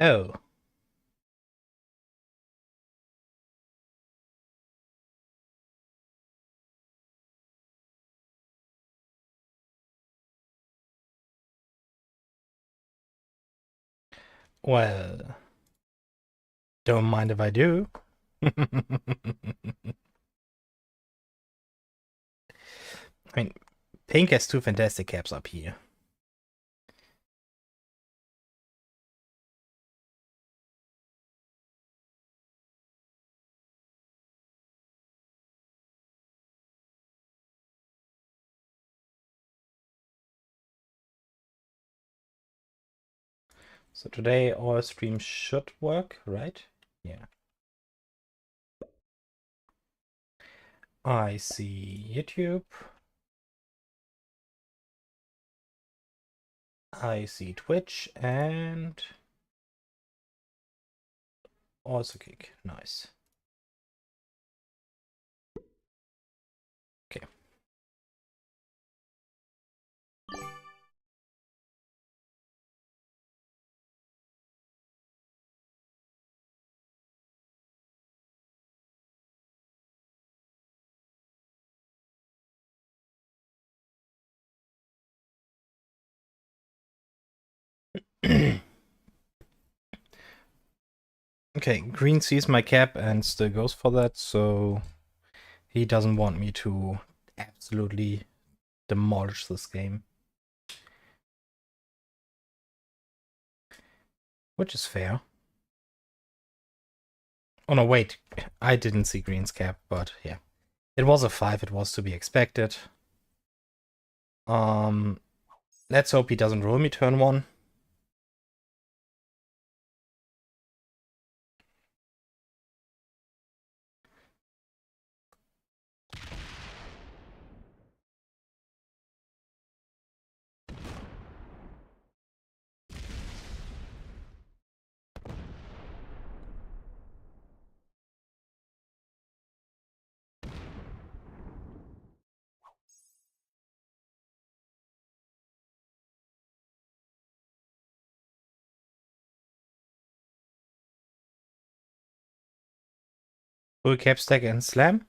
Oh, well, don't mind if I do. I mean, Pink has two fantastic caps up here. So today all streams should work, right? Yeah. I see YouTube. I see Twitch and also Kick. Nice. Okay. Okay, Green sees my cap and still goes for that, so he doesn't want me to absolutely demolish this game. Which is fair. Oh no, wait. I didn't see Green's cap, but yeah. It was a 5, it was to be expected. Um, let's hope he doesn't roll me turn 1. Full cap stack and slam.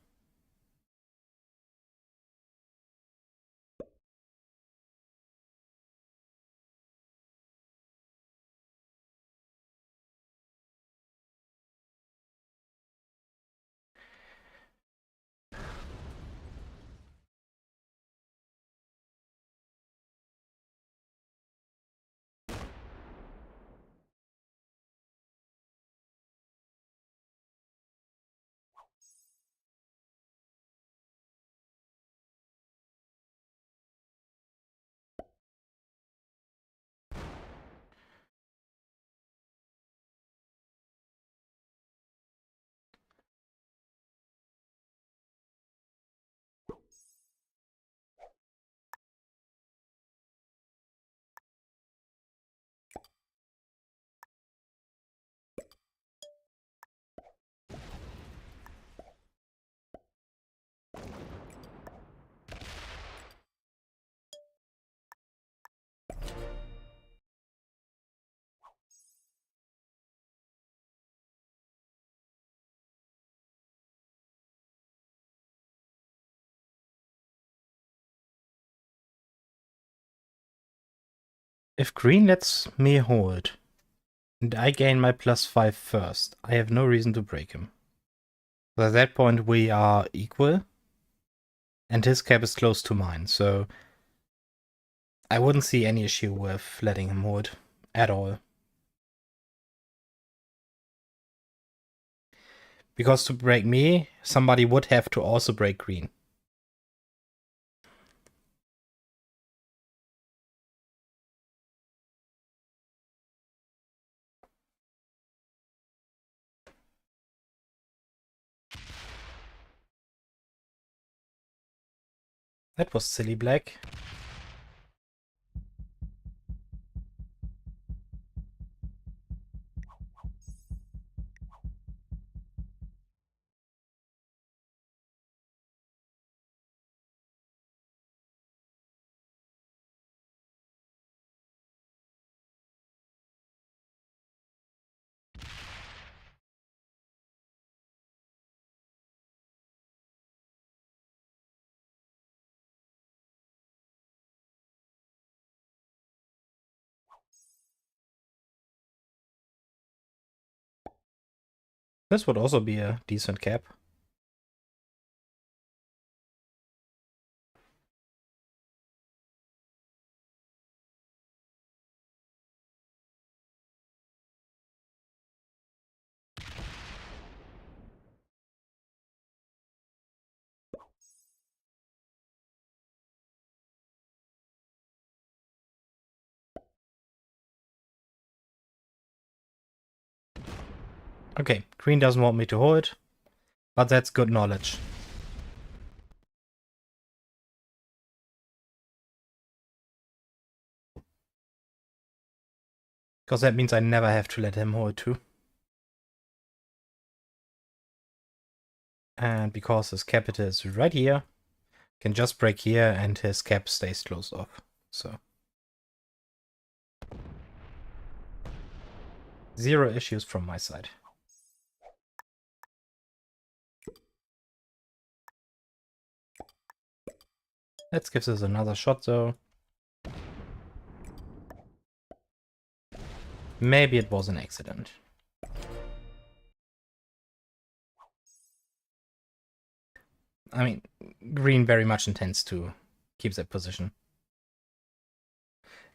If Green lets me hold, and I gain my +5 first, I have no reason to break him. So at that point we are equal, and his cap is close to mine, so I wouldn't see any issue with letting him hold at all. Because to break me, somebody would have to also break Green. That was silly, Black. This would also be a decent cap. Okay, green doesn't want me to hold, but that's good knowledge. Because that means I never have to let him hold too. And because his capital is right here, can just break here and his cap stays closed off. So 0 issues from my side. Let's give this another shot though. Maybe it was an accident. I mean, green very much intends to keep that position.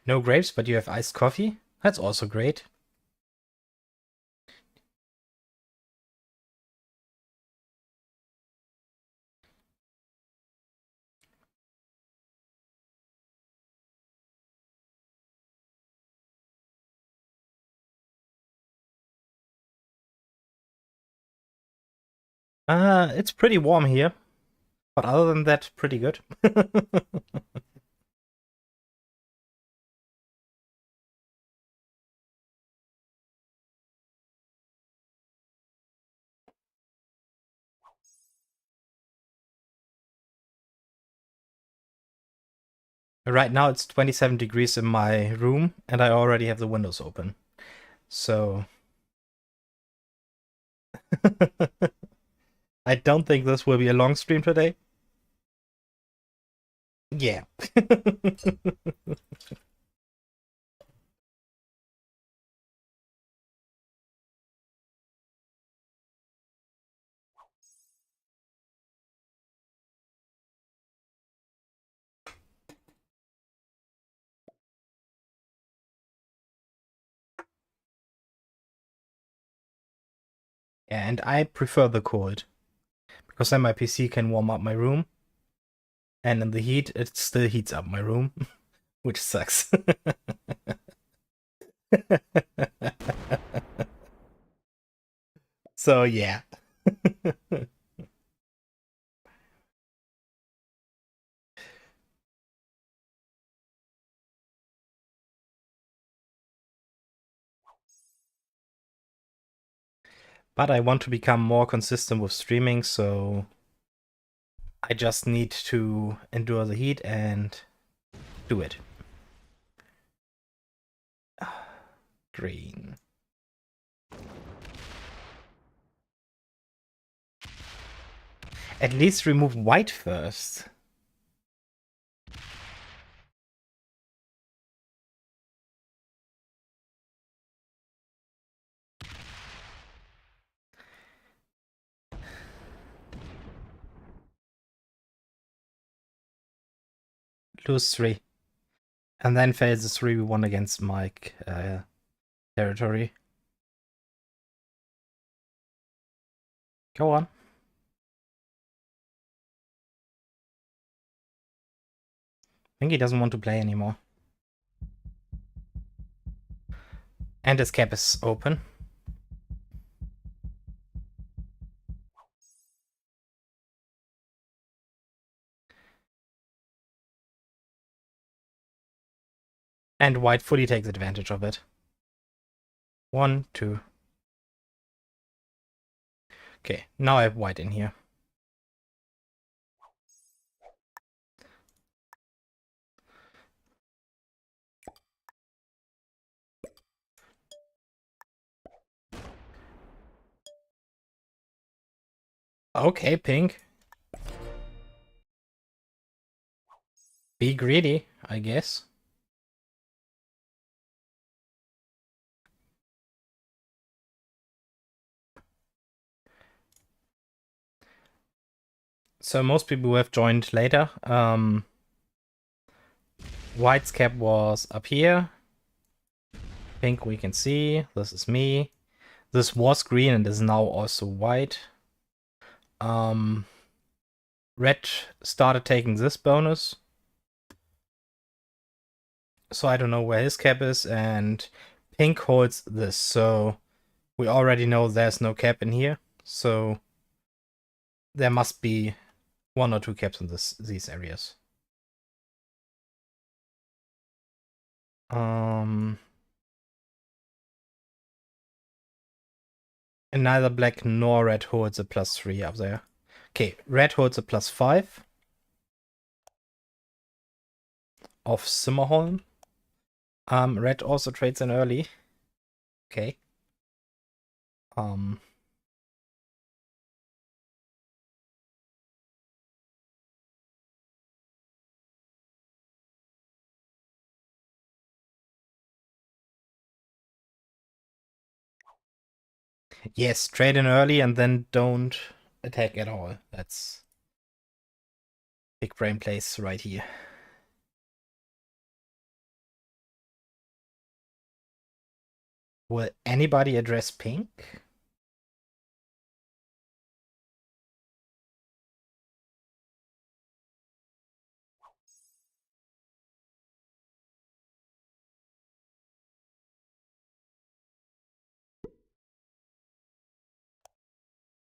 No grapes, but you have iced coffee. That's also great. It's pretty warm here. But other than that, pretty good. Right now it's 27 degrees in my room, and I already have the windows open. So I don't think this will be a long stream today. Yeah. Yeah, and I prefer the cold. Because then my PC can warm up my room. And in the heat, it still heats up my room. Which sucks. So yeah. But I want to become more consistent with streaming, so I just need to endure the heat and do it. Green. At least remove white first. Lose 3. And then fails the 3v1 against my territory. Go on. I think he doesn't want to play anymore. And his cap is open. And white fully takes advantage of it. 1, 2. Okay, now I have white in here. Okay, pink. Be greedy, I guess. So most people who have joined later, White's cap was up here. Pink we can see. This is me. This was green and is now also white. Red started taking this bonus. So I don't know where his cap is, and pink holds this. So we already know there's no cap in here. So there must be 1 or 2 caps in these areas. And neither black nor red holds a +3 up there. Okay, red holds a +5 of Simmerholm. Red also trades in early. Okay. Yes, trade in early and then don't attack at all. That's big brain plays right here. Will anybody address pink?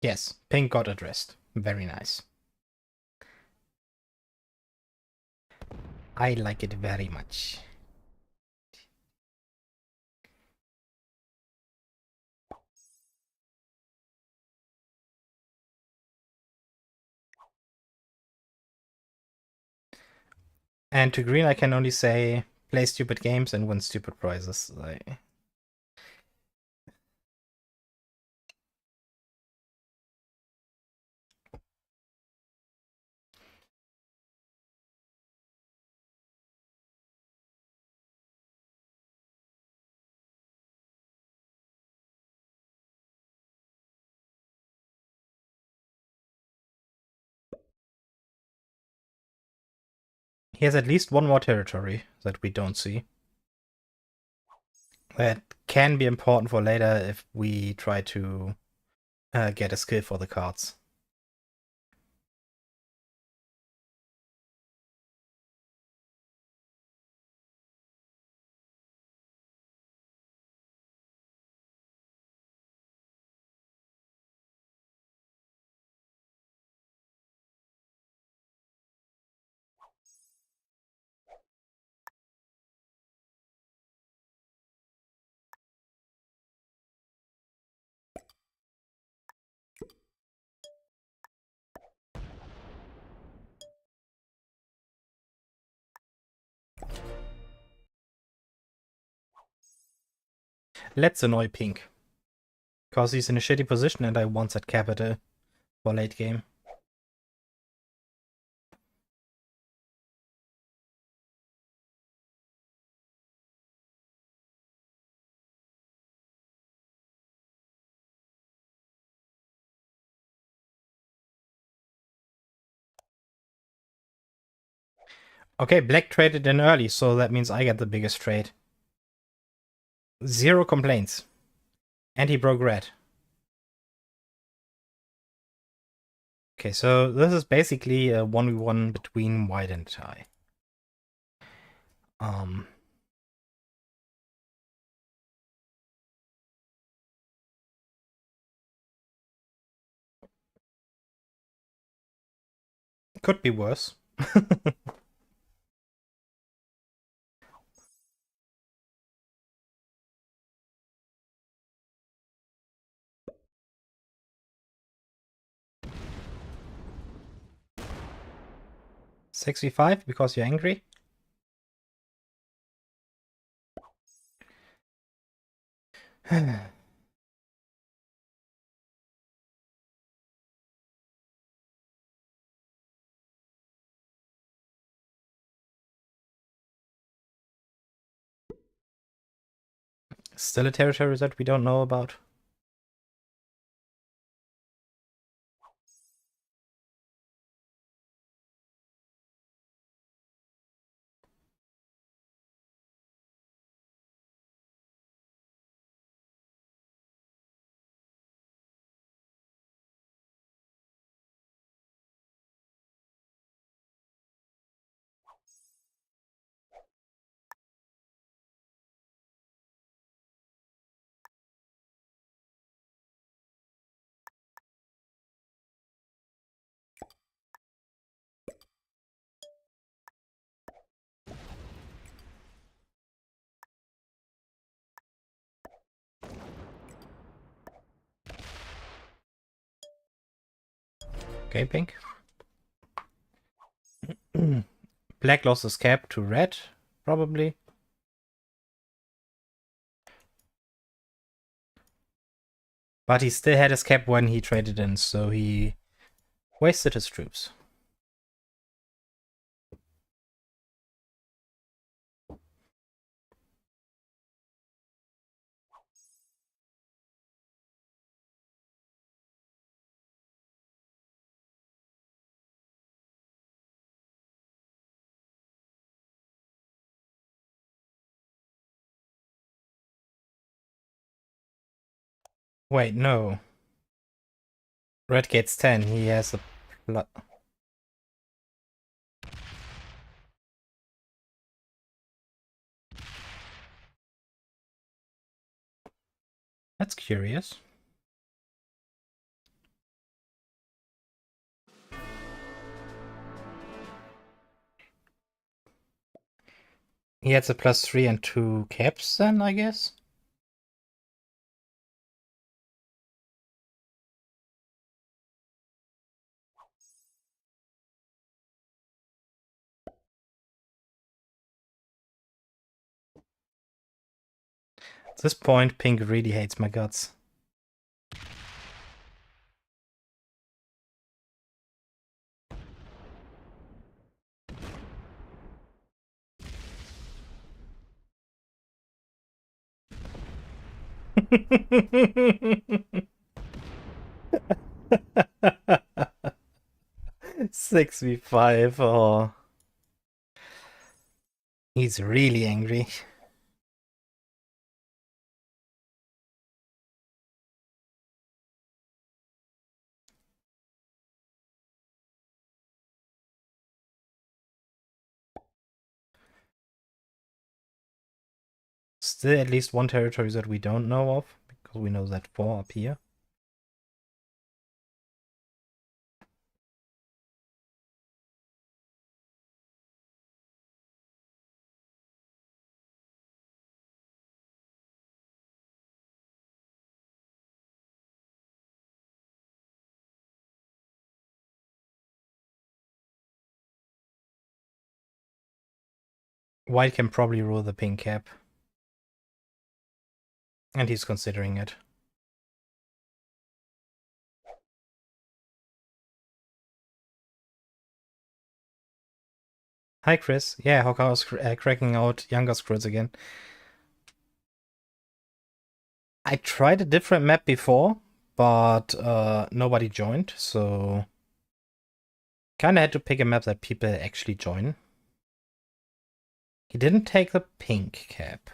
Yes, pink got addressed. Very nice. I like it very much. And to green, I can only say play stupid games and win stupid prizes. He has at least one more territory that we don't see. That can be important for later if we try to get a skill for the cards. Let's annoy pink. Because he's in a shitty position and I want that capital for late game. Okay, black traded in early, so that means I get the biggest trade. 0 complaints. And he broke red. Okay, so this is basically a 1v1 between white and tie. Could be worse. $65 because you're angry? Still a territory that we don't know about. Okay, pink. Black lost his cap to red, probably. But he still had his cap when he traded in, so he wasted his troops. Wait, no. Red gets 10. He has a plus. That's curious. He has a +3 and 2 caps then, I guess? At this point, pink really hates my guts. Six v 5. Oh, he's really angry. Still at least one territory that we don't know of, because we know that 4 up here. White can probably rule the pink cap. And he's considering it. Hi, Chris. Yeah, Hawkeye cracking out younger squirrels again. I tried a different map before, but nobody joined, so kinda had to pick a map that people actually join. He didn't take the pink cap.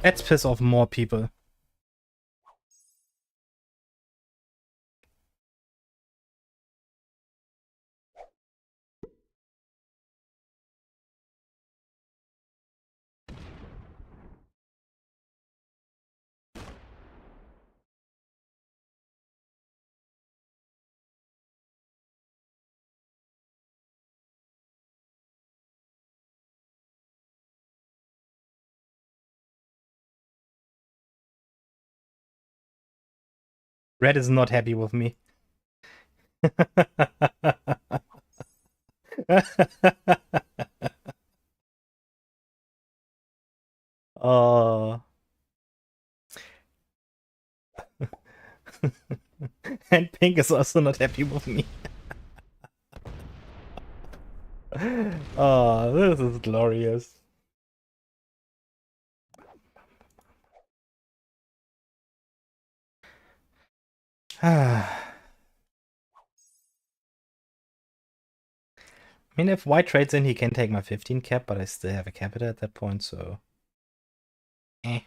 Let's piss off more people. Red is not happy with me. Oh. And pink is also not happy with me. Oh, this is glorious. mean, if white trades in, he can take my 15 cap, but I still have a capital at that point, so... Eh.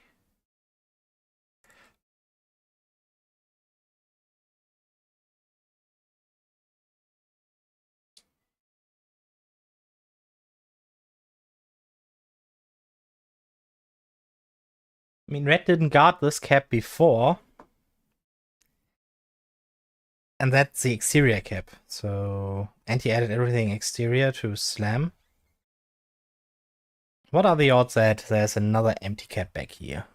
I mean, red didn't guard this cap before. And that's the exterior cap. So, and he added everything exterior to slam. What are the odds that there's another empty cap back here?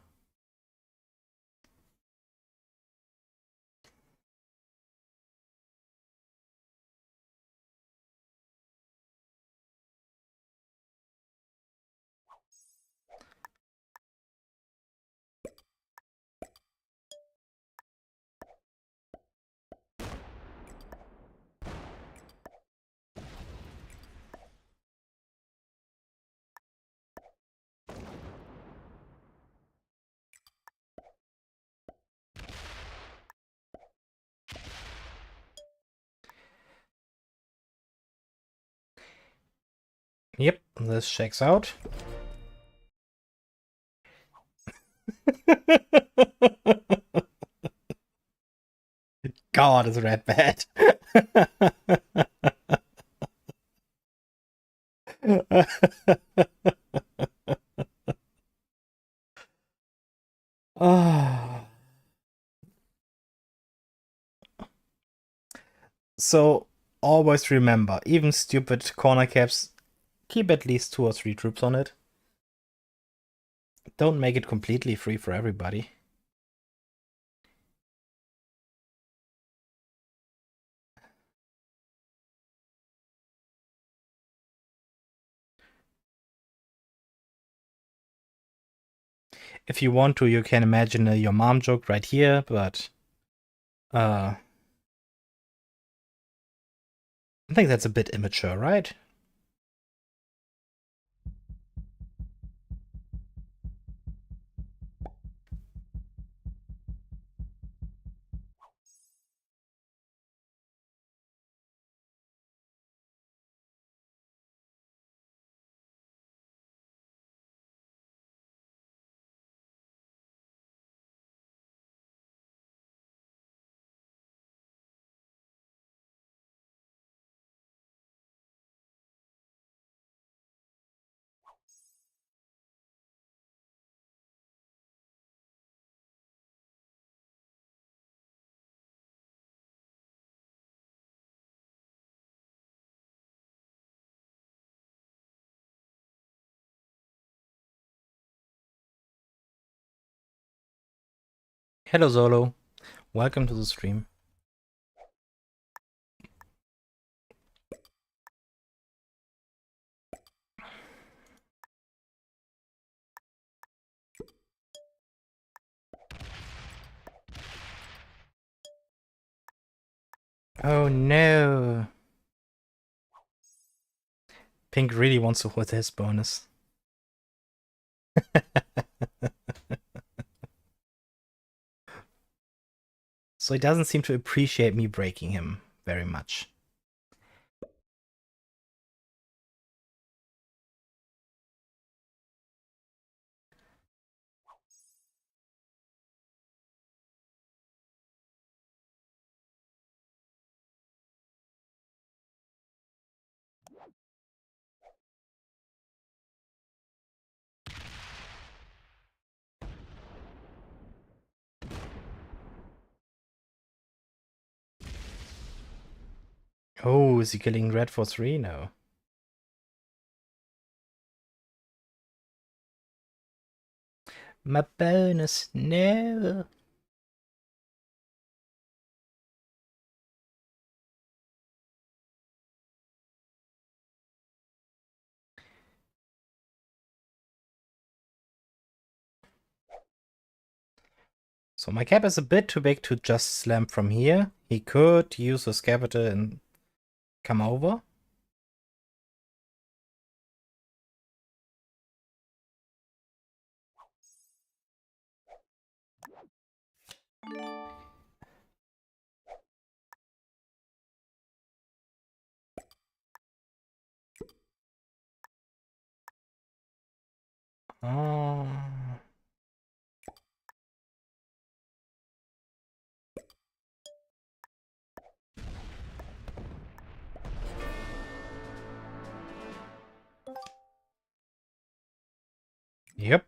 Yep, this checks out. God, is red bad. Ah. So, always remember, even stupid corner caps, keep at least 2 or 3 troops on it. Don't make it completely free for everybody. If you want to, you can imagine your mom joke right here, but I think that's a bit immature, right? Hello, Zolo. Welcome to the stream. Oh no. Pink really wants to hold his bonus. So he doesn't seem to appreciate me breaking him very much. Oh, is he killing red for 3? No. My bonus, no. So my cap is a bit too big to just slam from here. He could use his capital and come over. Oh. Yep.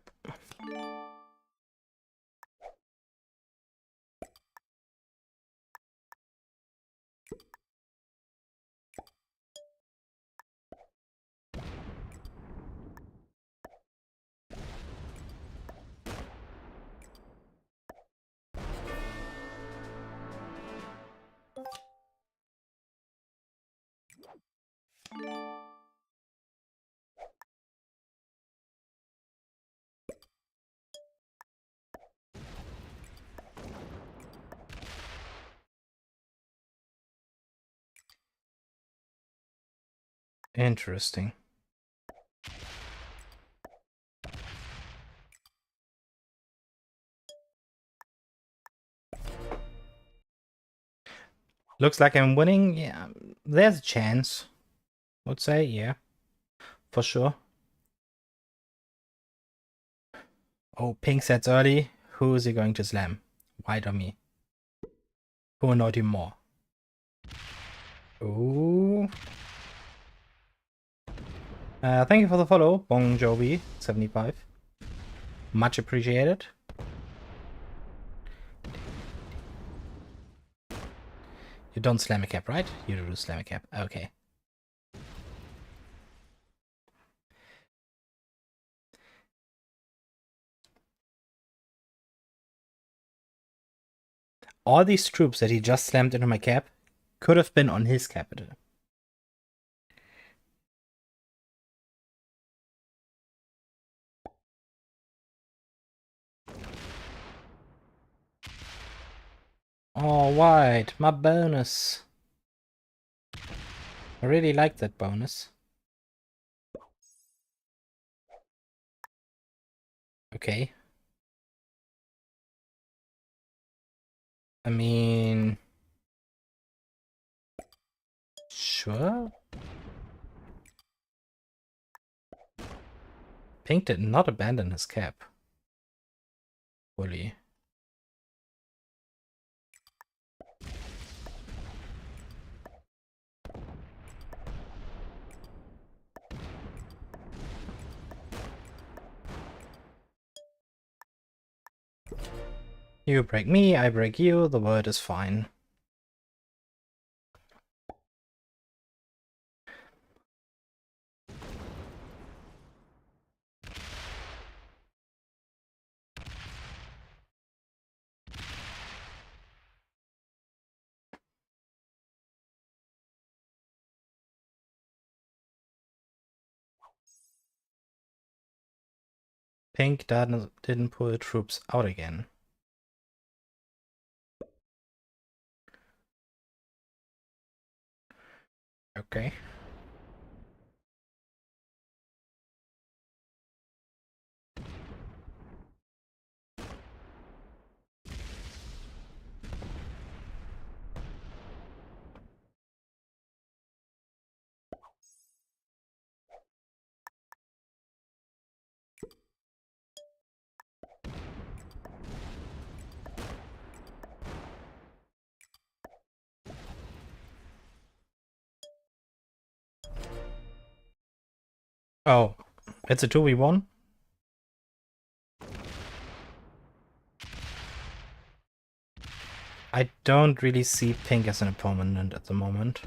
Interesting. Looks like I'm winning. Yeah, there's a chance. Would say, yeah, for sure. Oh, pink sets early. Who is he going to slam? White or me? Who annoyed him more? Ooh. Thank you for the follow, Bon Jovi 75. Much appreciated. You don't slam a cap, right? You do slam a cap. Okay. All these troops that he just slammed into my cap could have been on his capital. Oh, white, my bonus. I really like that bonus. Okay. I mean... Sure? Pink did not abandon his cap. Fully. You break me, I break you, the word is fine. Pink didn't pull troops out again. Okay. Oh, it's a 2v1? I don't really see pink as an opponent at the moment.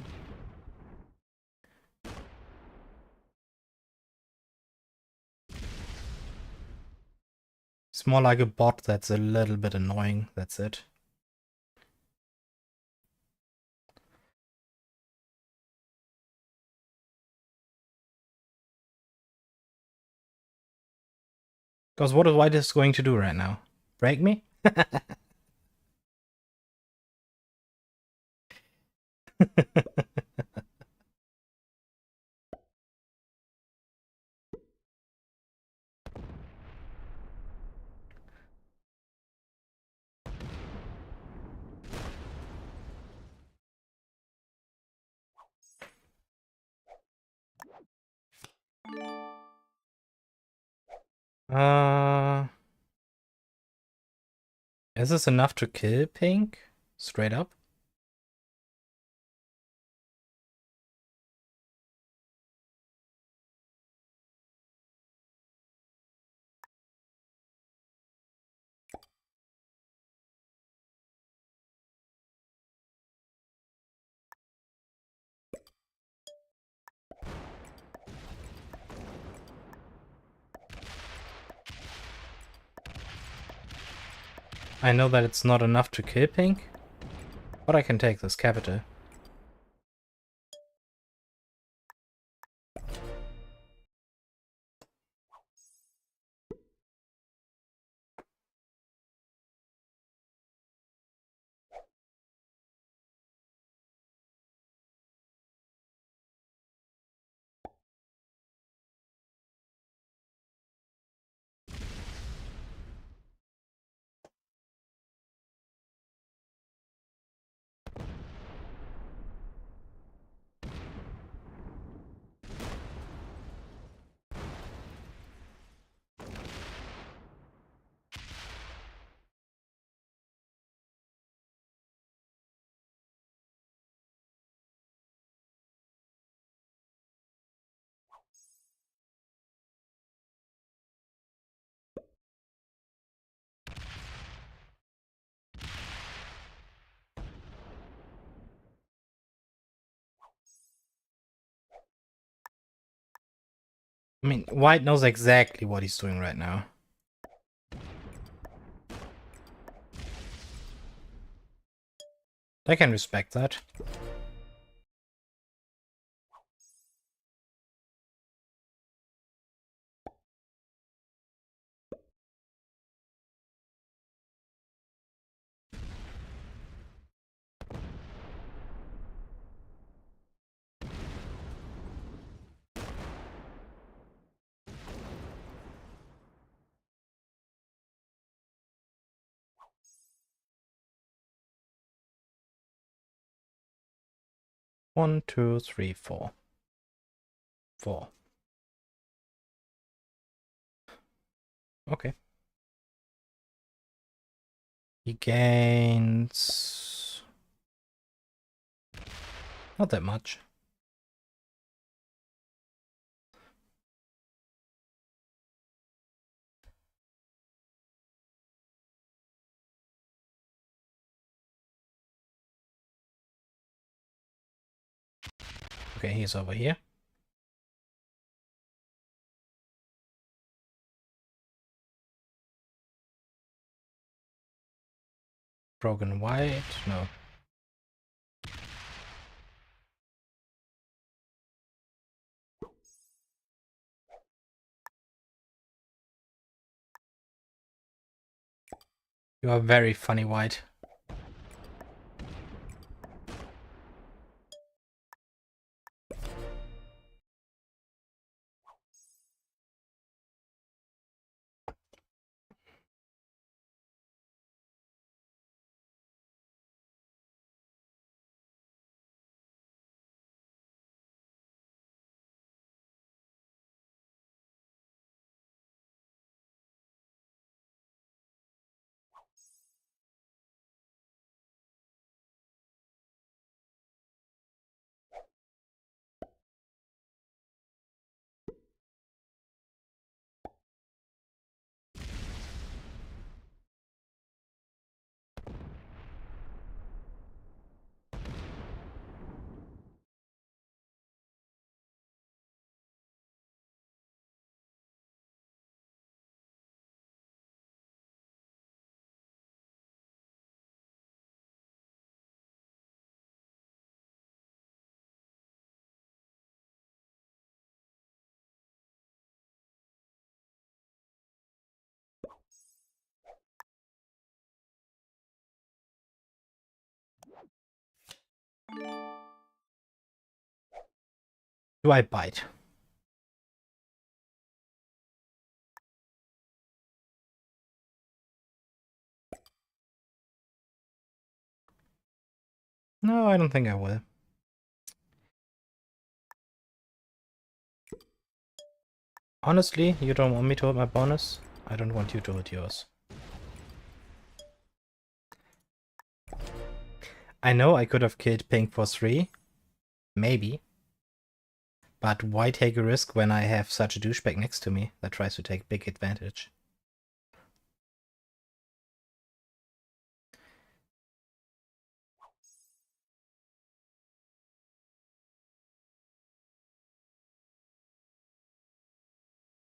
It's more like a bot that's a little bit annoying, that's it. Because what is white is going to do right now? Break me? Uh, is this enough to kill pink? Straight up? I know that it's not enough to kill pink, but I can take this capital. I mean, white knows exactly what he's doing right now. I can respect that. One, two, three, four. 4. Okay. He gains... not that much. Okay, he's over here. Broken white? No. You are very funny, white. Do I bite? No, I don't think I will. Honestly, you don't want me to hold my bonus? I don't want you to hold yours. I know I could have killed pink for 3. Maybe. But why take a risk when I have such a douchebag next to me that tries to take big advantage?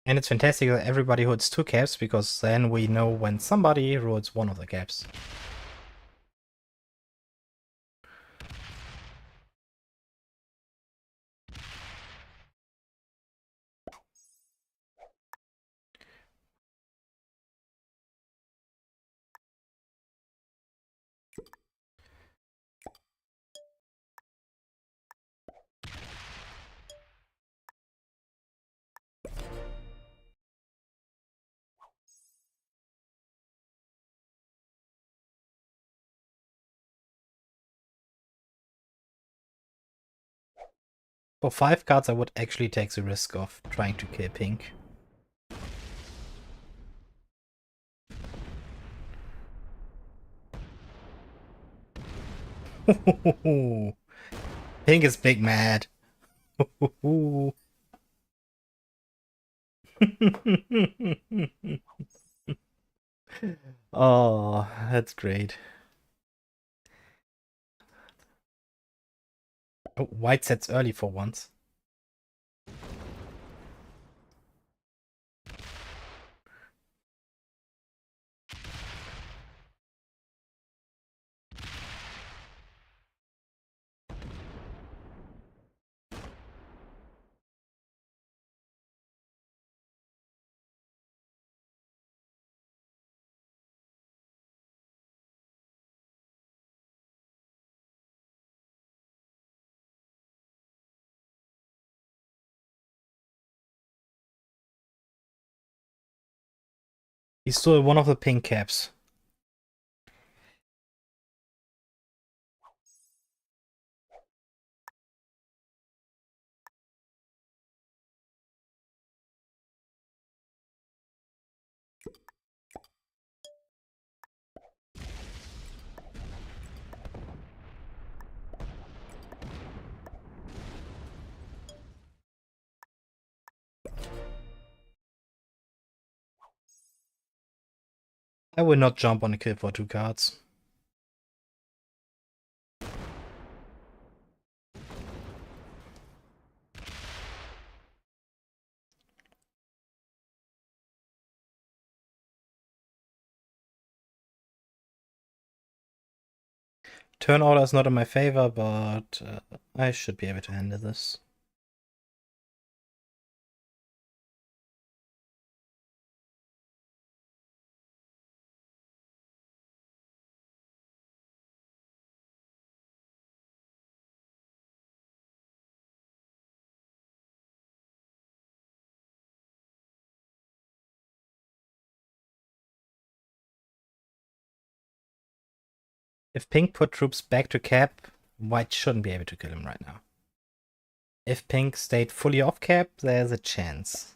And it's fantastic that everybody holds 2 caps, because then we know when somebody holds one of the caps. For 5 cards, I would actually take the risk of trying to kill pink. Pink is big mad. Oh, that's great. Oh, white sets early for once. He stole one of the pink caps. I will not jump on a kill for 2 cards. Turn order is not in my favor, but I should be able to handle this. If pink put troops back to cap, white shouldn't be able to kill him right now. If pink stayed fully off cap, there's a chance.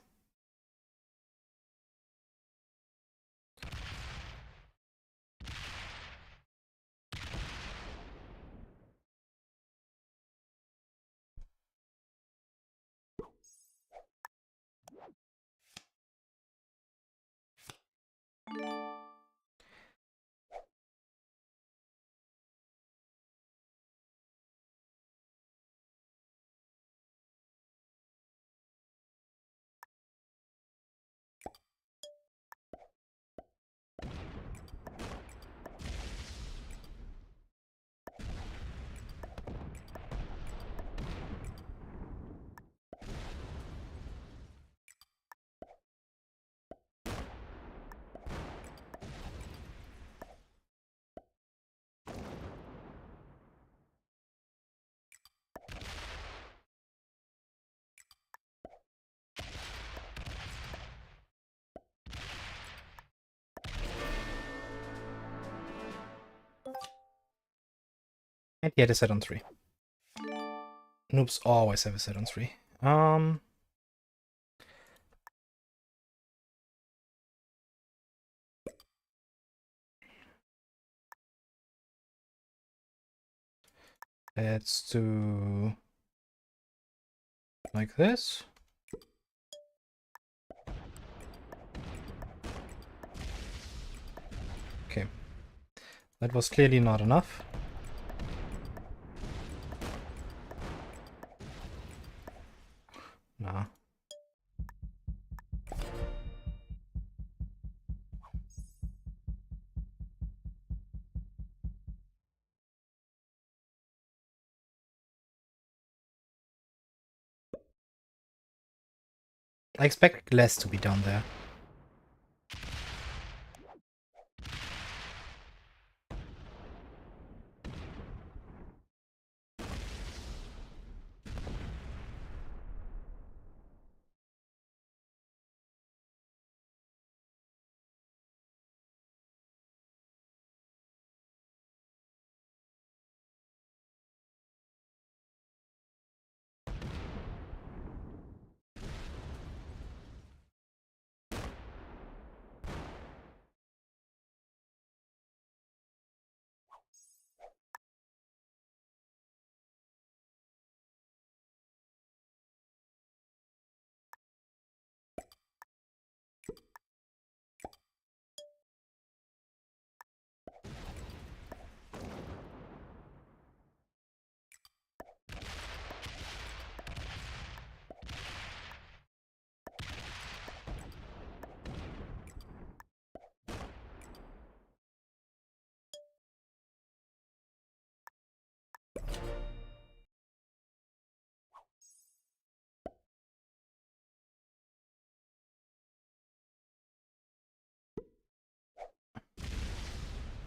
And he had a set on 3. Noobs always have a set on 3. Let's do like this. Okay. That was clearly not enough. Nah. I expect less to be down there.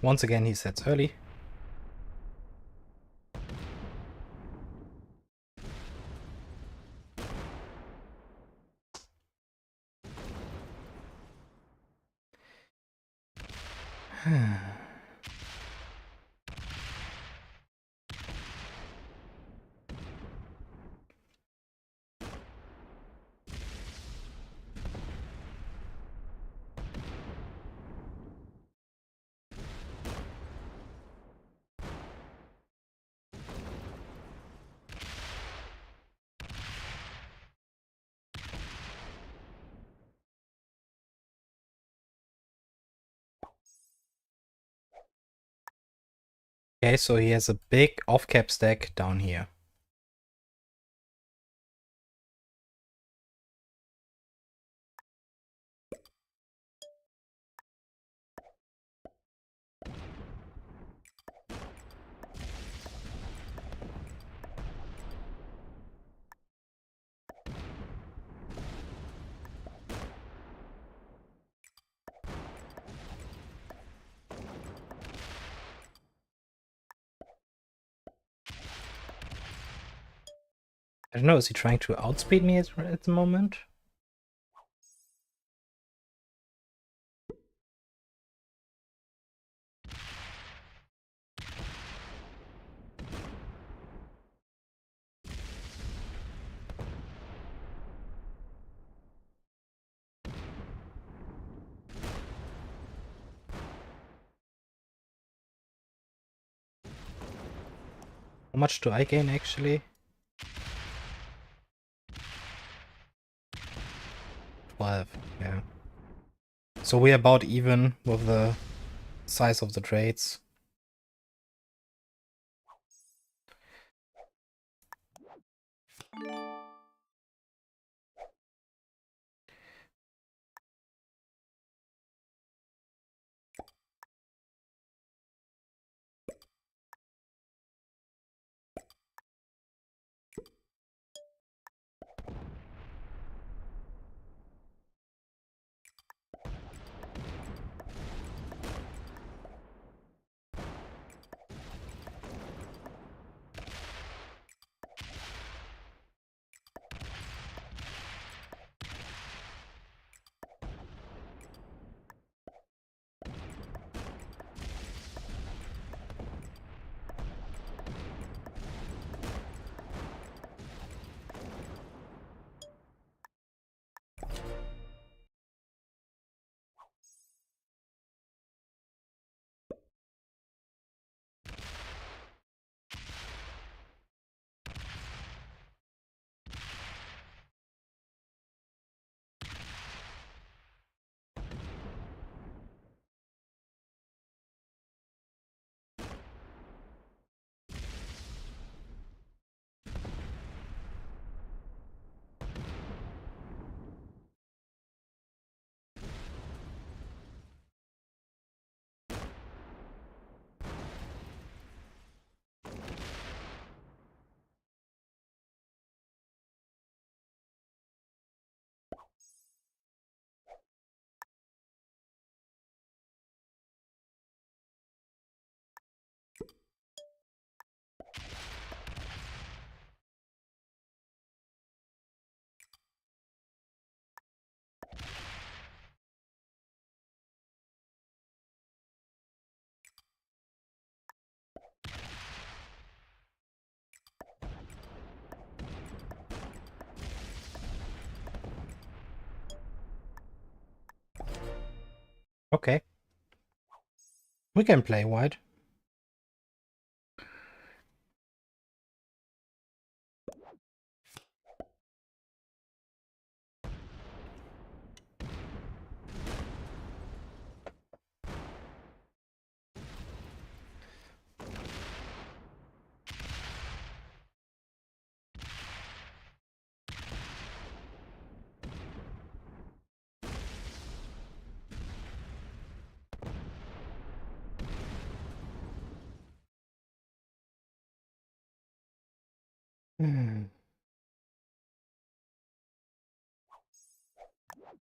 Once again, he sets early. Okay, so he has a big off-cap stack down here. I don't know, is he trying to outspeed me at the moment? How much do I gain actually? 12, yeah. So we're about even with the size of the trades. Okay. We can play white.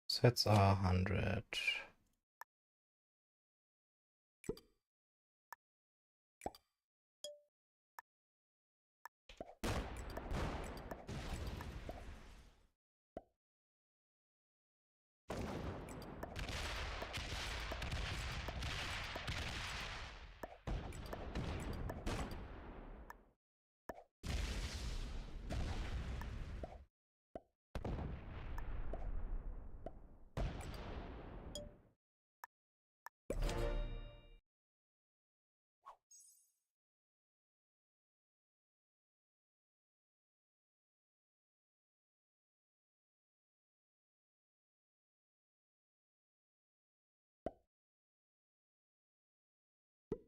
Sets are 100.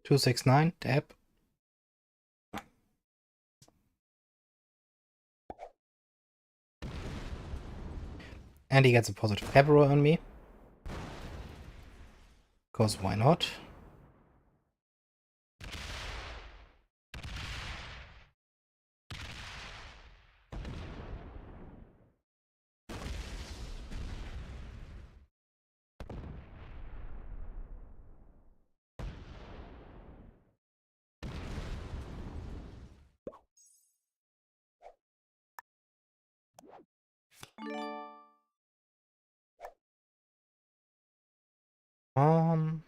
Two 6-9, tap. And he gets a positive cap roll on me. Because why not? Um,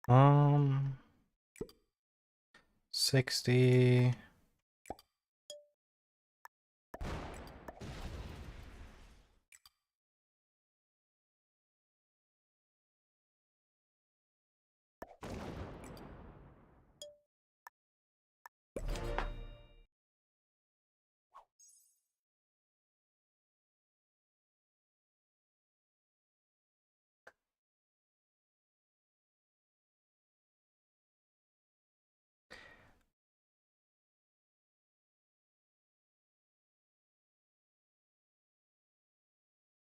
um, 60.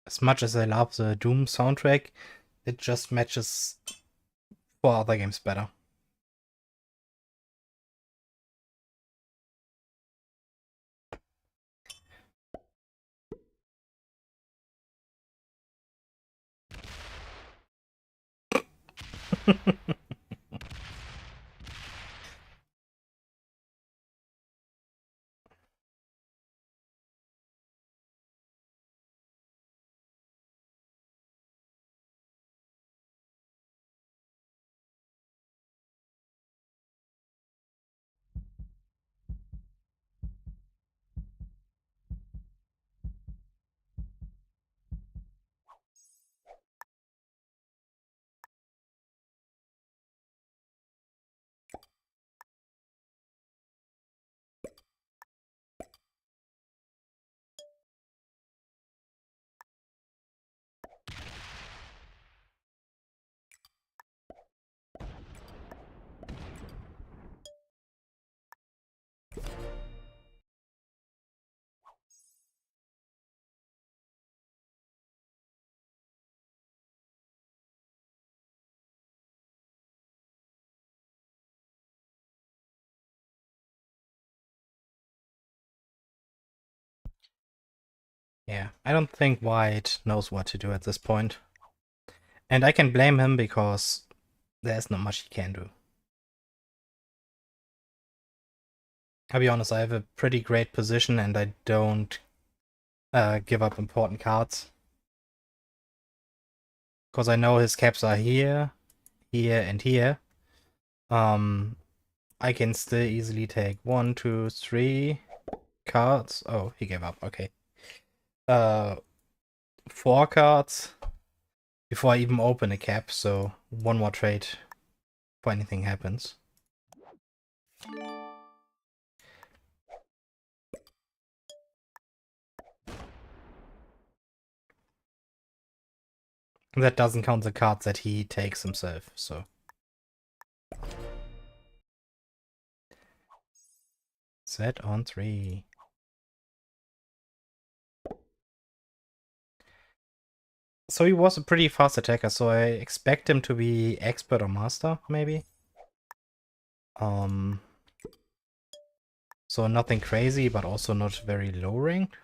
As much as I love the Doom soundtrack, it just matches for other games better. Yeah, I don't think White knows what to do at this point. And I can blame him because there's not much he can do. I'll be honest, I have a pretty great position and I don't give up important cards. Because I know his caps are here, here, and here. I can still easily take 1, 2, 3 cards. Oh, he gave up. Okay. 4 cards before I even open a cap, so one more trade before anything happens. That doesn't count the cards that he takes himself, so. Set on 3. So he was a pretty fast attacker, so I expect him to be expert or master, maybe. So nothing crazy, but also not very low ranked.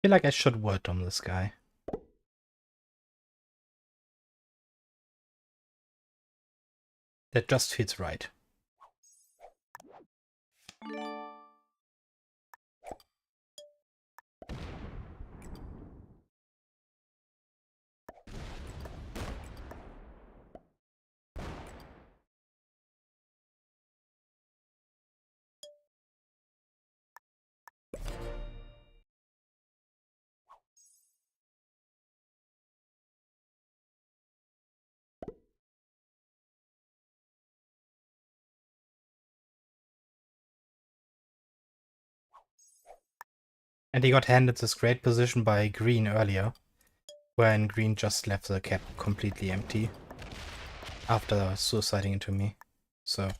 I feel like I should word on this guy. That just feels right. And he got handed this great position by Green earlier, when Green just left the cap completely empty after suiciding into me. So.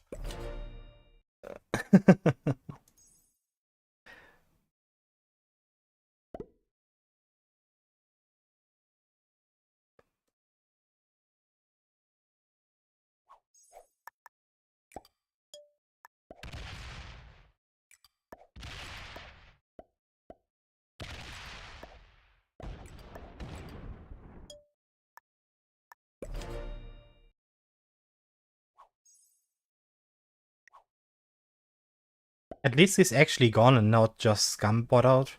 At least he's actually gone and not just scumbot out.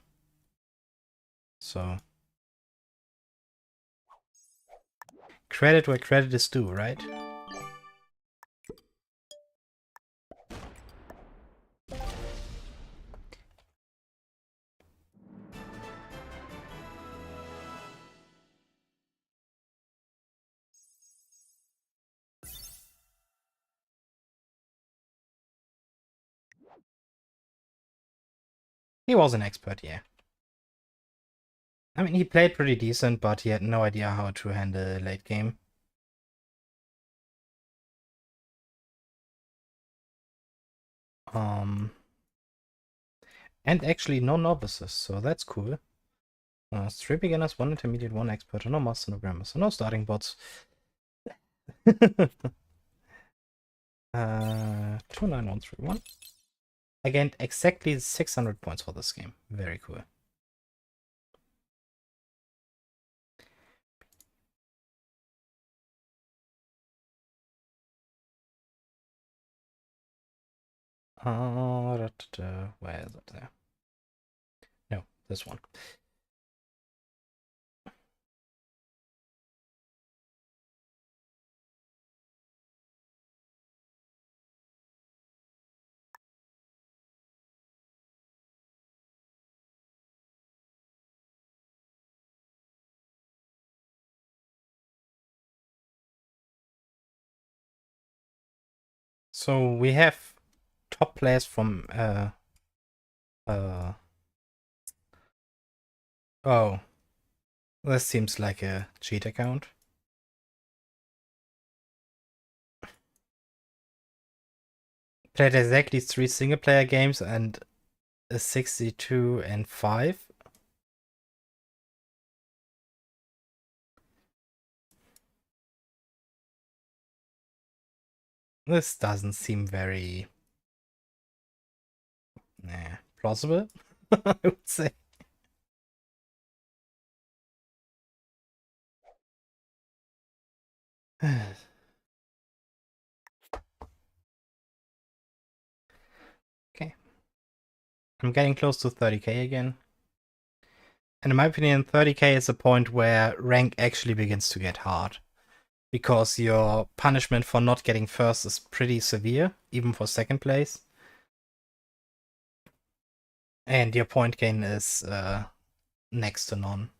So. Credit where credit is due, right? He was an expert, yeah. I mean, he played pretty decent, but he had no idea how to handle late game. And actually no novices, so that's cool. 3 beginners, 1 intermediate, 1 expert, no master, no grammar, so no starting bots. 29131. I gained exactly 600 points for this game. Very cool. Where is it there? No, this one. So we have top players from oh, this seems like a cheat account. played exactly 3 single-player games and a 62 and 5. This doesn't seem very plausible, I would say. Okay. I'm getting close to 30k again. And in my opinion, 30k is a point where rank actually begins to get hard. Because your punishment for not getting first is pretty severe, even for second place. And your point gain is next to none.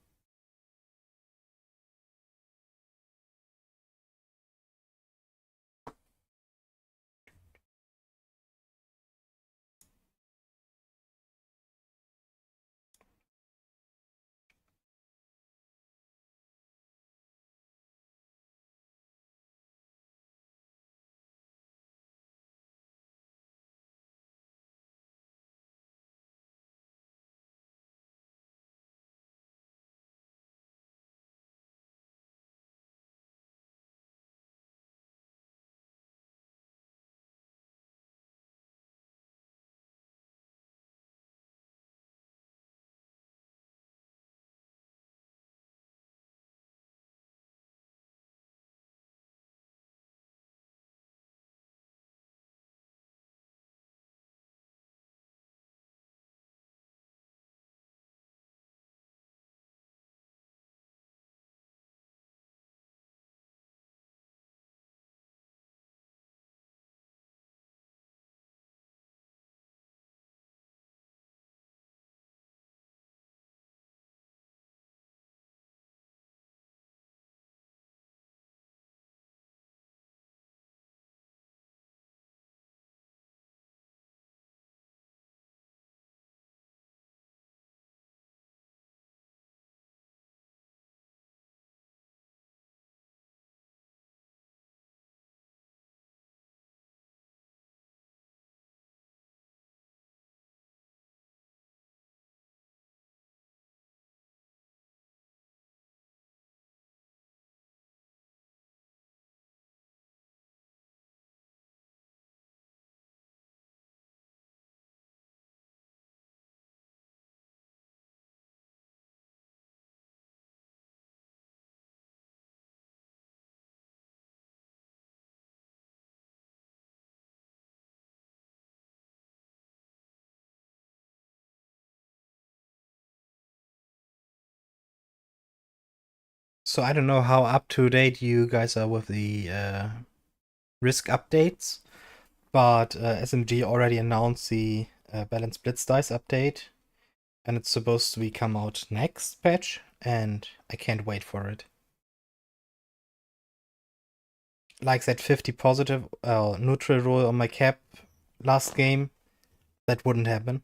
So I don't know how up to date you guys are with the risk updates, but SMG already announced the Balanced Blitz Dice update, and it's supposed to be come out next patch, and I can't wait for it. Like that 50 positive neutral roll on my cap last game, that wouldn't happen.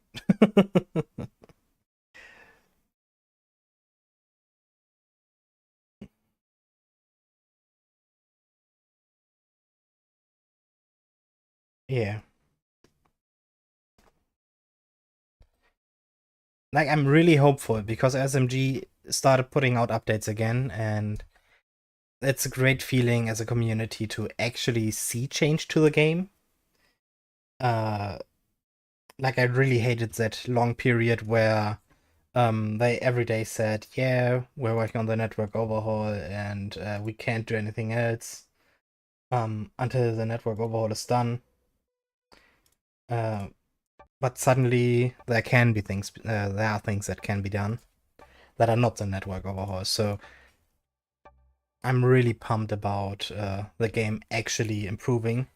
Yeah. Like, I'm really hopeful because SMG started putting out updates again, and it's a great feeling as a community to actually see change to the game. Like, I really hated that long period where they every day said, yeah, we're working on the network overhaul and we can't do anything else until the network overhaul is done. But suddenly there can be things, there are things that can be done that are not the network overhaul. So I'm really pumped about the game actually improving.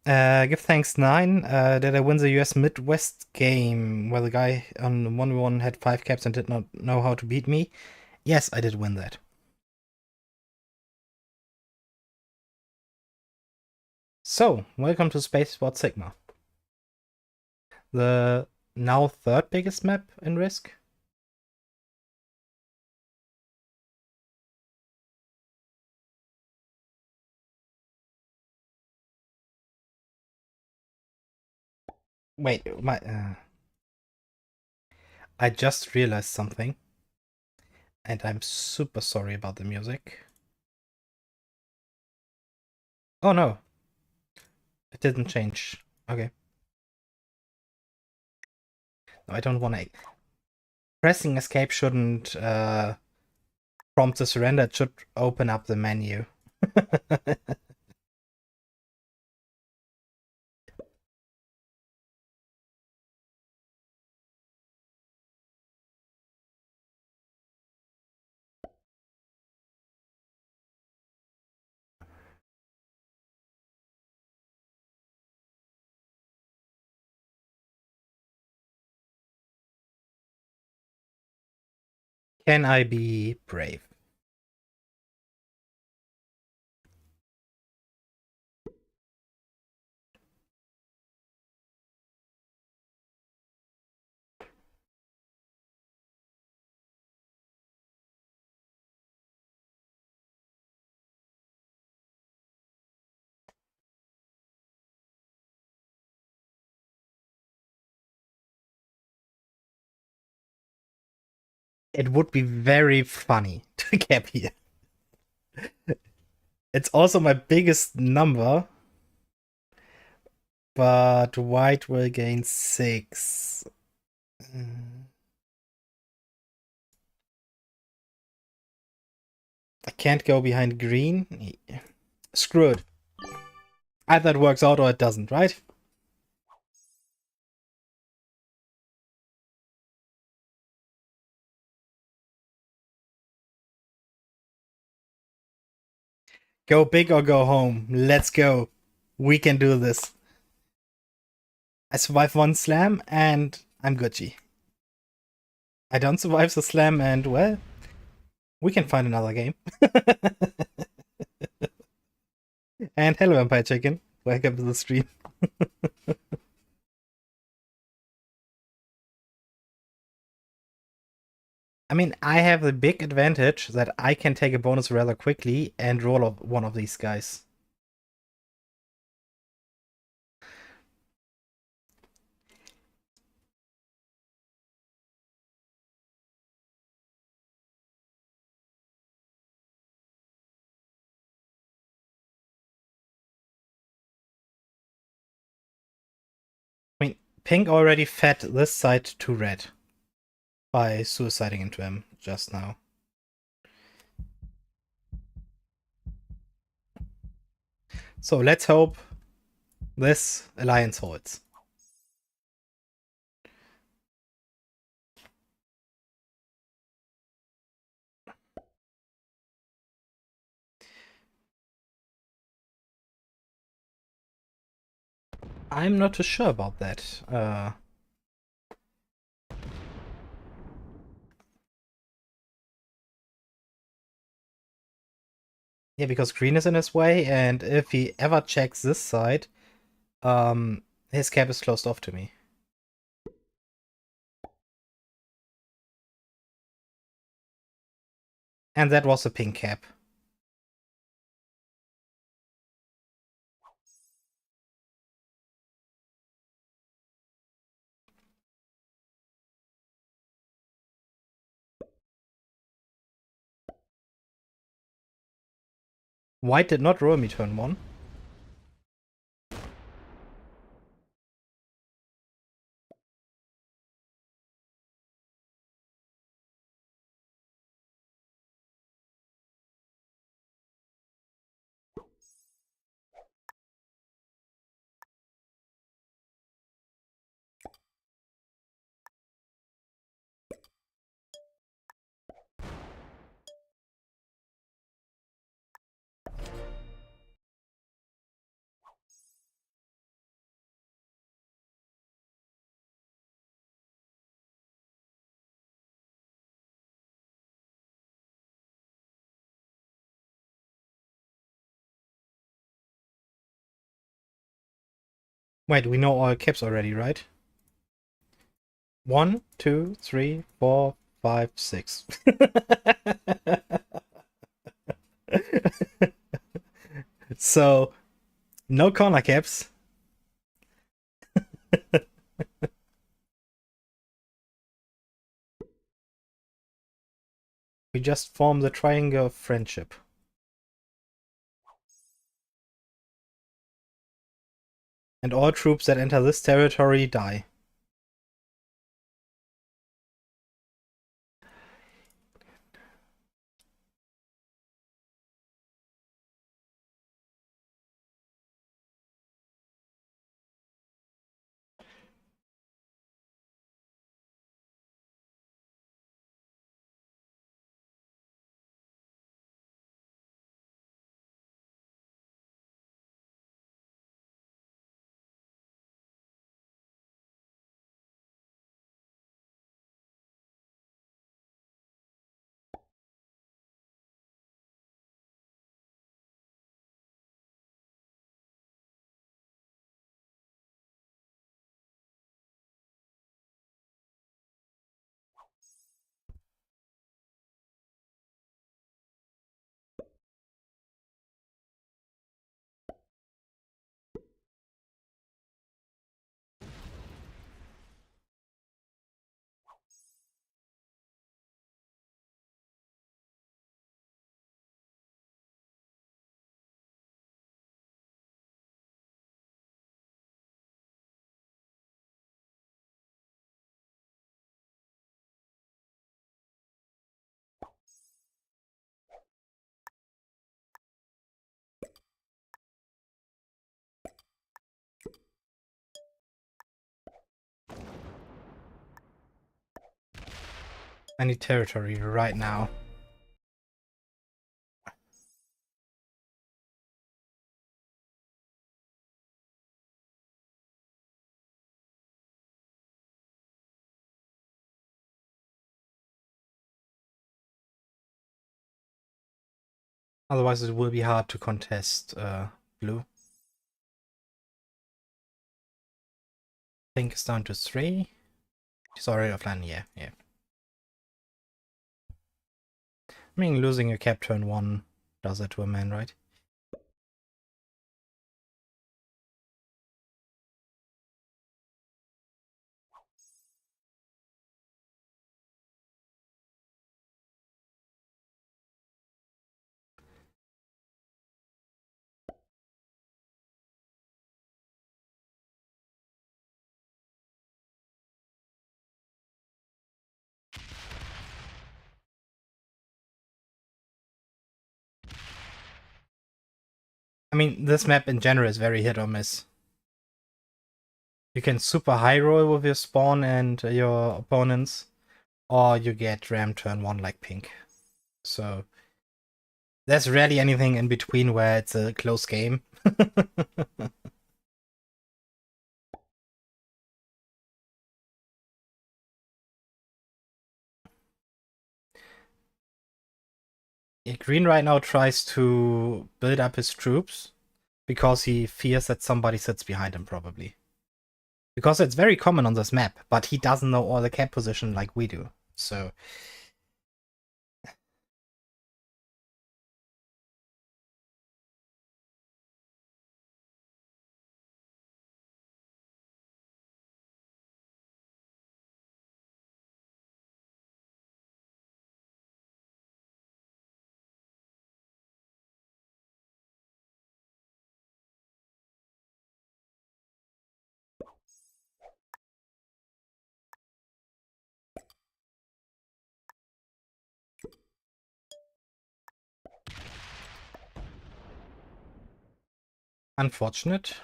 Give thanks 9. Did I win the US Midwest game where the guy on 1v1 had 5 caps and did not know how to beat me? Yes, I did win that. So, welcome to Space Sports Sigma. The now third biggest map in Risk. Wait, I just realized something, and I'm super sorry about the music. Oh no, it didn't change. Okay. No, I don't want to. Pressing escape shouldn't prompt the surrender. It should open up the menu. Can I be brave? It would be very funny to cap here. It's also my biggest number, but white will gain 6. I can't go behind green. Screw it. Either it works out or it doesn't, right? Go big or go home. Let's go. We can do this. I survive one slam and I'm Gucci. I don't survive the slam and, well, we can find another game. And hello, Vampire Chicken. Welcome to the stream. I mean, I have the big advantage that I can take a bonus rather quickly and roll off one of these guys. I mean, pink already fed this side to red by suiciding into him just now. So let's hope this alliance holds. I'm not too sure about that. Yeah, because green is in his way, and if he ever checks this side, his cap is closed off to me. And that was a pink cap. White did not roll me turn 1. Wait, we know all caps already, right? 1, 2, 3, 4, 5, 6. So, no corner caps. We just form the triangle of friendship. And all troops that enter this territory die. I need territory right now. Otherwise it will be hard to contest blue. Pink is down to 3. He's already offline, yeah. I mean, losing a cap turn 1 does that to a man, right? I mean, this map in general is very hit or miss. You can super high roll with your spawn and your opponents, or you get ram turn 1 like pink. So there's rarely anything in between where it's a close game. Green right now tries to build up his troops because he fears that somebody sits behind him, probably. Because it's very common on this map, but he doesn't know all the cap position like we do. So unfortunate.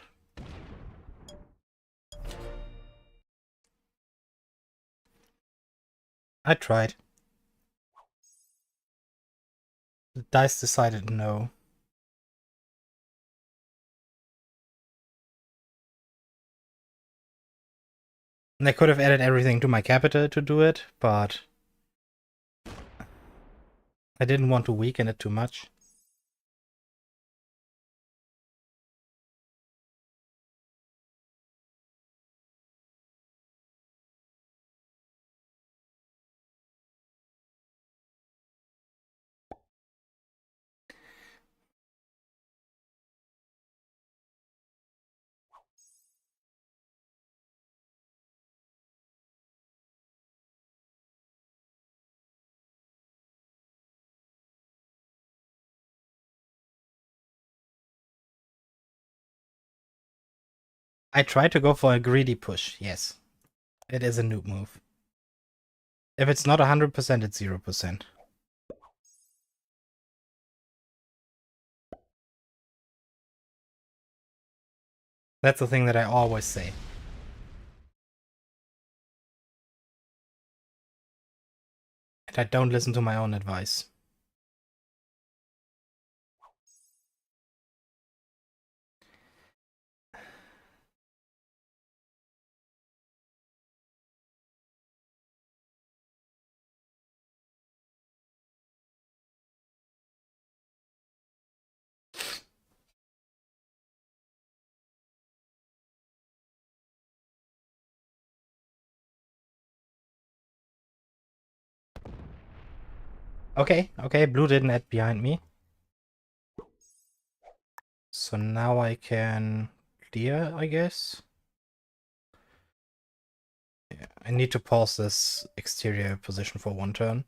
I tried. The dice decided no. And I could have added everything to my capital to do it, but I didn't want to weaken it too much. I tried to go for a greedy push, yes. It is a noob move. If it's not 100%, it's 0%. That's the thing that I always say. And I don't listen to my own advice. Okay, blue didn't add behind me. So now I can clear, I guess. Yeah, I need to pause this exterior position for one turn.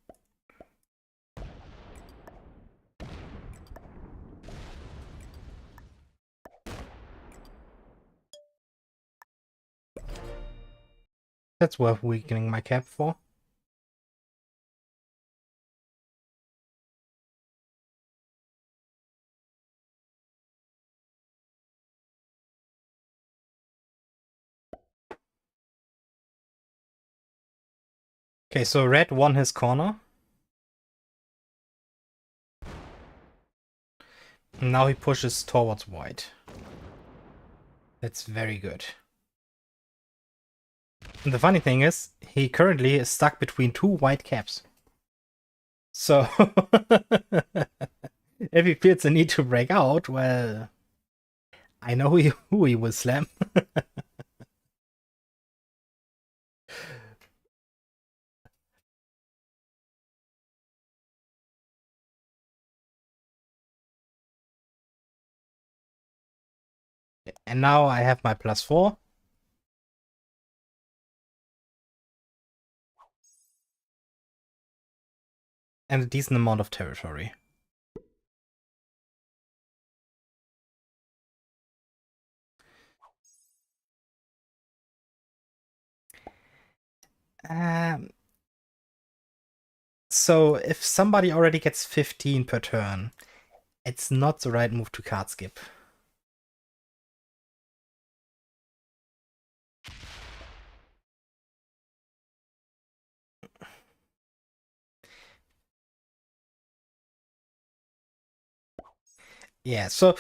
That's worth weakening my cap for. Okay, so red won his corner. And now he pushes towards white. That's very good. And the funny thing is, he currently is stuck between two white caps. So, if he feels the need to break out, well, I know who he will slam. And now I have my +4. And a decent amount of territory. So if somebody already gets 15 per turn, it's not the right move to card skip. Yeah, so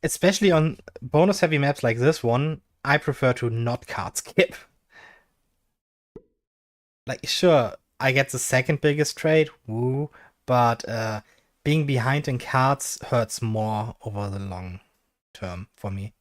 especially on bonus heavy maps like this one, I prefer to not card skip. Like, sure, I get the second biggest trade, woo, but being behind in cards hurts more over the long term for me.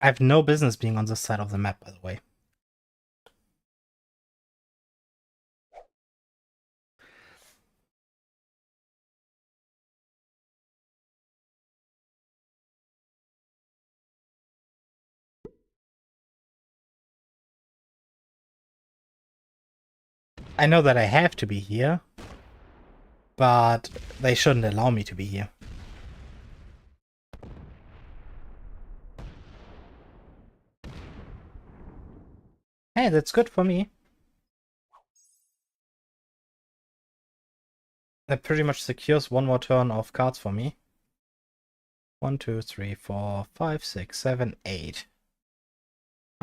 I have no business being on this side of the map, by the way. I know that I have to be here, but they shouldn't allow me to be here. Hey, that's good for me. That pretty much secures one more turn of cards for me. 1, 2, 3, 4, 5, 6, 7, 8.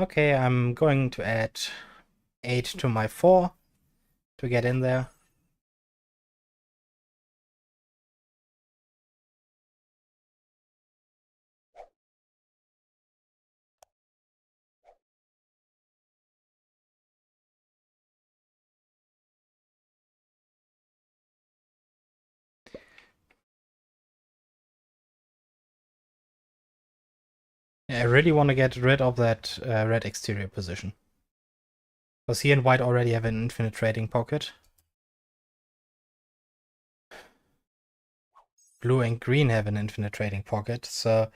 Okay, I'm going to add 8 to my 4 to get in there. I really want to get rid of that red exterior position. Because he and white already have an infinite trading pocket. Blue and green have an infinite trading pocket, so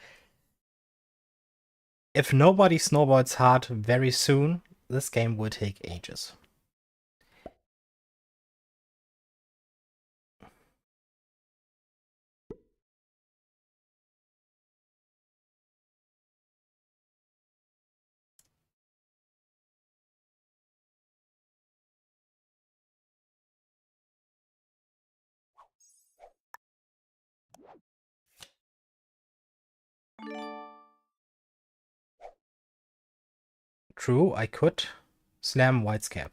if nobody snowballs hard very soon, this game will take ages. True, I could slam white's cap.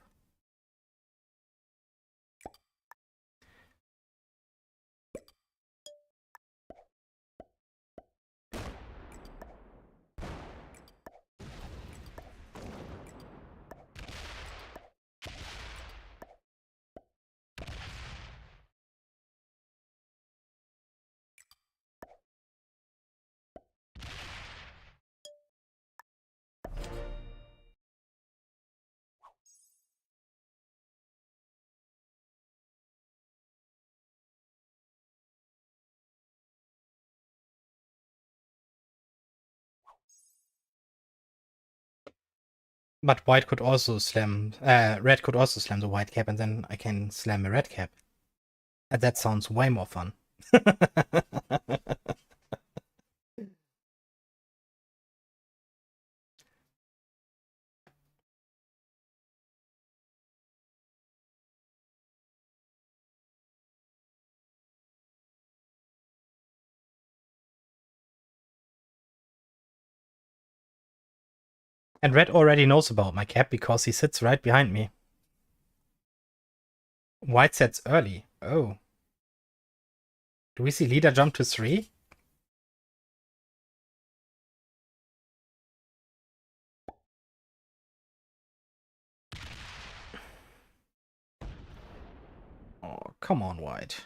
But white could also slam, red could also slam the white cap, and then I can slam a red cap. And that sounds way more fun. And red already knows about my cap because he sits right behind me. White sets early. Oh. Do we see leader jump to 3? Oh, come on, white.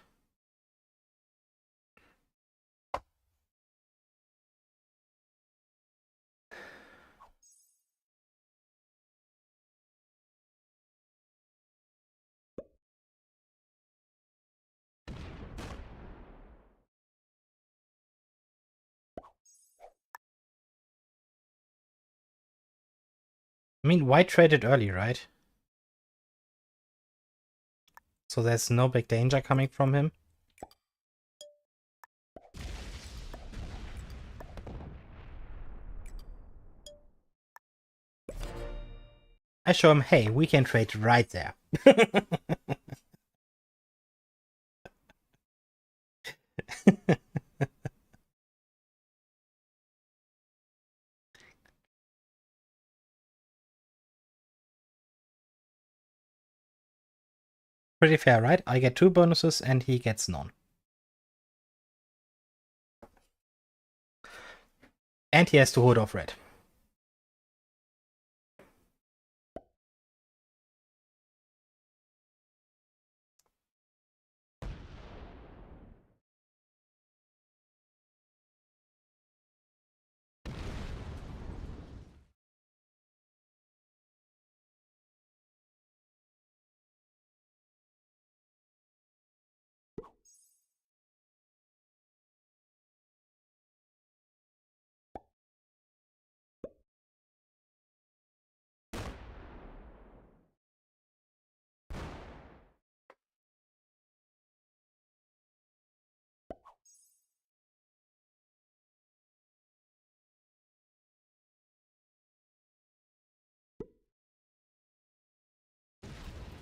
I mean, white traded early, right? So there's no big danger coming from him. I show him, hey, we can trade right there. Pretty fair, right? I get 2 bonuses and he gets none. And he has to hold off red.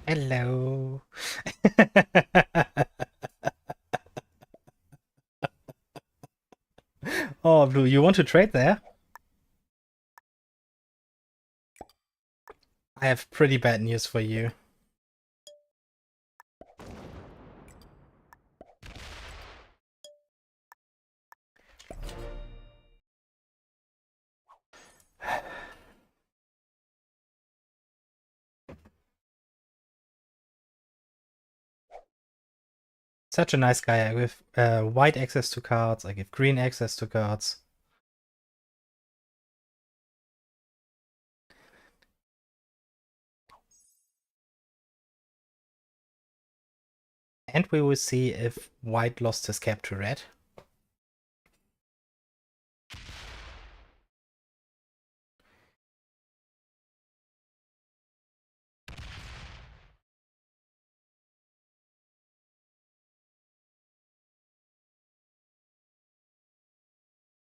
Hello. Oh, Blue, you want to trade there? I have pretty bad news for you. Such a nice guy. I give white access to cards, I give green access to cards. And we will see if white lost his cap to red.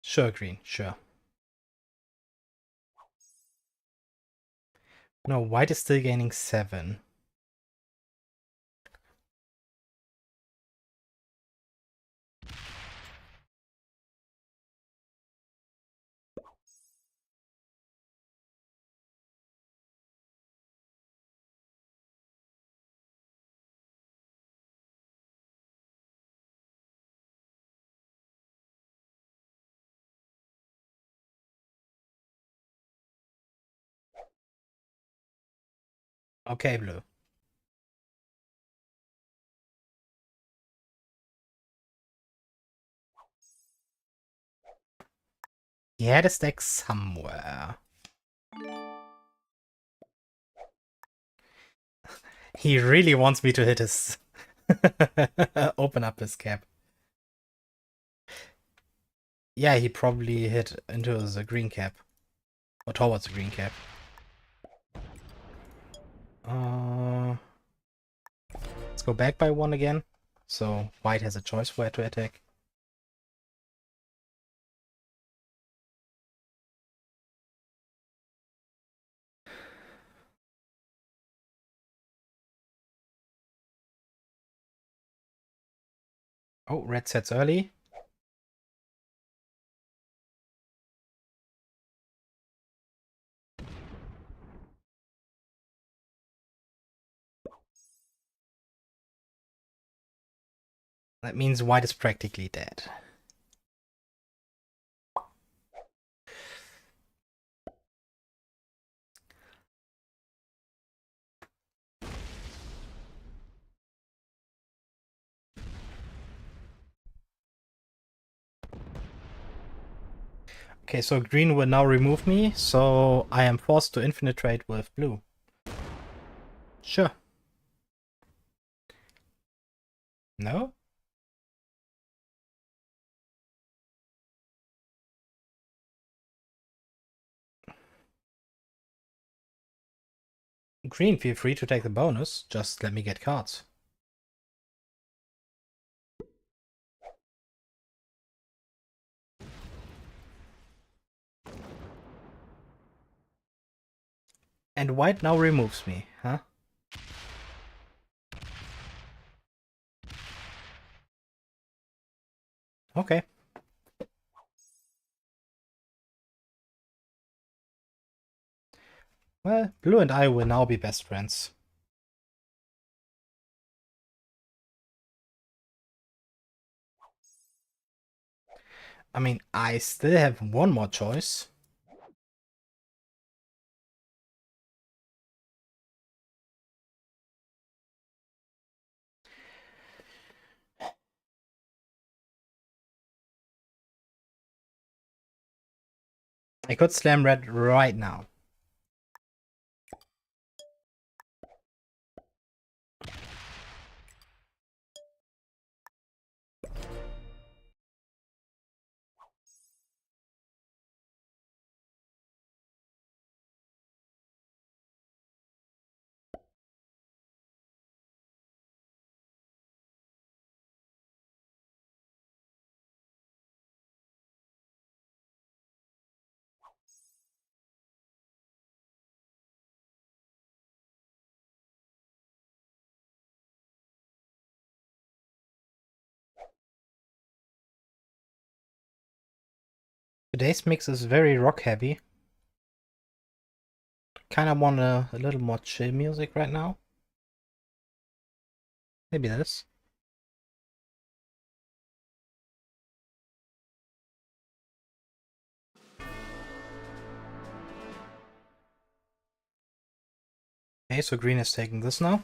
Sure, green, sure. No, white is still gaining 7. Okay, blue. He had a stack somewhere. He really wants me to hit his... open up his cap. Yeah, he probably hit into the green cap. Or towards the green cap. Let's go back by 1 again. So white has a choice where to attack. Oh, red sets early. That means white is practically dead. Okay, so green will now remove me, so I am forced to infinite trade with blue. Sure. No? Green, feel free to take the bonus. Just let me get cards. And white now removes me, huh? Okay. Well, blue and I will now be best friends. I mean, I still have one more choice. I could slam red right now. Today's mix is very rock heavy. Kinda want a little more chill music right now. Maybe this. Okay, so green is taking this now.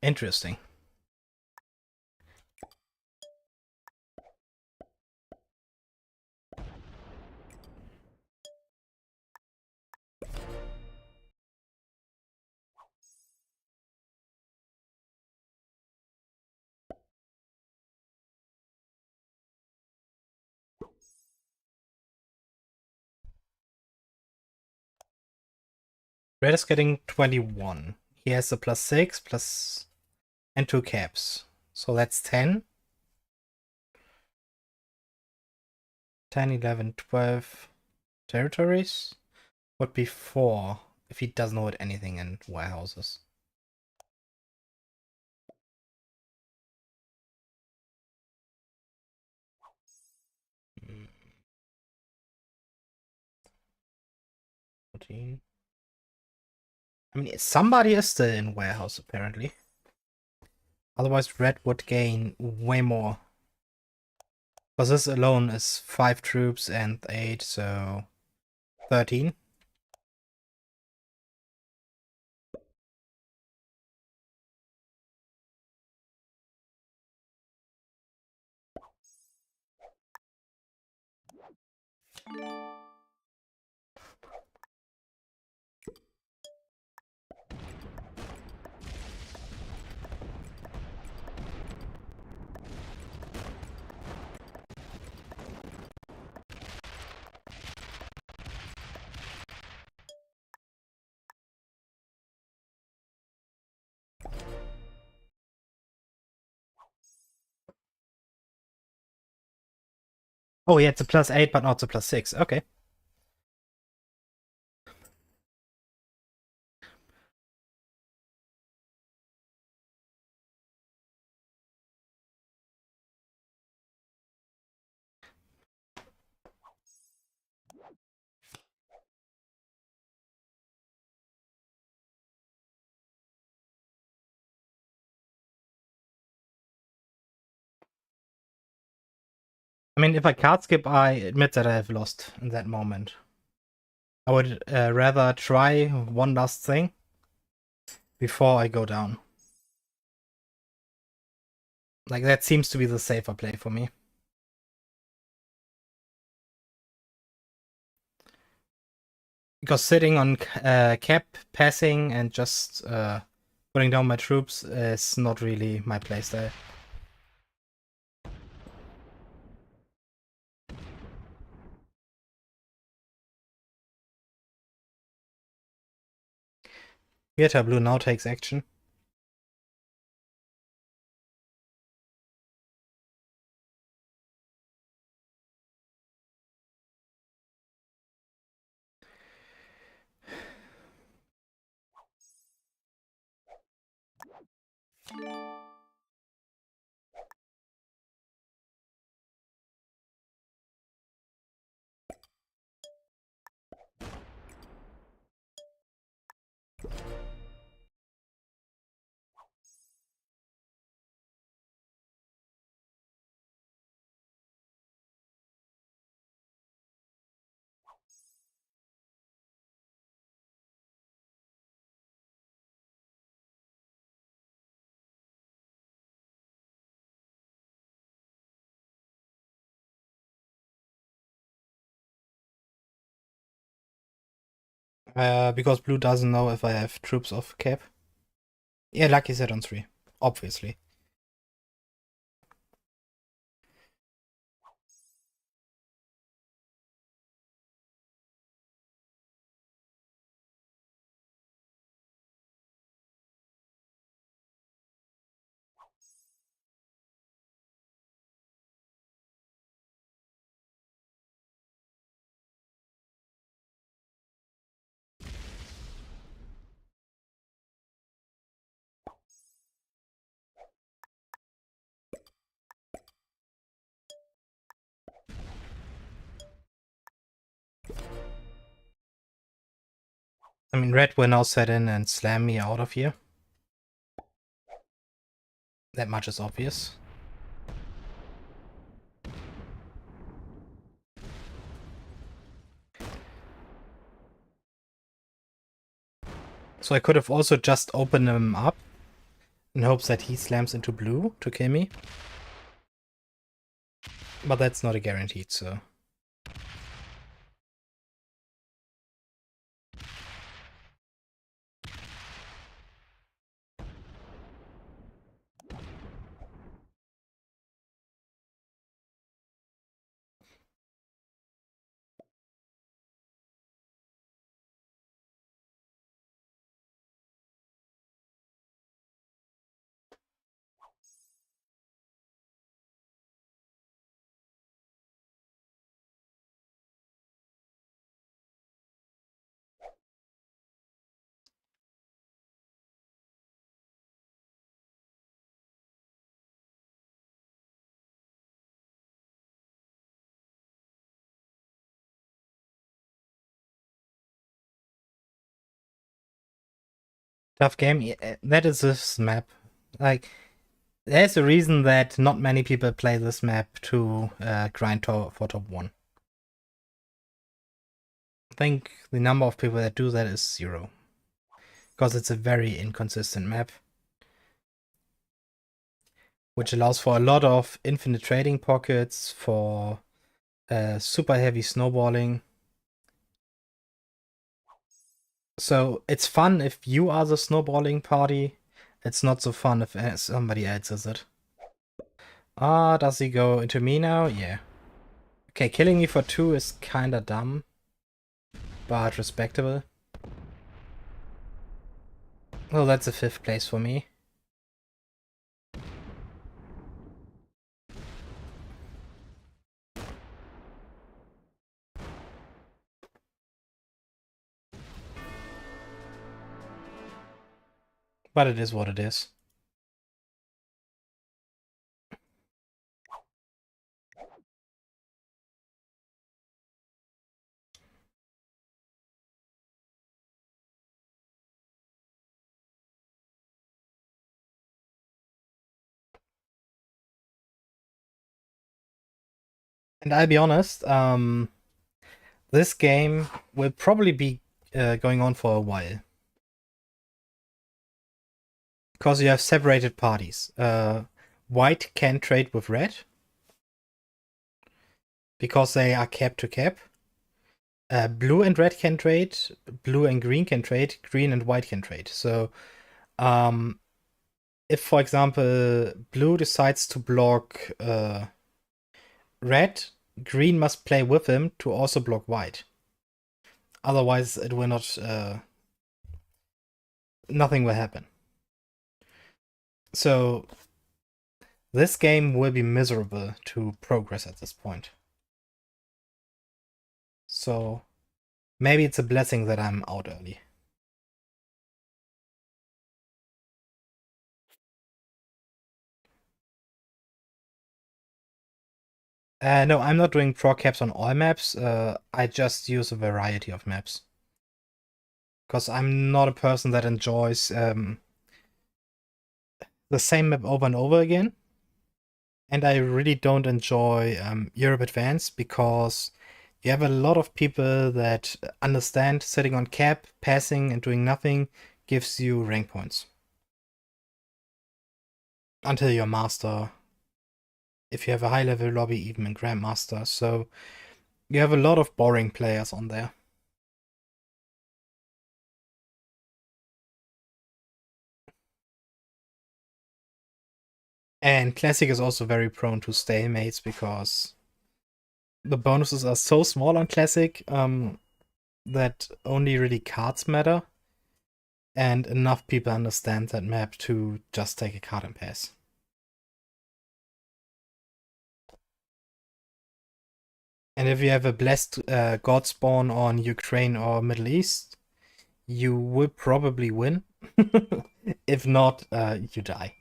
Interesting. Red is getting 21. He has a +6 plus and 2 caps. So that's 10. 10, 11, 12 territories. Would be 4 if he doesn't hold anything in warehouses. Mm. 14. I mean, somebody is still in warehouse apparently. Otherwise, red would gain way more. Because this alone is 5 troops and 8, so 13. Oh yeah, it's a +8, but not a +6. Okay. I mean, if I card skip, I admit that I have lost in that moment. I would rather try one last thing before I go down. Like, that seems to be the safer play for me. Because sitting on cap, passing, and just putting down my troops is not really my playstyle. Theater Blue now takes action. Because blue doesn't know if I have troops off cap. Yeah, lucky set on 3, obviously. I mean, red will now set in and slam me out of here. That much is obvious. So I could have also just opened them up in hopes that he slams into blue to kill me. But that's not a guaranteed, so... Tough game. Yeah, that is this map. Like, there's a reason that not many people play this map to grind for top 1. I think the number of people that do that is 0. Because it's a very inconsistent map. Which allows for a lot of infinite trading pockets, for super heavy snowballing. So it's fun if you are the snowballing party. It's not so fun if somebody else is it. Ah, does he go into me now? Yeah. Okay, killing me for 2 is kinda dumb, but respectable. Well, that's a 5th place for me. But it is what it is. And I'll be honest, this game will probably be going on for a while. Because you have separated parties. White can trade with red. Because they are cap to cap. Blue and red can trade. Blue and green can trade. Green and white can trade. So, if, for example, blue decides to block red, green must play with him to also block white. Otherwise, it will not... nothing will happen. So, this game will be miserable to progress at this point. So, maybe it's a blessing that I'm out early. No, I'm not doing pro caps on all maps. I just use a variety of maps. Because I'm not a person that enjoys the same map over and over again. And I really don't enjoy Europe Advance because you have a lot of people that understand sitting on cap, passing, and doing nothing gives you rank points. Until you're master. If you have a high level lobby, even in Grandmaster. So you have a lot of boring players on there. And Classic is also very prone to stalemates because the bonuses are so small on Classic that only really cards matter. And enough people understand that map to just take a card and pass. And if you have a blessed god spawn on Ukraine or Middle East, you will probably win. If not, you die.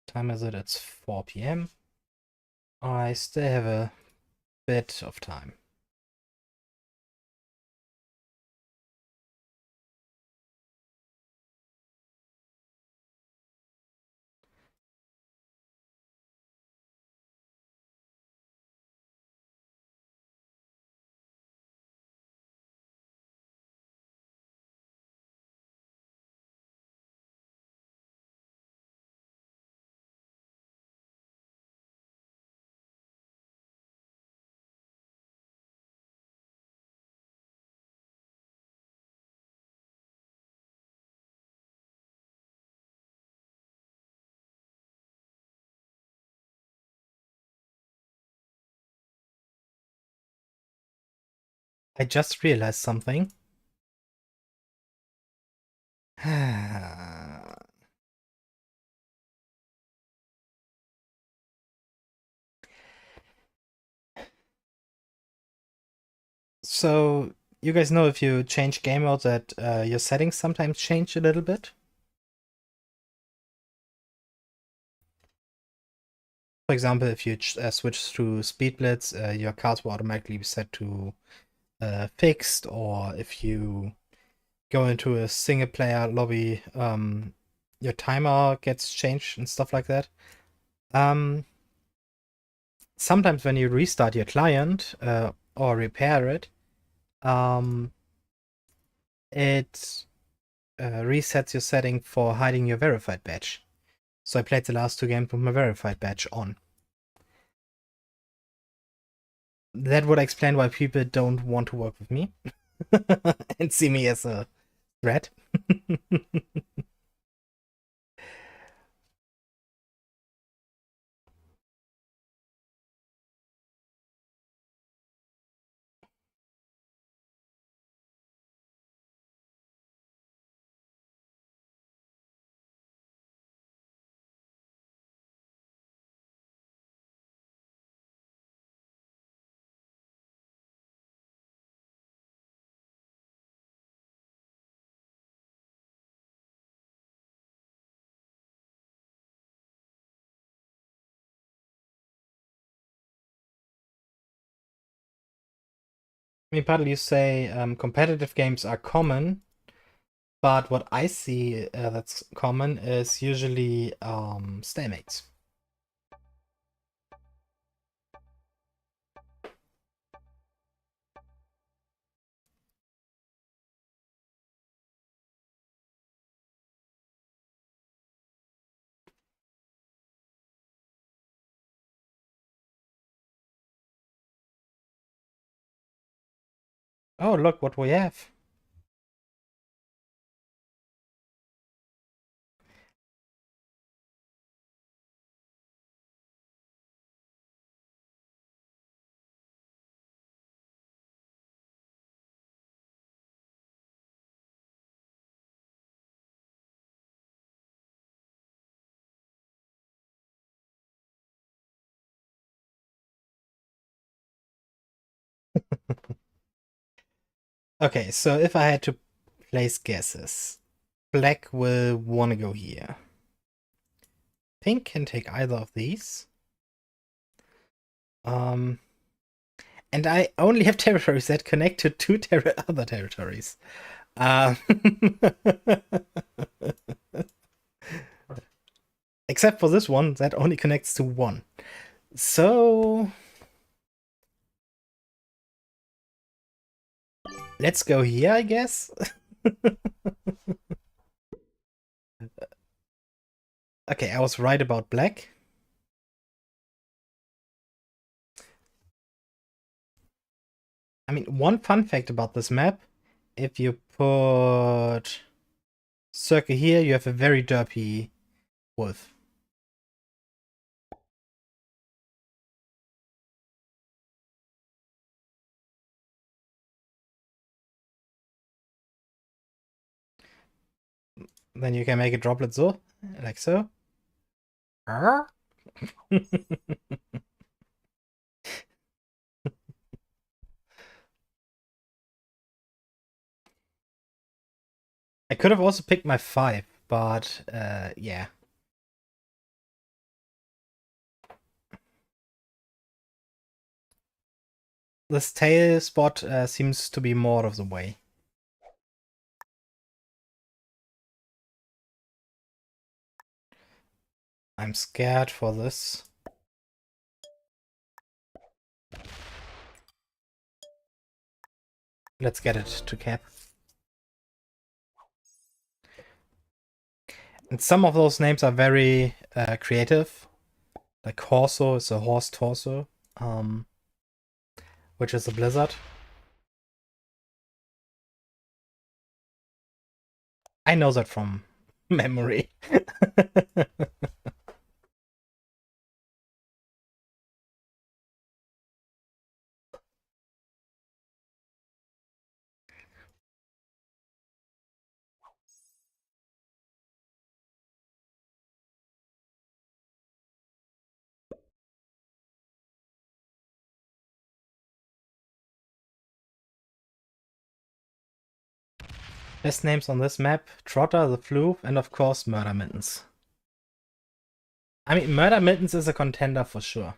Time is it? It's 4 p.m. I still have a bit of time. I just realized something. So, you guys know if you change game mode that your settings sometimes change a little bit? For example, if you switch to Speed Blitz, your cards will automatically be set to fixed, or if you go into a single player lobby, your timer gets changed and stuff like that. Sometimes when you restart your client or repair it, it resets your setting for hiding your verified badge. So I played the last two games with my verified badge on. That would explain why people don't want to work with me and see me as a threat. I mean, partly you say competitive games are common, but what I see that's common is usually stalemates. Oh, look what we have. Okay, so if I had to place guesses, black will want to go here. Pink can take either of these. And I only have territories that connect to two other territories. Except for this one, that only connects to one. So let's go here, I guess. Okay, I was right about black. I mean, one fun fact about this map, if you put circle here, you have a very derpy wolf. Then you can make a droplet so, like so. I could have also picked my 5, but yeah. this tail spot seems to be more of the way. I'm scared for this. Let's get it to cap. And some of those names are very creative. Like Corso is a horse torso, which is a blizzard. I know that from memory. Best names on this map, Trotter, the Floof, and of course Murder Mittens. I mean, Murder Mittens is a contender for sure.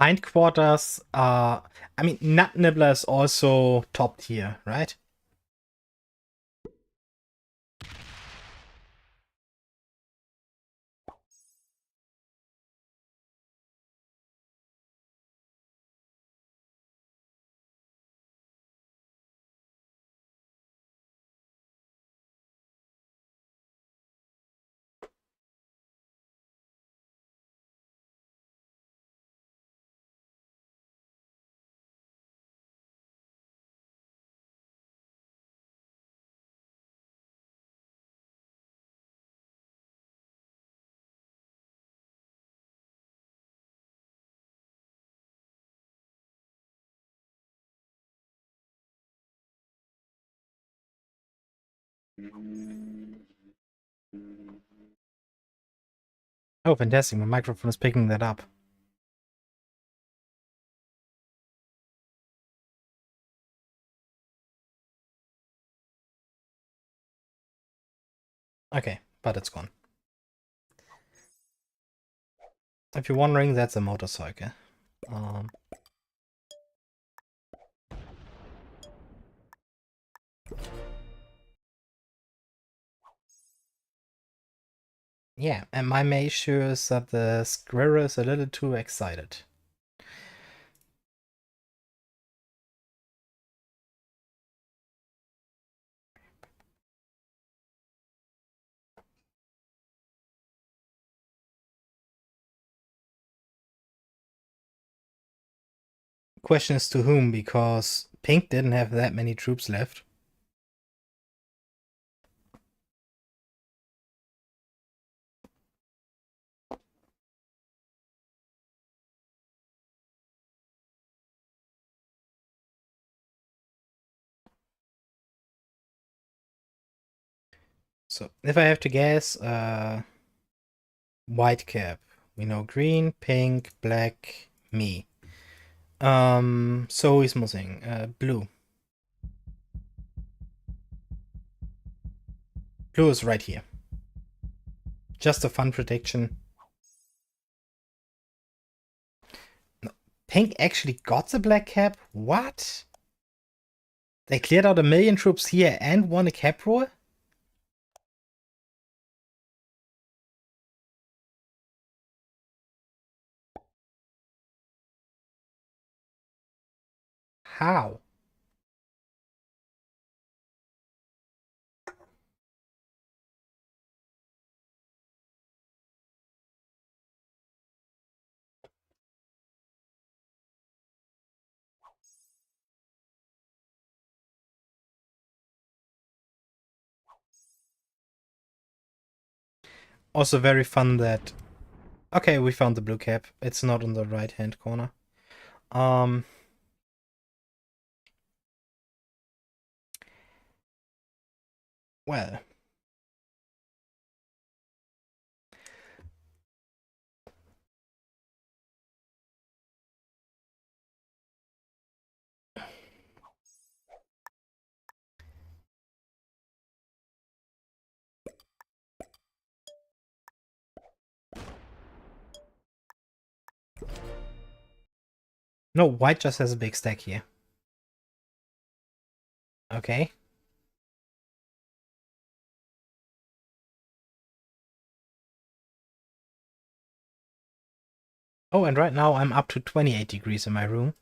Hindquarters are... I mean, Nut Nibbler is also top tier, right? Oh, fantastic. My microphone is picking that up. Okay, but it's gone. If you're wondering, that's a motorcycle. Yeah, and my main issue is that the squirrel is a little too excited. Question is to whom, because Pink didn't have that many troops left. So, if I have to guess, white cap. We know green, pink, black, me. So is missing. Blue. Blue is right here. Just a fun prediction. No, Pink actually got the black cap? What? They cleared out 1,000,000 troops here and won a cap roll? How? Also very fun that... Okay, we found the blue cap. It's not on the right-hand corner. Well. No, white just has a big stack here. Okay. Oh, and right now I'm up to 28 degrees in my room.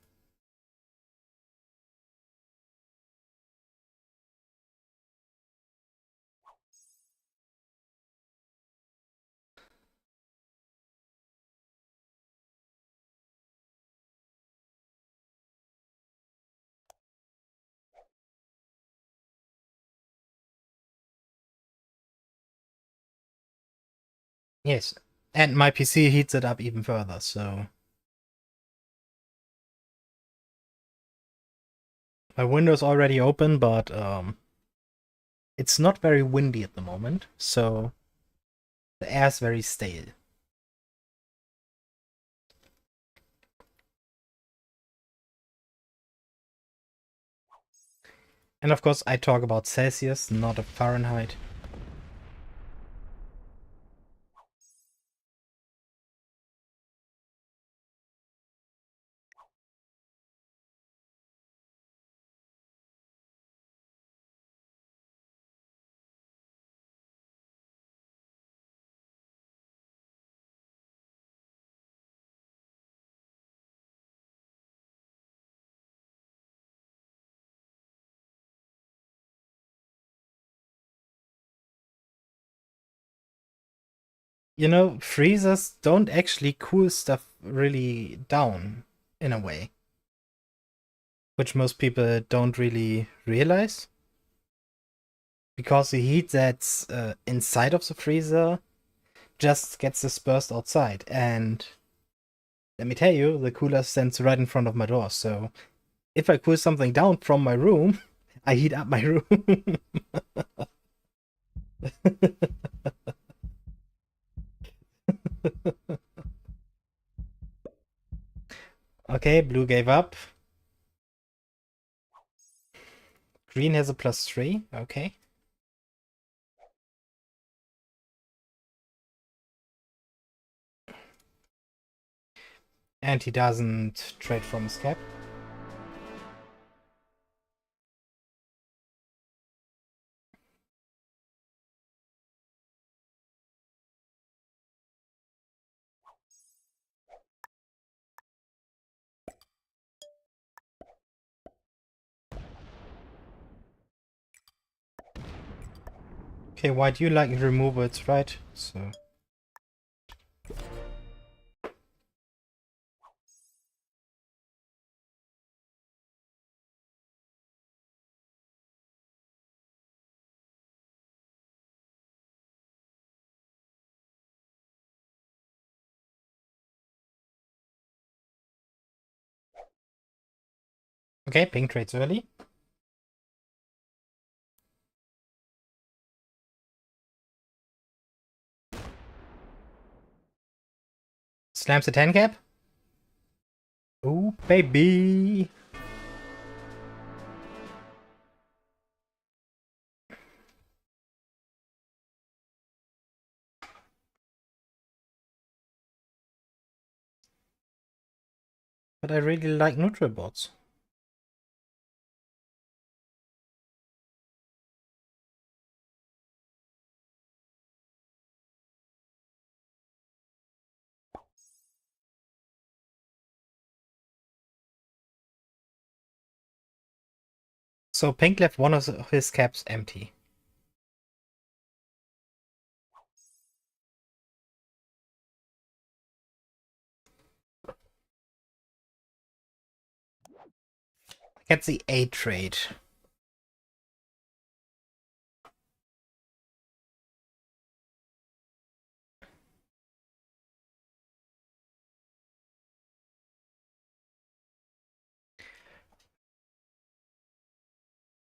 Yes. And my PC heats it up even further, so... My window's already open, but it's not very windy at the moment, so the air's very stale. And of course, I talk about Celsius, not of Fahrenheit. You know, freezers don't actually cool stuff really down, in a way. Which most people don't really realize. Because the heat that's inside of the freezer just gets dispersed outside. And let me tell you, the cooler stands right in front of my door. So if I cool something down from my room, I heat up my room. Okay, blue gave up. Green has a +3. Okay. And he doesn't trade from his cap. Okay, white, you like removals, right? So... Okay, pink trades early. Slams the 10 cap. Oh, baby. But I really like neutral bots. So pink left one of his caps empty. Gets the 8 trade.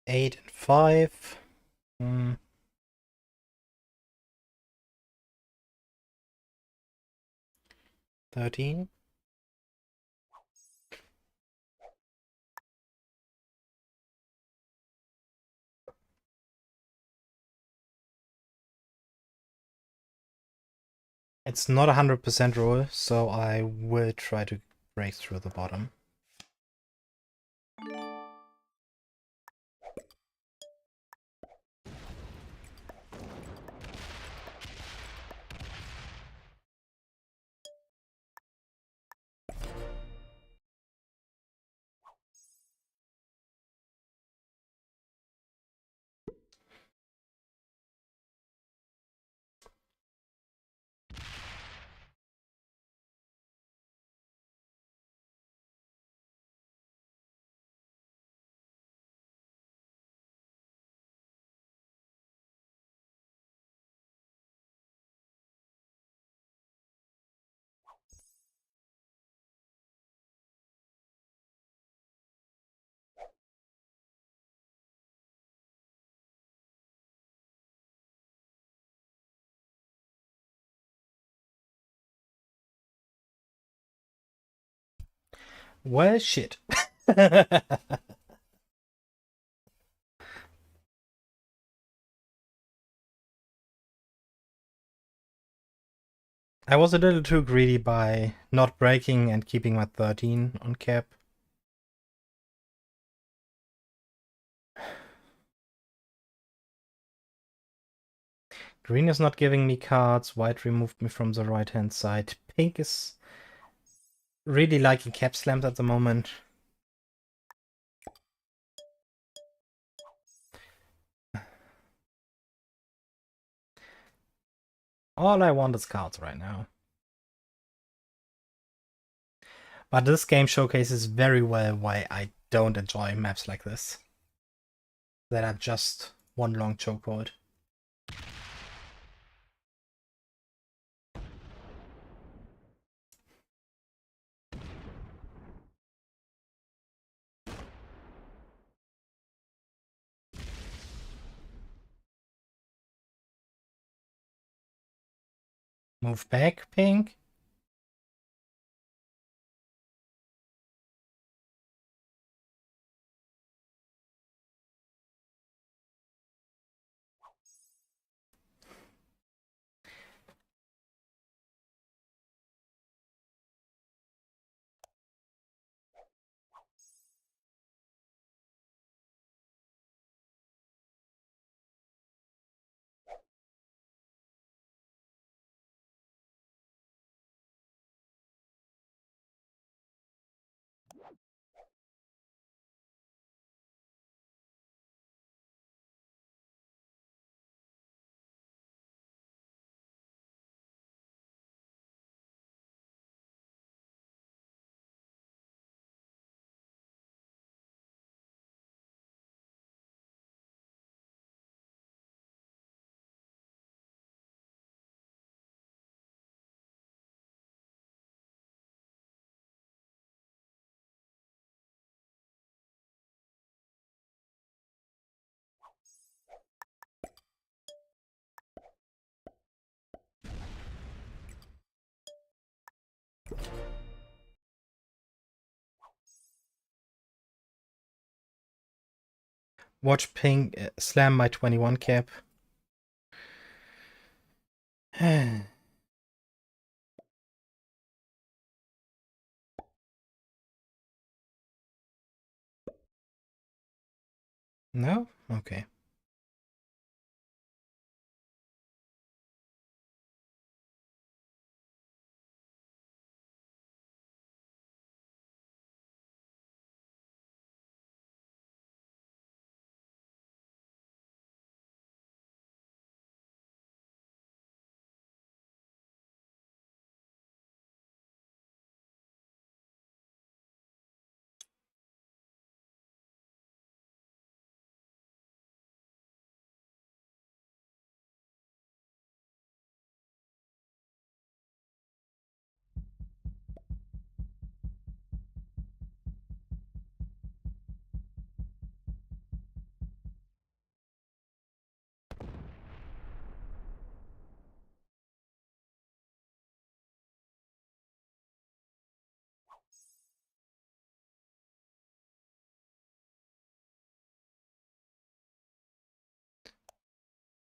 Eight and 5. 13. It's not 100% roll, so I will try to break through the bottom. Well, shit. I was a little too greedy by not breaking and keeping my 13 on cap. Green is not giving me cards. White removed me from the right-hand side. Pink is really liking cap slams at the moment. All I want is cards right now. But this game showcases very well why I don't enjoy maps like this. That are just one long chokehold. Move back, Pink. Watch Pink slam my 21 cap. No? Okay.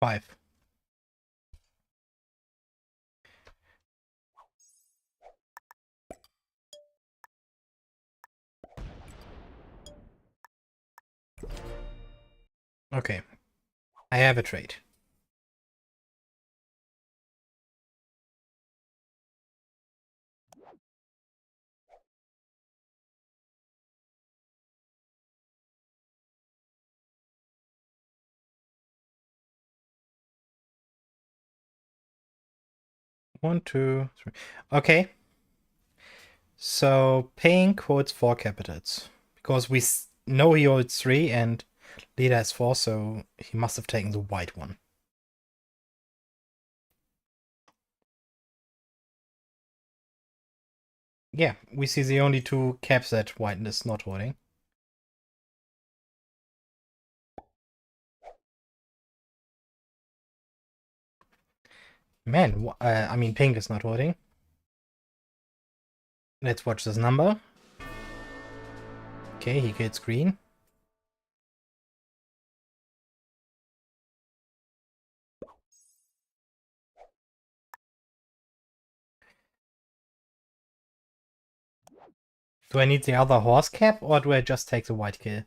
Five. Okay. I have a trade. One, two, three. Okay. So Pink holds 4 capitals. Because we know he holds 3 and Leader has 4, so he must have taken the white one. Yeah, we see the only 2 caps that white is not holding. Man, I mean Pink is not holding. Let's watch this number. Okay, he gets green. Do I need the other horse cap, or do I just take the white kill? I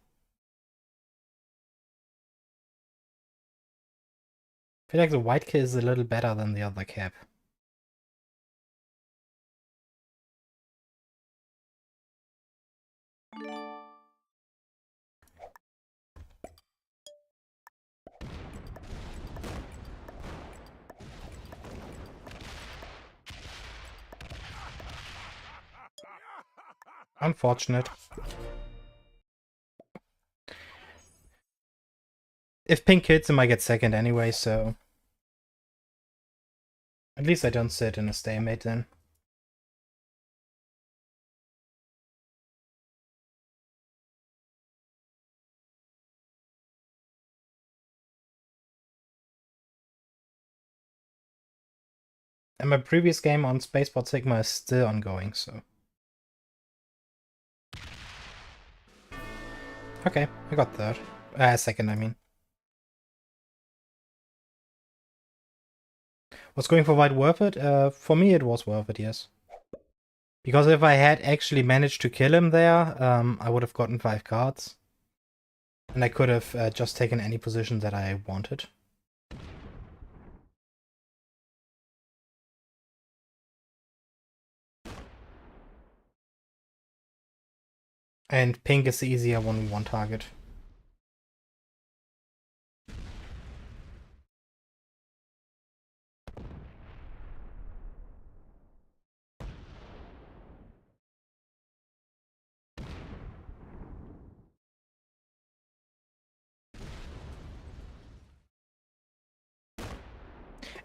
feel like the white kill is a little better than the other cap. Unfortunate. If pink hits him, I get second anyway, so... At least I don't sit in a stalemate then. And my previous game on Spaceport Sigma is still ongoing, so... Okay, I got third. Second, I mean. Was going for white worth it? For me it was worth it, yes. Because if I had actually managed to kill him there, I would have gotten 5 cards. And I could have just taken any position that I wanted. And pink is the easier 1v1 target.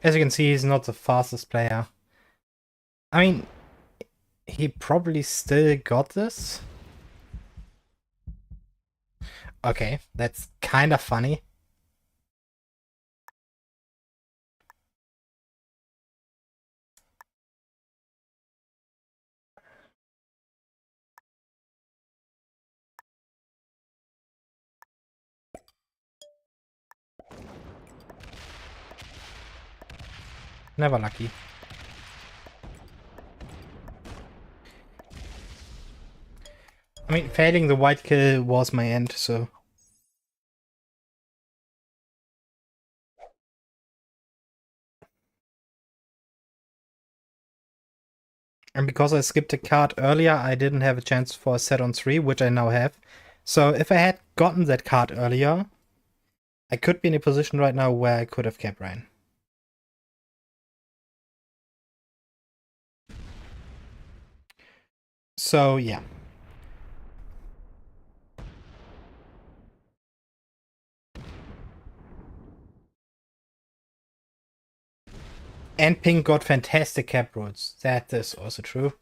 As you can see, he's not the fastest player. I mean, he probably still got this. Okay, that's kind of funny. Never lucky. I mean, failing the white kill was my end, so... And because I skipped a card earlier, I didn't have a chance for a set on 3, which I now have. So if I had gotten that card earlier, I could be in a position right now where I could have kept Ryan. So, yeah. And pink got fantastic cap roads. That is also true.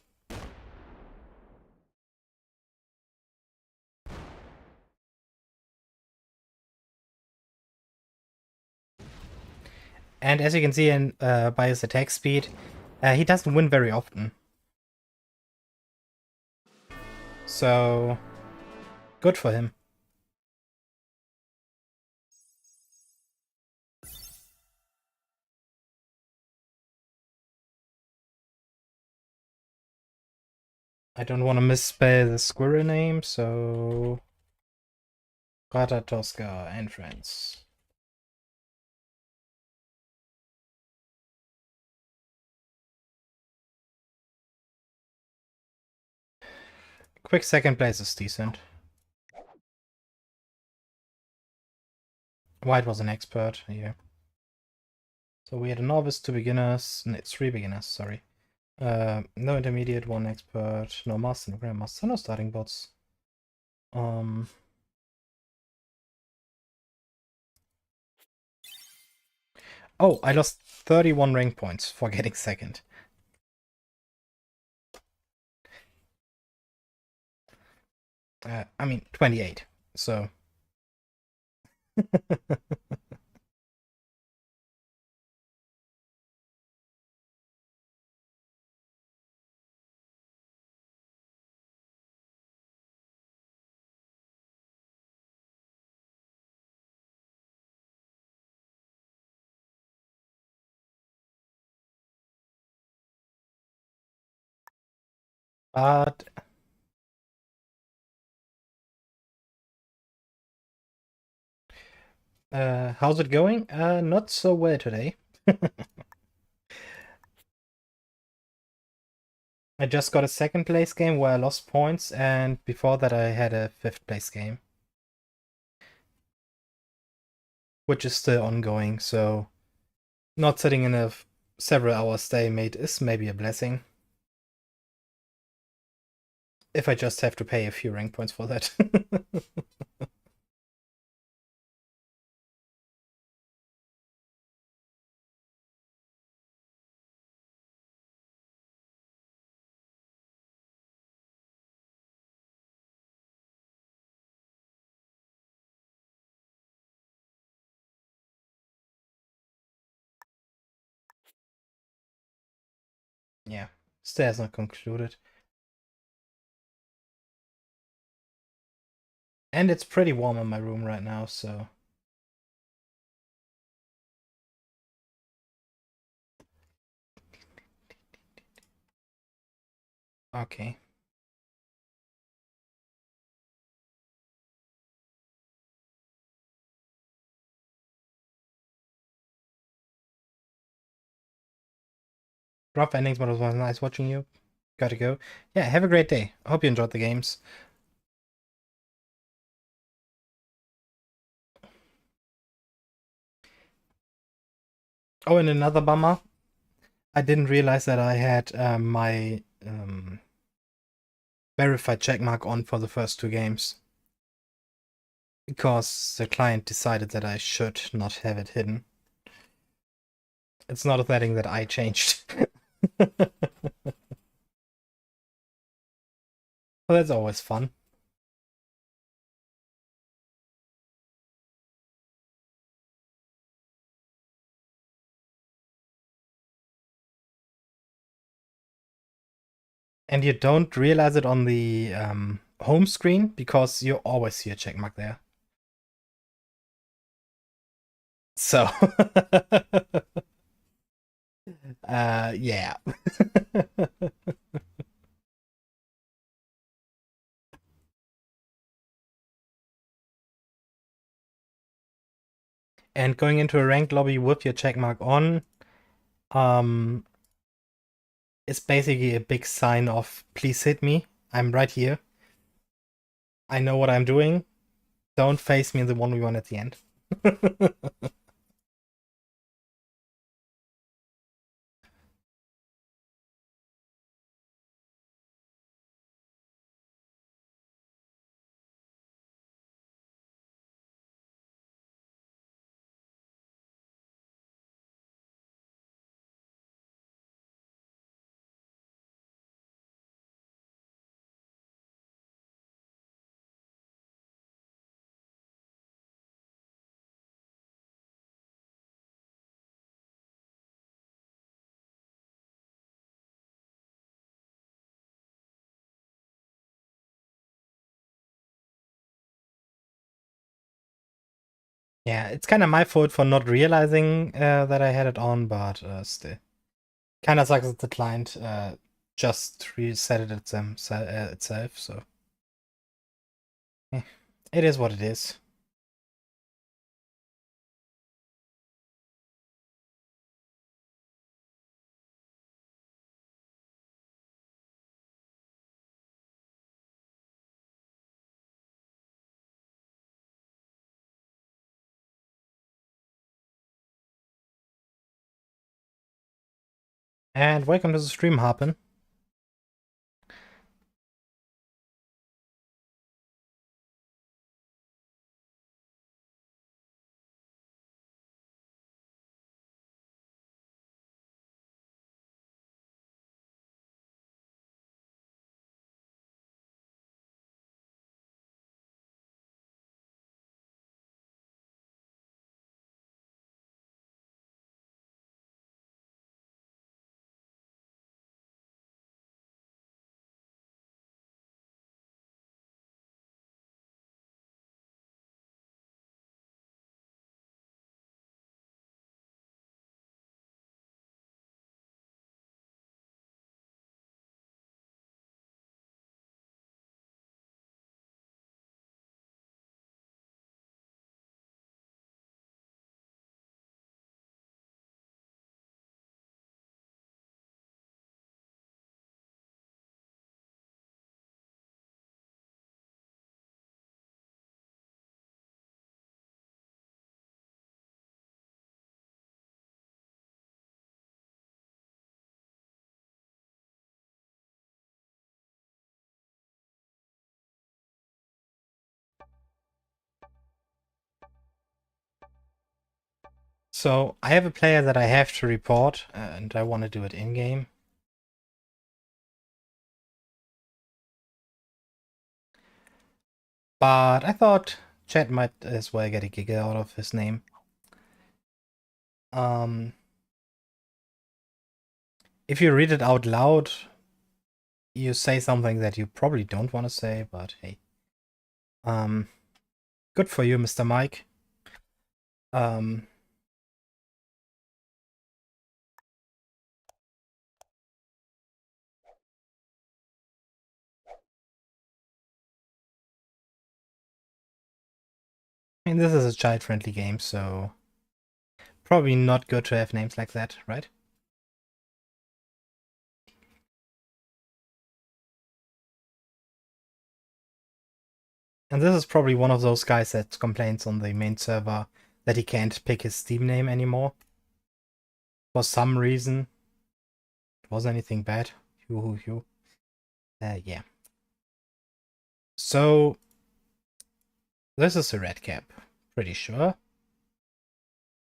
And as you can see in by his attack speed, he doesn't win very often. So, good for him. I don't want to misspell the squirrel name, so... Ratatosca and friends. Quick second place is decent. White was an expert here. So we had a novice, 2 beginners, 3 beginners, sorry. No intermediate, 1 expert, no master, no grandmaster, no starting bots. Oh, I lost 31 rank points for getting second. I mean, 28, so... But how's it going? Not so well today. I just got a second place game where I lost points, and before that I had a fifth place game, which is still ongoing. So not sitting in a several hour stalemate is maybe a blessing. If I just have to pay a few rank points for that. Yeah, still has not concluded. And it's pretty warm in my room right now, so. Okay. Rough endings, but it was nice watching you. Gotta go. Yeah, have a great day. I hope you enjoyed the games. Oh, and another bummer. I didn't realize that I had my verified checkmark on for the first two games. Because the client decided that I should not have it hidden. It's not a setting that I changed. Well, that's always fun. And you don't realize it on the home screen because you always see a checkmark there. So, yeah. And going into a ranked lobby with your checkmark on, um, is basically a big sign of please hit me. I'm right here. I know what I'm doing. Don't face me in the 1v1 at the end. Yeah, it's kind of my fault for not realizing that I had it on, but still. Kind of sucks that the client just reset it itself, so. It is what it is. And welcome to the stream, Harpen. So I have a player that I have to report, and I want to do it in-game. But I thought chat might as well get a giggle out of his name. If you read it out loud, you say something that you probably don't want to say, but hey. Good for you, Mr. Mike. I mean, this is a child-friendly game, so probably not good to have names like that, right? And this is probably one of those guys that complains on the main server that he can't pick his Steam name anymore. For some reason. It wasn't anything bad. Yeah. So, this is a red cap. Pretty sure.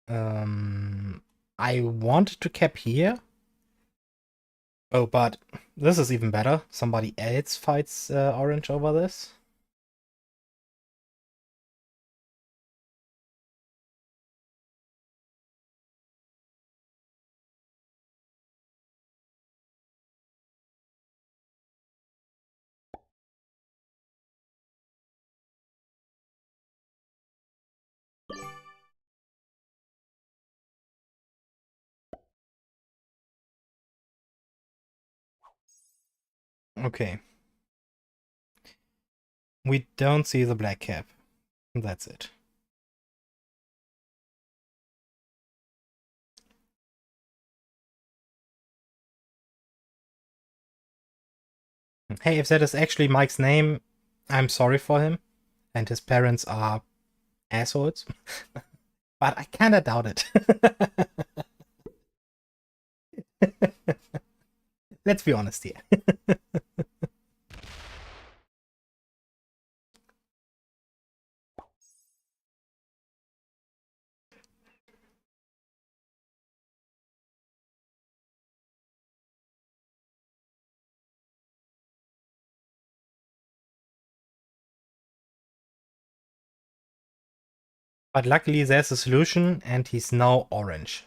I wanted to cap here. Oh, but this is even better. Somebody else fights orange over this. Okay. We don't see the black cap. That's it. Hey, if that is actually Mike's name, I'm sorry for him. And his parents are assholes. But I kinda doubt it. Let's be honest here. But luckily there's a solution and he's now orange.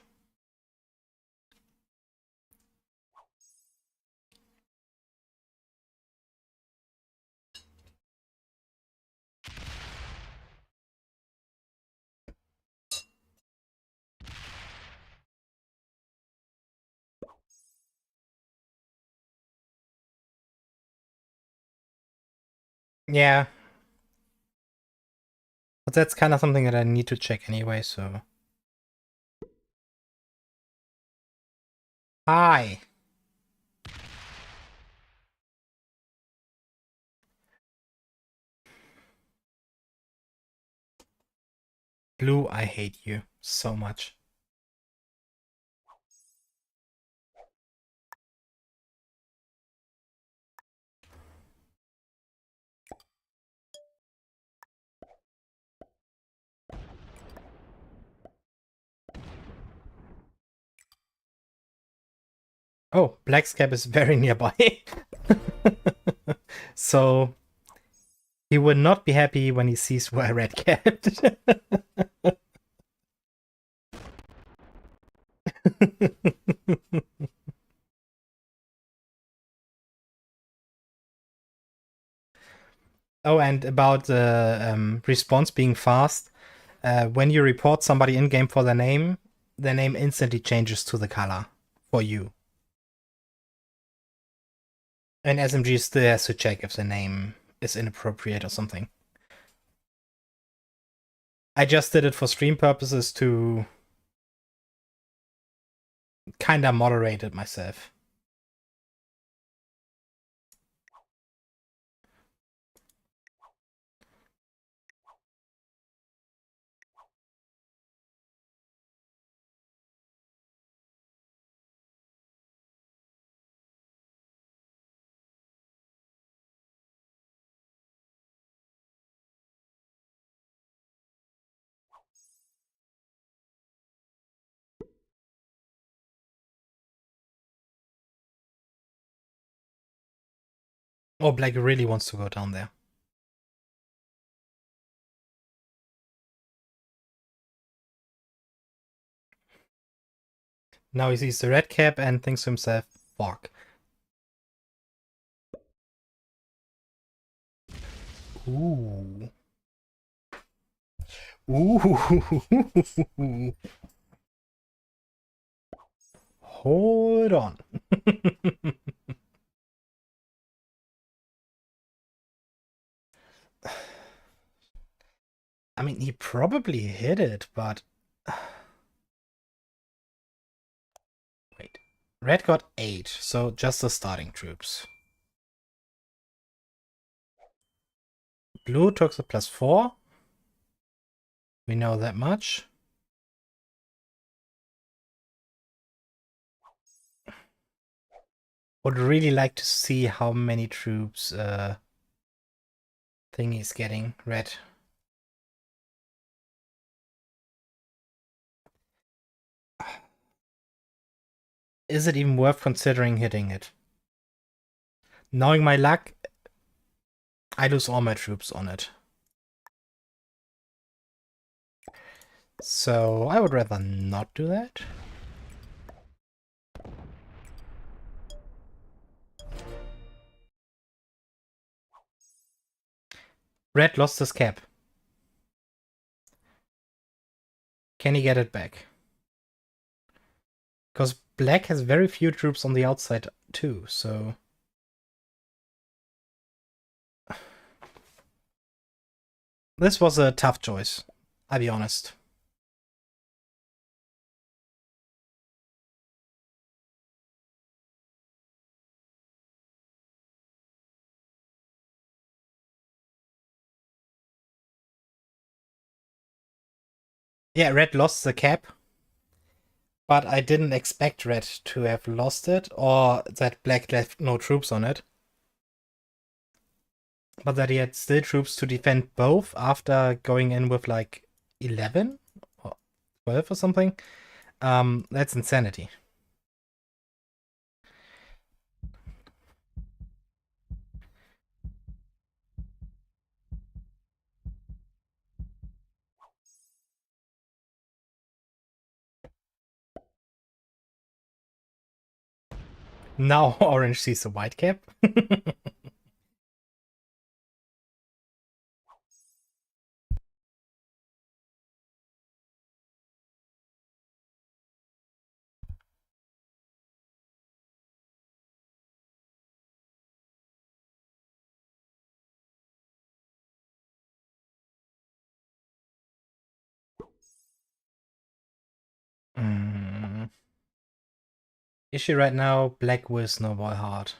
Yeah. But that's kind of something that I need to check anyway, so. Hi. Blue, I hate you so much. Oh, Black's cap is very nearby. So he would not be happy when he sees where red capped. Oh, and about the response being fast. When you report somebody in game for their name instantly changes to the color for you. And SMG still has to check if the name is inappropriate or something. I just did it for stream purposes to kinda moderate it myself. Oh, black really wants to go down there. Now he sees the red cap and thinks to himself, fuck. Ooh. Ooh. Hold on. I mean, he probably hit it, but... Wait. Red got 8, so just the starting troops. Blue took the +4. We know that much. Would really like to see how many troops Thingy's getting. Red. Is it even worth considering hitting it? Knowing my luck, I lose all my troops on it. So I would rather not do that. Red lost his cap. Can he get it back? Because black has very few troops on the outside too, so... This was a tough choice, I'll be honest. Yeah, red lost the cap. But I didn't expect red to have lost it, or that black left no troops on it. But that he had still troops to defend both after going in with like 11 or 12 or something. That's insanity. Now orange sees a white cap. Issue right now, black will snowball hard.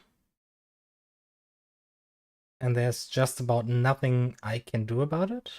And there's just about nothing I can do about it.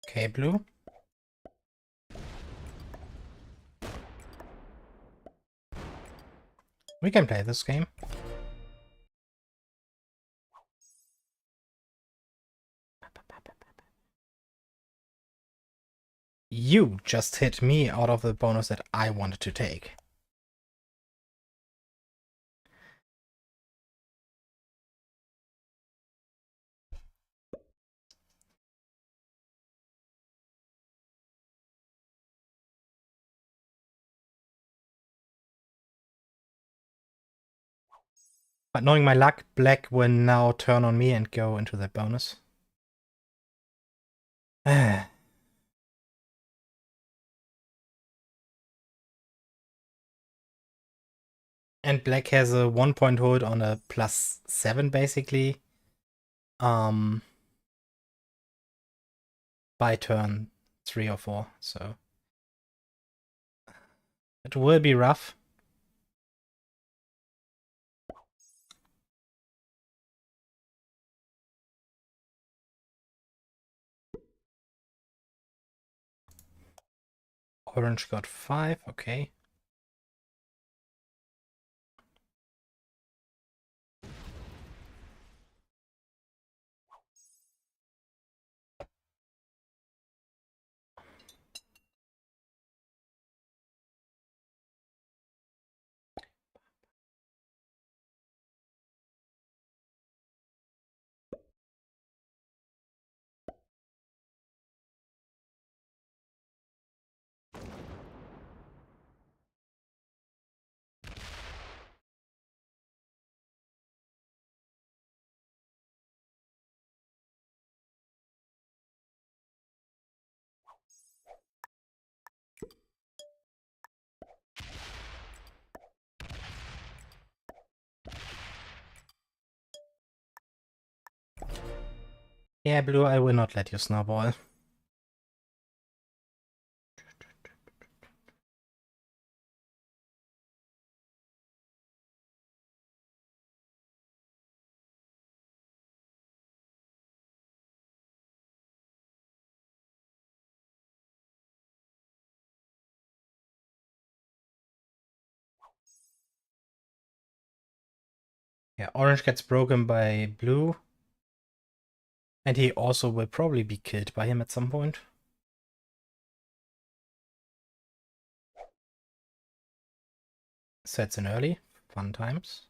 Okay, blue. We can play this game. You just hit me out of the bonus that I wanted to take. But knowing my luck, black will now turn on me and go into that bonus. And black has a 1-point hold on a +7 basically. By turn 3 or 4, so it will be rough. Orange got 5, okay. Yeah, blue, I will not let you snowball. Yeah, orange gets broken by blue. And he also will probably be killed by him at some point. Sets in early. Fun times.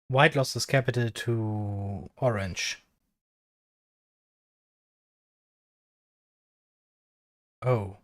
White lost his capital to orange. Oh.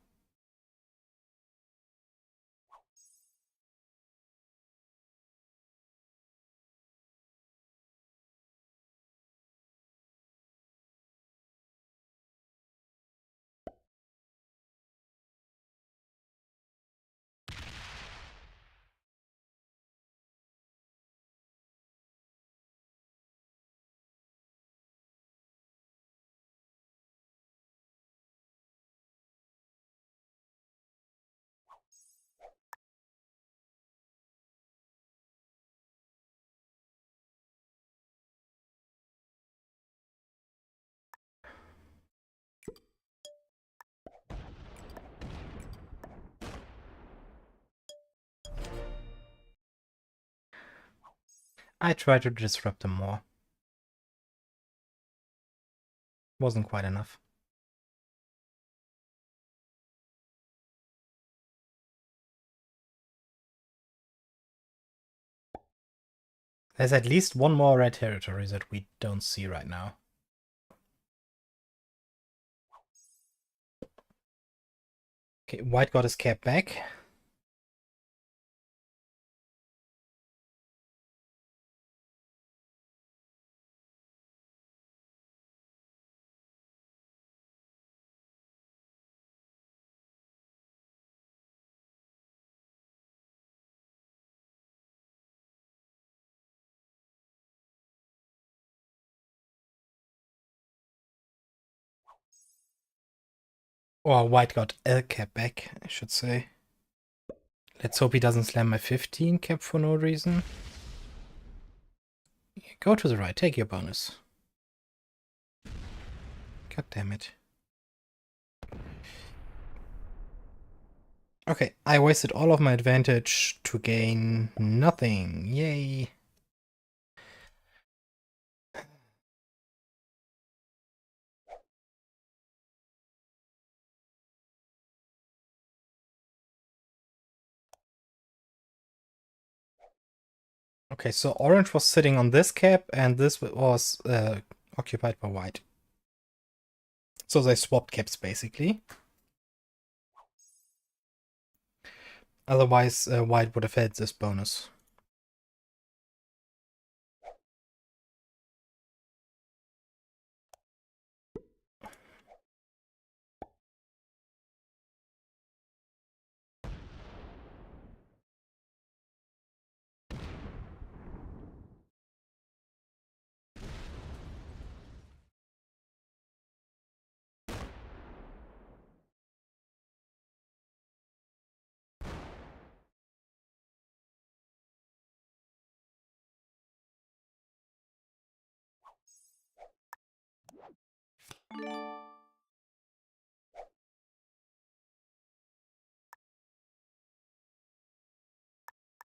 I tried to disrupt him more. Wasn't quite enough. There's at least one more red territory that we don't see right now. Okay, white got his cap back. Or white got L cap back, I should say. Let's hope he doesn't slam my 15 cap for no reason. Go to the right, take your bonus. God damn it. Okay, I wasted all of my advantage to gain nothing. Yay. Okay, so orange was sitting on this cap and this was occupied by white. So they swapped caps basically. Otherwise, white would have had this bonus.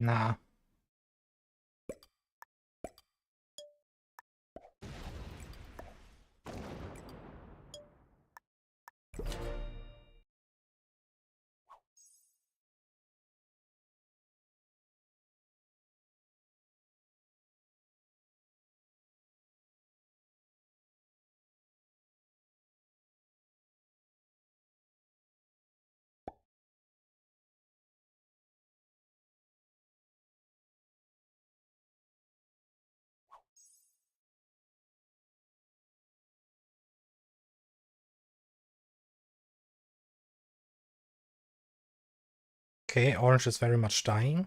Nah. Okay, orange is very much dying.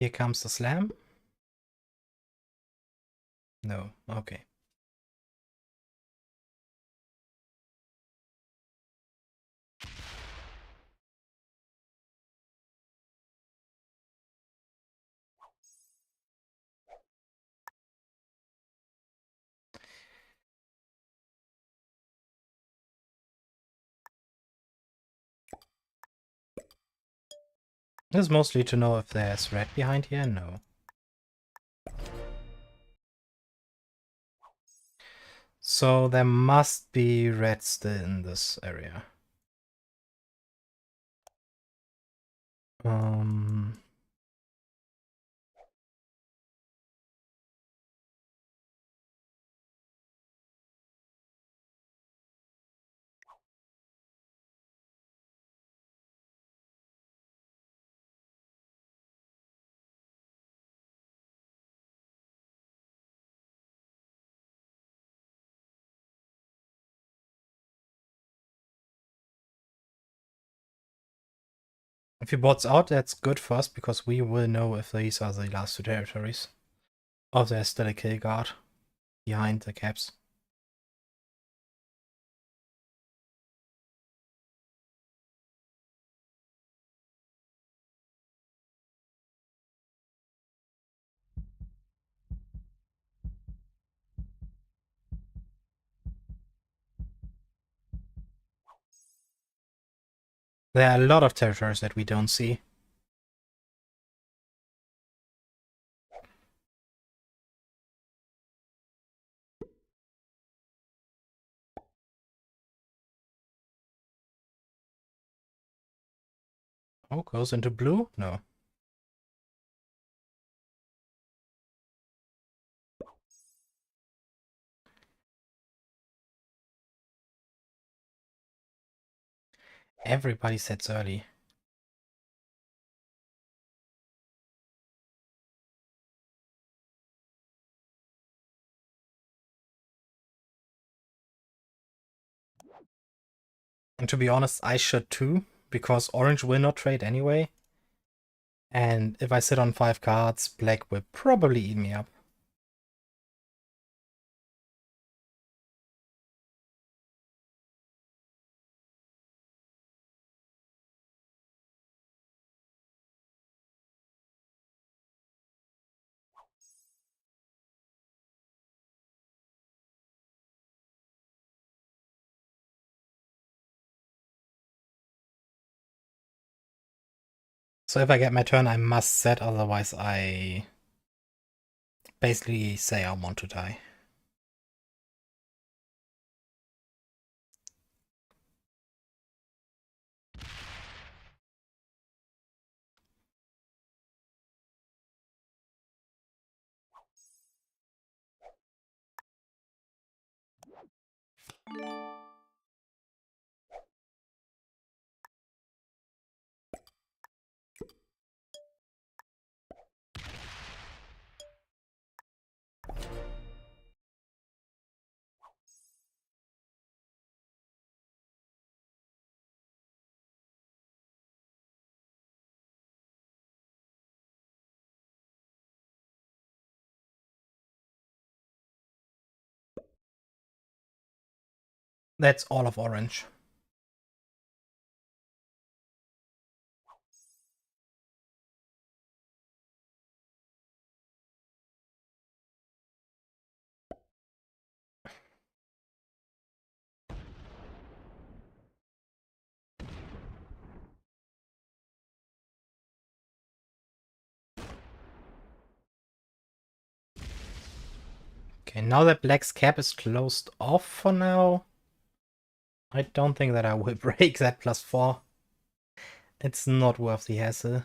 Here comes the slam. No, okay. This is mostly to know if there's red behind here. No. So there must be red still in this area. If he bots out, that's good for us because we will know if these are the last two territories. Or there's still a kill guard behind the caps. There are a lot of territories that we don't see. Oh, goes into blue? No. Everybody sets early. And to be honest, I should too, because orange will not trade anyway. And if I sit on 5 cards, black will probably eat me up. So if I get my turn, I must set, otherwise I basically say I want to die. That's all of orange. Okay, now that black's cap is closed off for now, I don't think that I will break that +4. It's not worth the hassle.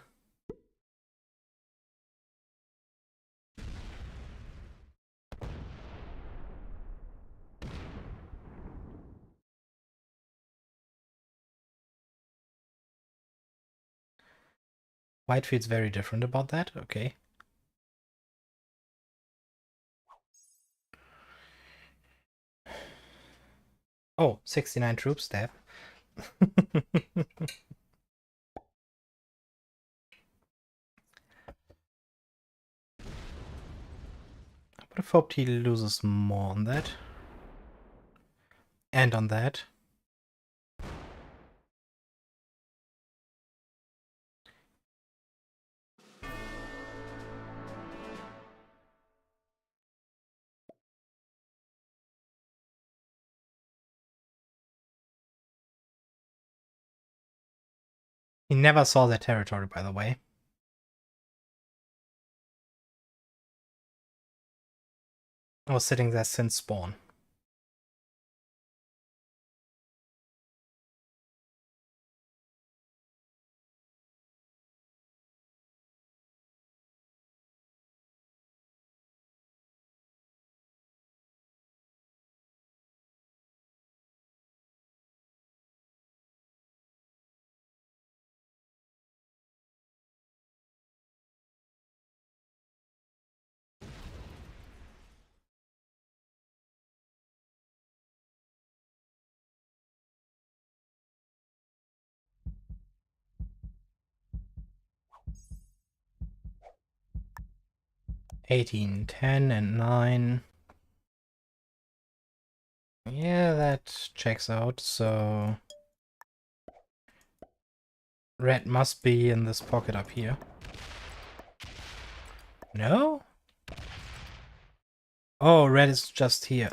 White feels very different about that, okay. Oh, 69 troops, stab. I would have hoped he loses more on that. And on that. He never saw that territory, by the way. I was sitting there since spawn. $18, $10, and $9. Yeah, that checks out, so... Red must be in this pocket up here. No? Oh, red is just here.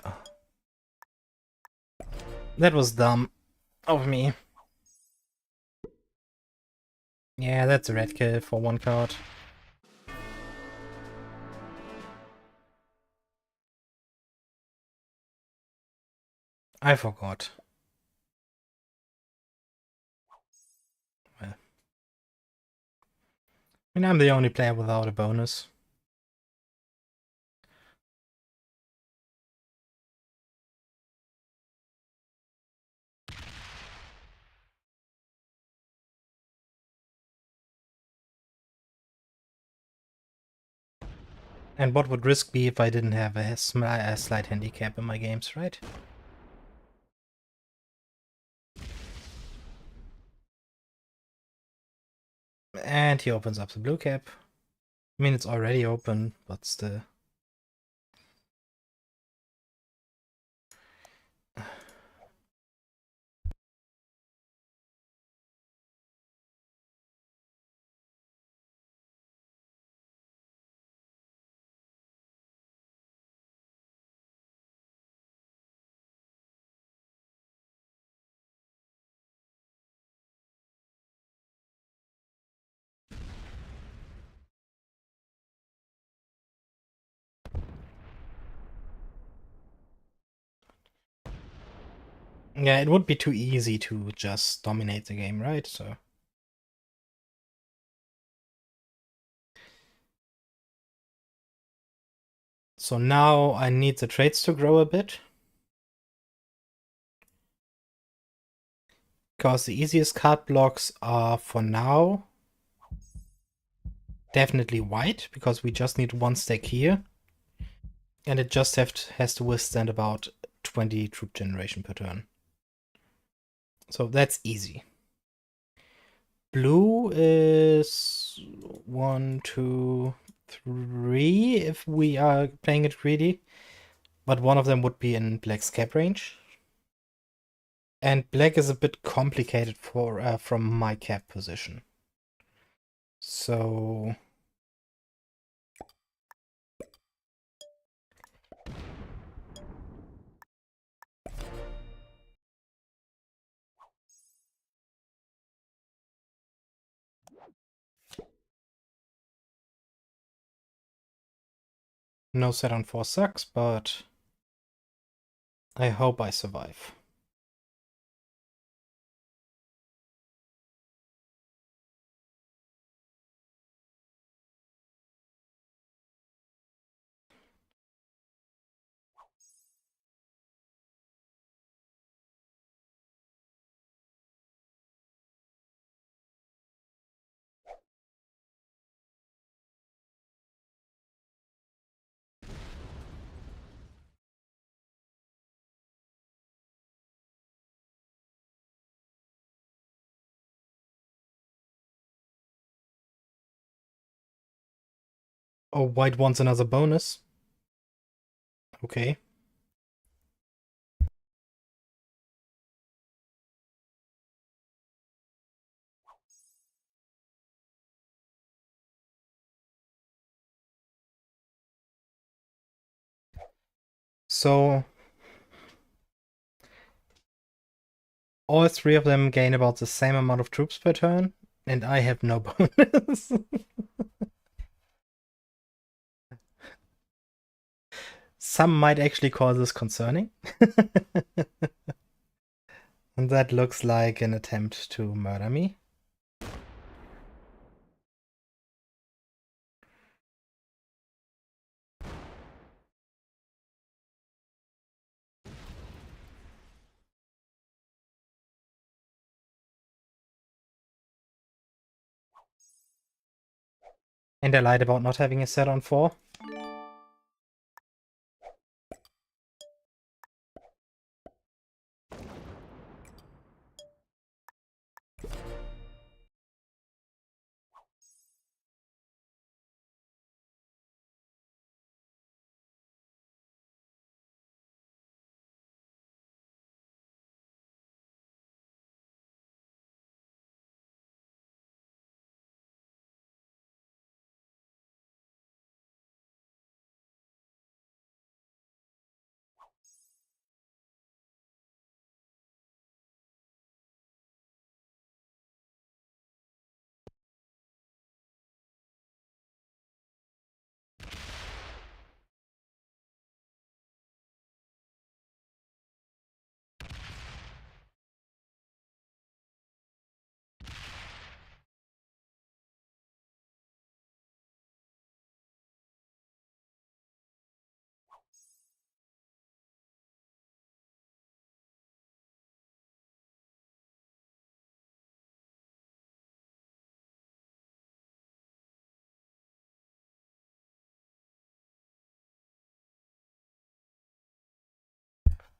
That was dumb of me. Yeah, that's a red kill for one card. I forgot. Well, I mean, I'm the only player without a bonus. And what would risk be if I didn't have a slight handicap in my games, right? And he opens up the blue cap. I mean, it's already open, but still. Yeah, it would be too easy to just dominate the game, right? So now I need the trades to grow a bit. Because the easiest card blocks are, for now, definitely white, because we just need one stack here. And it just has to withstand about 20 troop generation per turn. So that's easy. Blue is 1, 2, 3 if we are playing it greedy. But one of them would be in black's cap range. And black is a bit complicated for from my cap position. So no set on 4 sucks, but I hope I survive. Oh, white wants another bonus. Okay. So all three of them gain about the same amount of troops per turn, and I have no bonus. Some might actually call this concerning. And that looks like an attempt to murder me. And I lied about not having a set on 4.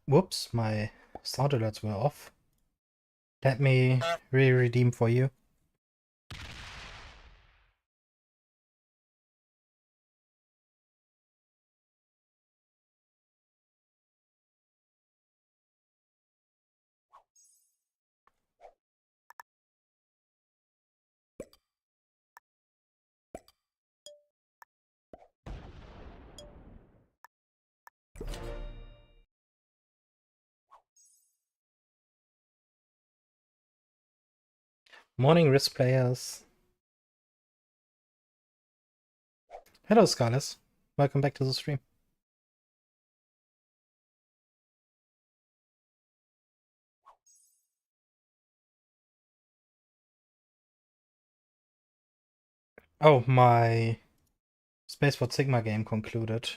Whoops, my sound alerts were off. Let me re-redeem for you. Morning, Risk players. Hello, Scarlett. Welcome back to the stream. Oh, my Space for Sigma game concluded.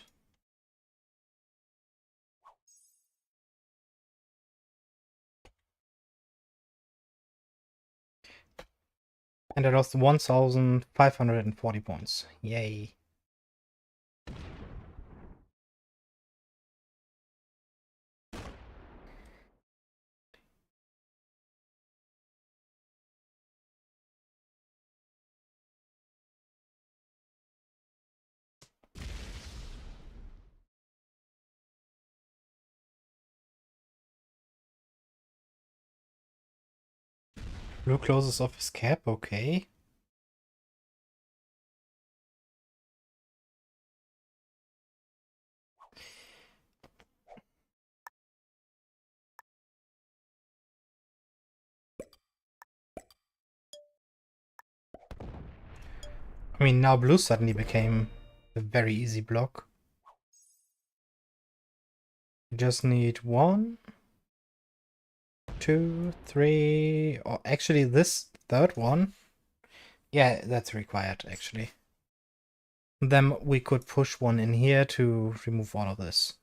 And I lost 1,540 points. Yay. Blue closes off his cap, okay. I mean, now blue suddenly became a very easy block. You just need 1, 2, 3, or actually this third one. Yeah, that's required, actually. Then we could push one in here to remove all of this.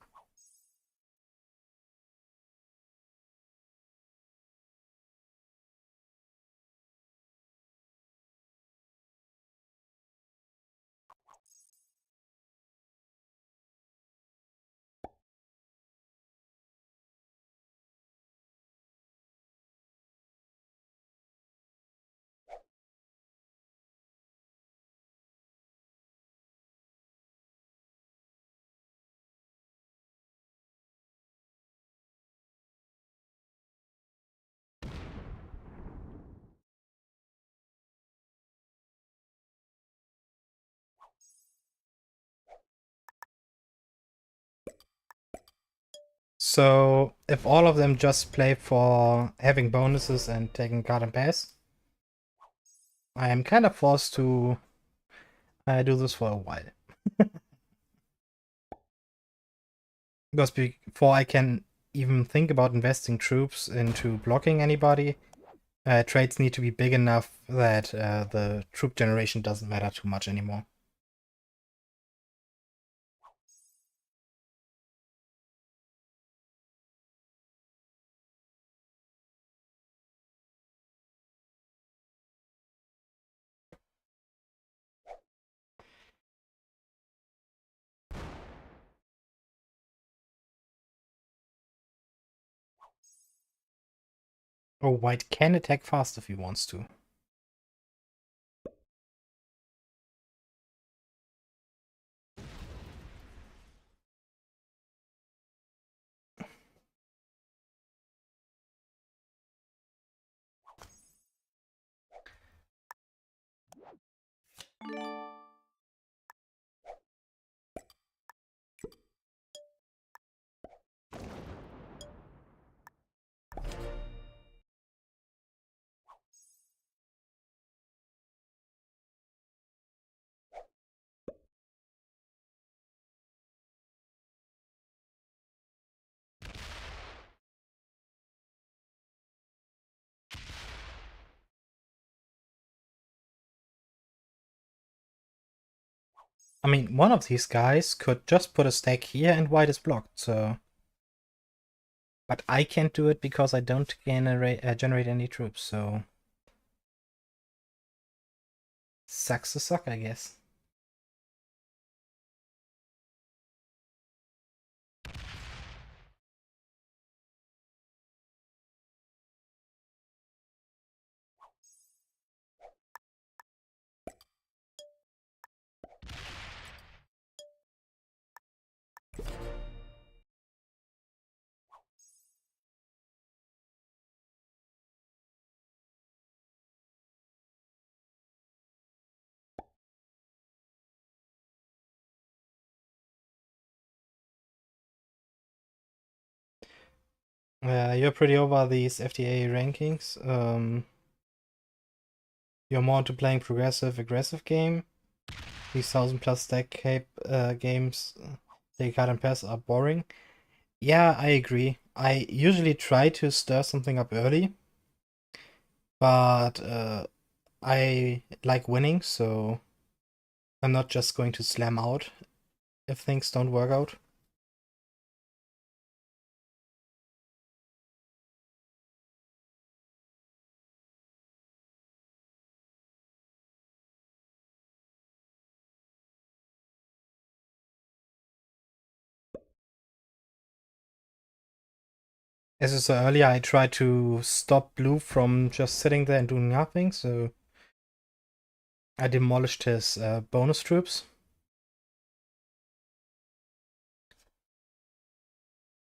So, if all of them just play for having bonuses and taking card and pass, I am kind of forced to do this for a while. Because before I can even think about investing troops into blocking anybody, trades need to be big enough that the troop generation doesn't matter too much anymore. Oh, white can attack fast if he wants to. I mean, one of these guys could just put a stack here and white is blocked, so... But I can't do it because I don't generate any troops, so... Sucks to suck, I guess. You're pretty over these FTA rankings. You're more into playing progressive, aggressive game. These 1000+ stack cape games, they card and pass are boring. Yeah, I agree. I usually try to stir something up early, but I like winning, so I'm not just going to slam out if things don't work out. As you saw earlier, I tried to stop blue from just sitting there and doing nothing, so I demolished his bonus troops.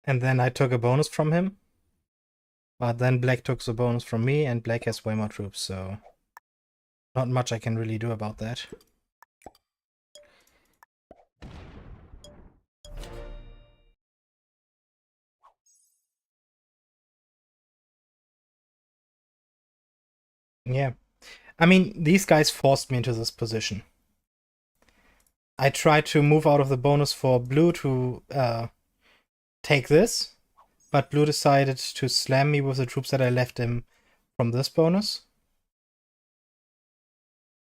And then I took a bonus from him. But then black took the bonus from me, and black has way more troops, so not much I can really do about that. Yeah. I mean, these guys forced me into this position. I tried to move out of the bonus for blue to take this, but blue decided to slam me with the troops that I left him from this bonus.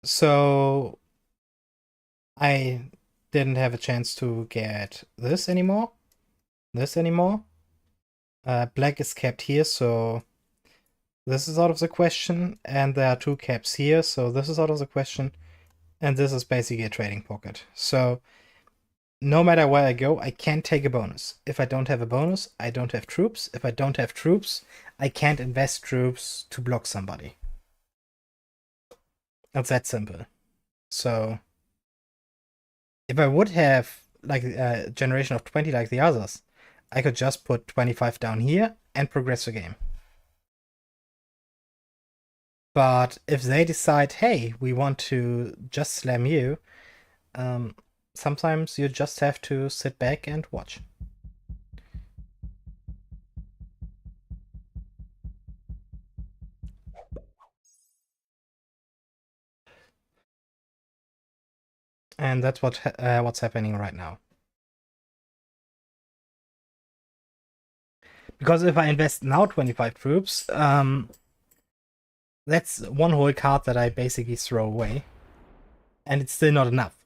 So I didn't have a chance to get this anymore. Black is kept here, so this is out of the question, and there are two caps here, so this is out of the question, and this is basically a trading pocket. So no matter where I go, I can't take a bonus. If I don't have a bonus, I don't have troops. If I don't have troops, I can't invest troops to block somebody. It's that simple. So if I would have like a generation of 20 like the others, I could just put 25 down here and progress the game. But if they decide, hey, we want to just slam you, sometimes you just have to sit back and watch. And that's what's happening right now. Because if I invest now 25 troops, that's one whole card that I basically throw away. And it's still not enough.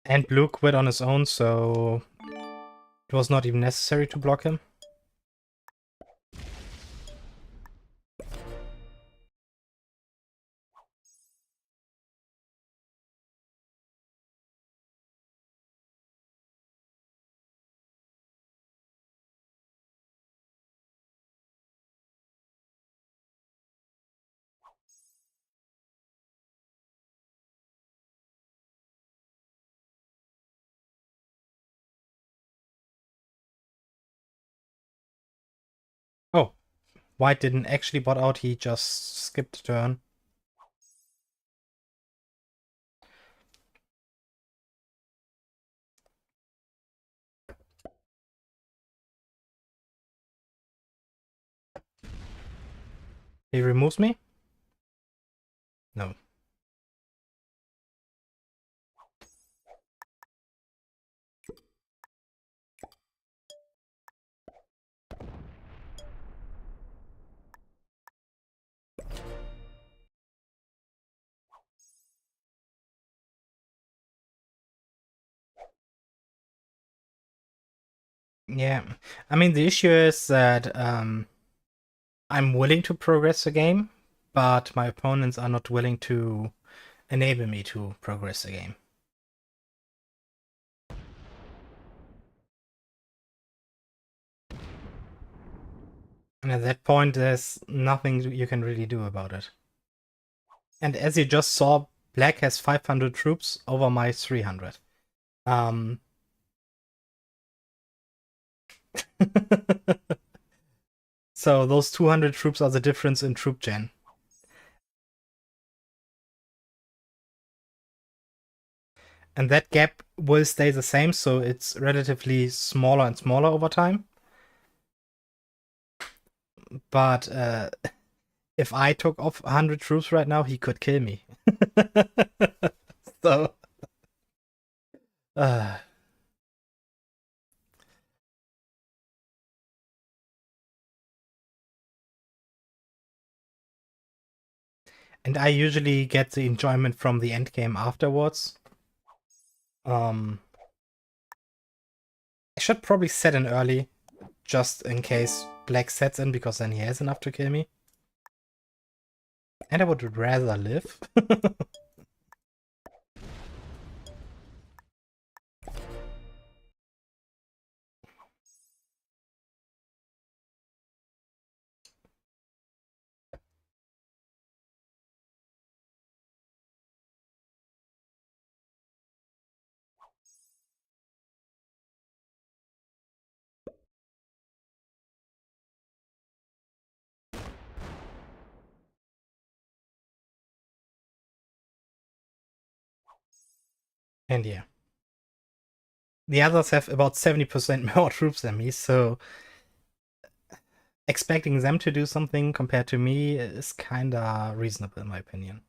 And blue quit on his own, so it was not even necessary to block him. Oh, white didn't actually bot out, he just skipped a turn. He removes me? No. Yeah, I mean, the issue is that I'm willing to progress the game, but my opponents are not willing to enable me to progress the game. And at that point, there's nothing you can really do about it. And as you just saw, black has 500 troops over my 300. So those 200 troops are the difference in troop gen. And that gap will stay the same, so it's relatively smaller and smaller over time. But if I took off 100 troops right now, he could kill me. So, And I usually get the enjoyment from the end game afterwards. I should probably set in early, just in case Black sets in, because then he has enough to kill me. And I would rather live. And yeah. The others have about 70% more troops than me, so expecting them to do something compared to me is kinda reasonable in my opinion.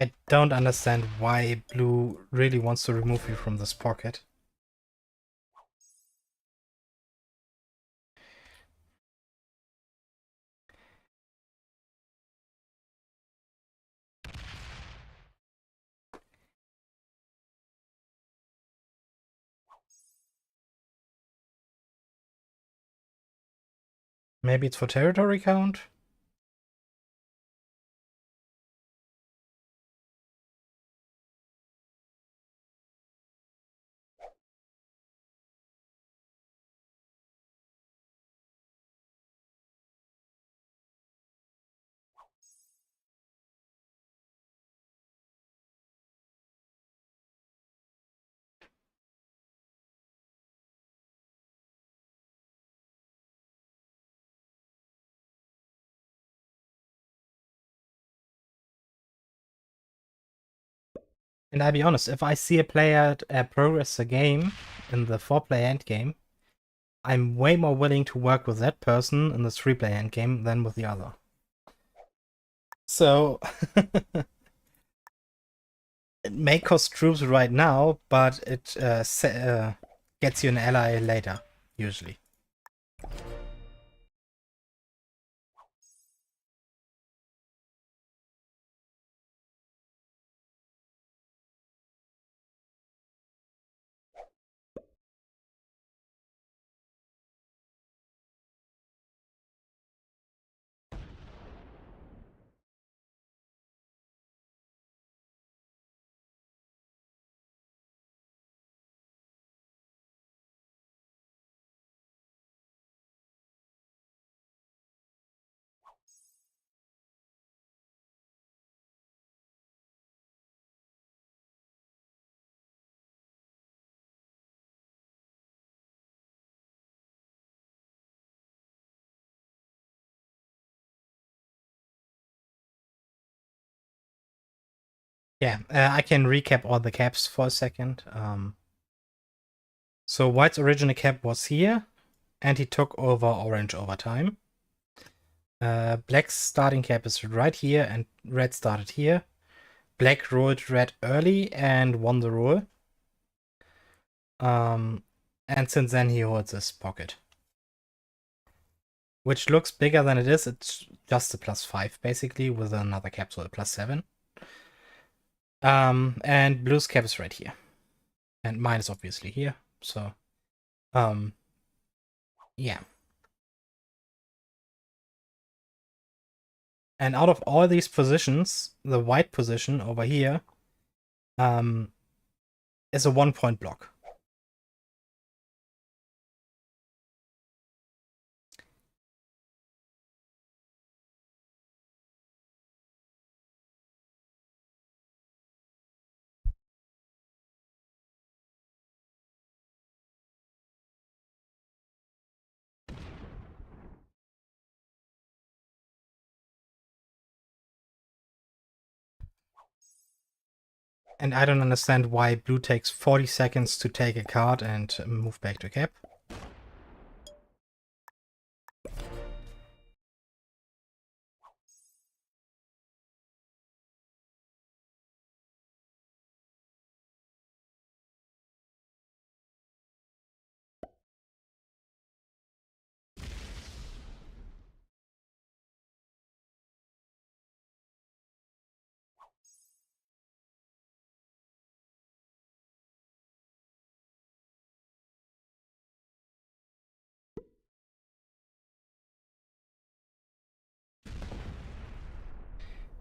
I don't understand why blue really wants to remove you from this pocket. Maybe it's for territory count? And I'll be honest, if I see a player progress the game in the 4-player endgame, I'm way more willing to work with that person in the 3-player endgame than with the other. So, it may cost troops right now, but it gets you an ally later, usually. Yeah, I can recap all the caps for a second. So White's original cap was here, and he took over Orange over time. Black's starting cap is right here, and Red started here. Black rolled Red early and won the roll. And since then he holds this pocket. Which looks bigger than it is. It's just a +5 basically, with another cap, so a +7. And blue's cap is right here. And mine is obviously here, so yeah. And out of all these positions, the white position over here is a 1-point block. And I don't understand why blue takes 40 seconds to take a card and move back to cap.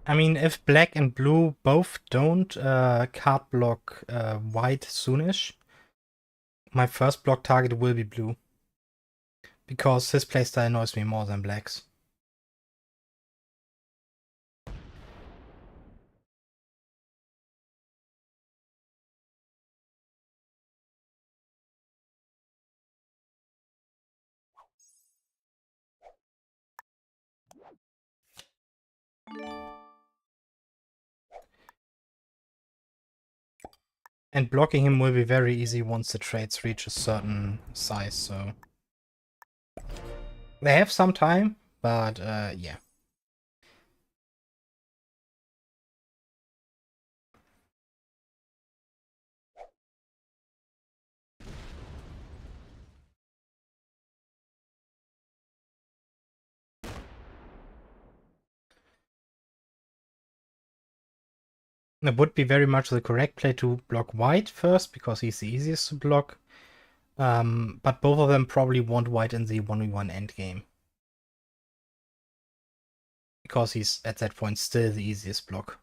I mean, if black and blue both don't card block white soonish, my first block target will be blue. Because his playstyle annoys me more than black's. And blocking him will be very easy once the trades reach a certain size, so... They have some time, but yeah. It would be very much the correct play to block white first, because he's the easiest to block. But both of them probably want white in the 1v1 endgame. Because he's, at that point, still the easiest block.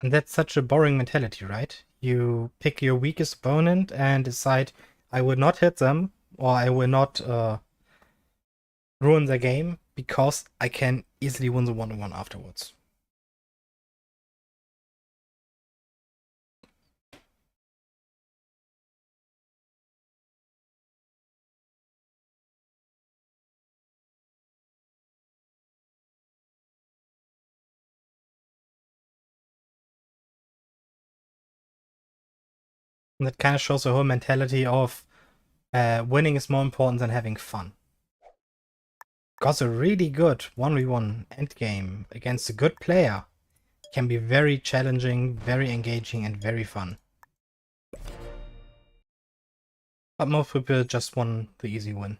And that's such a boring mentality, right? You pick your weakest opponent and decide, I will not hit them, or I will not ruin the game, because I can easily win the 1v1 afterwards. And that kind of shows the whole mentality of winning is more important than having fun. Because a really good 1v1 endgame against a good player can be very challenging, very engaging, and very fun. But most people just want the easy win.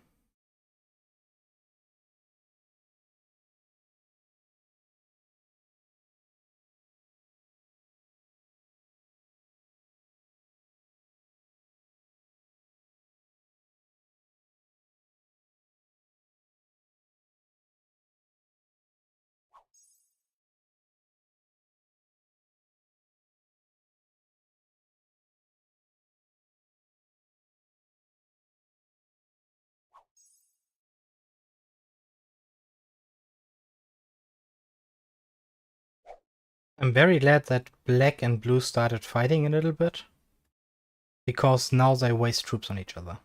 I'm very glad that black and blue started fighting a little bit, because now they waste troops on each other.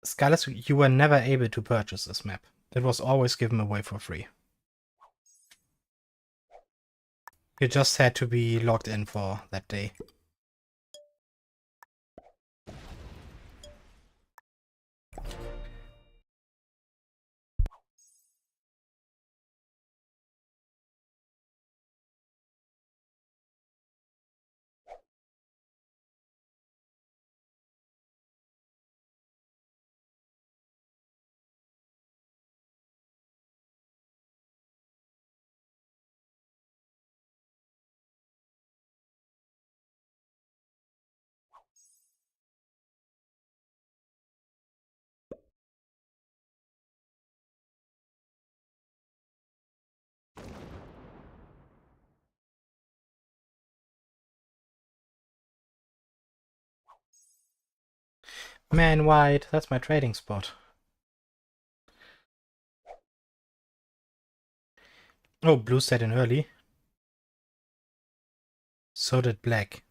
Skyless, you were never able to purchase this map. It was always given away for free. You just had to be logged in for that day. Man white, that's my trading spot. Oh, blue set in early. So did black.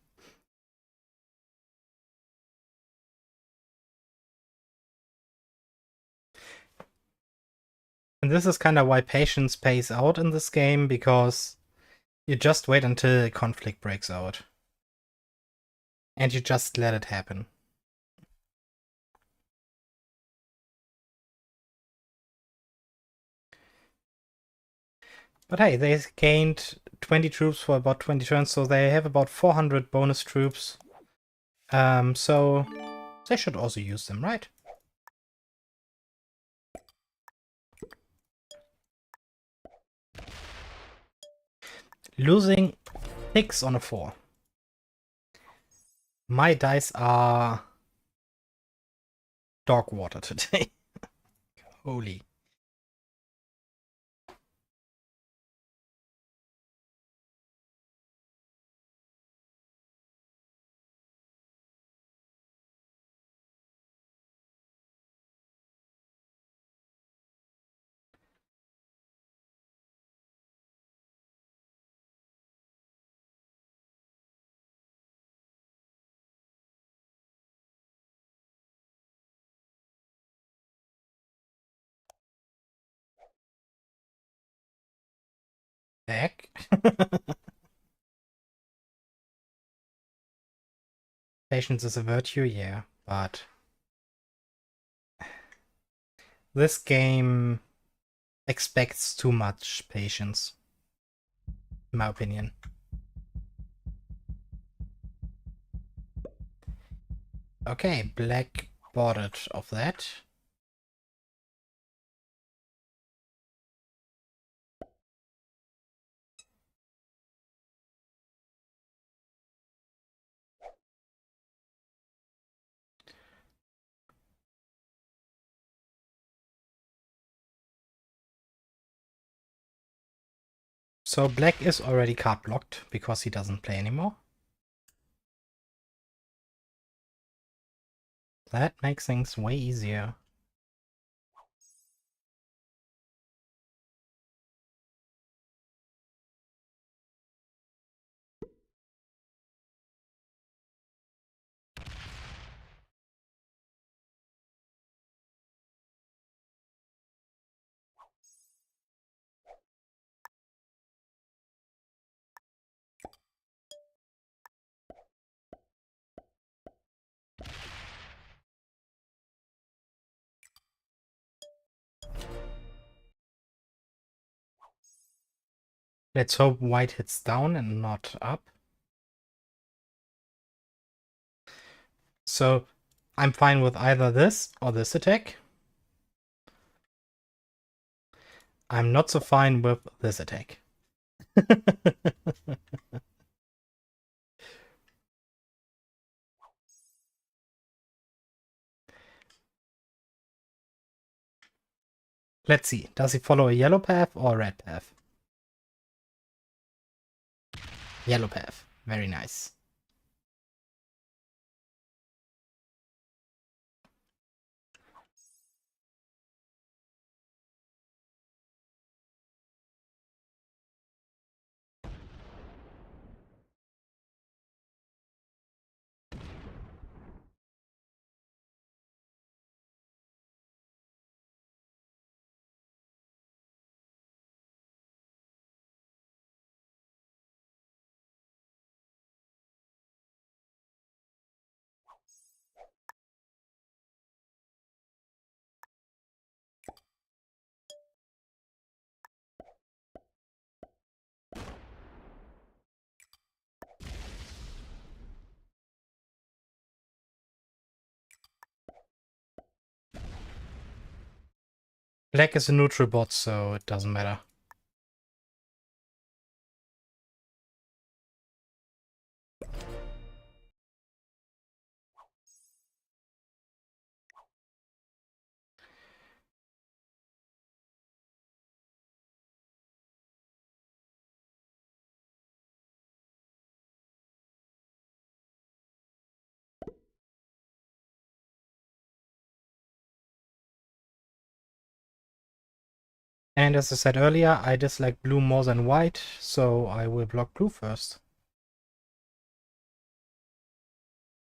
And this is kind of why patience pays out in this game, because you just wait until a conflict breaks out. And you just let it happen. But hey, they gained 20 troops for about 20 turns, so they have about 400 bonus troops. So they should also use them, right? Losing 6 on a 4. My dice are dog water today. Holy. Heck. Patience is a virtue, yeah, but this game expects too much patience, in my opinion. Okay, black boarded of that. So black is already card blocked because he doesn't play anymore. That makes things way easier. Let's hope white hits down and not up. So I'm fine with either this or this attack. I'm not so fine with this attack. Let's see. Does he follow a yellow path or a red path? Yellow path. Very nice. Black is a neutral bot, so it doesn't matter. And as I said earlier, I dislike blue more than white, so I will block blue first.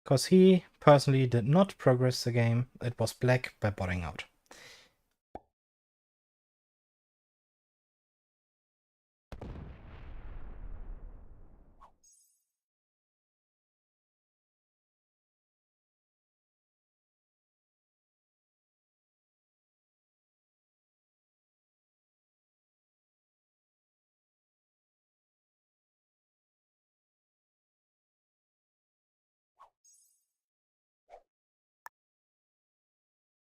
Because he personally did not progress the game, it was black by botting out.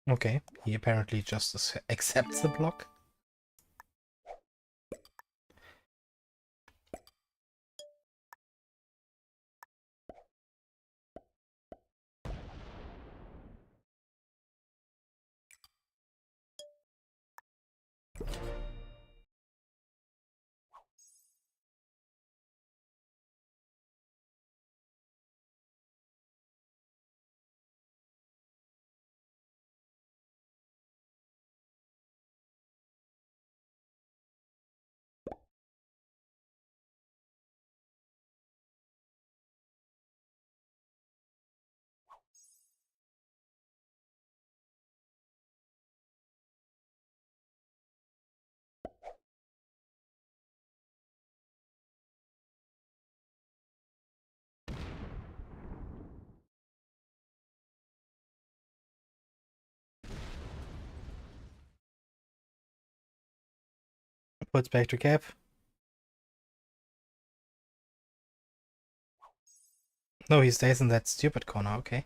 Okay, he apparently just accepts the block. Puts back to cap. No, he stays in that stupid corner, okay.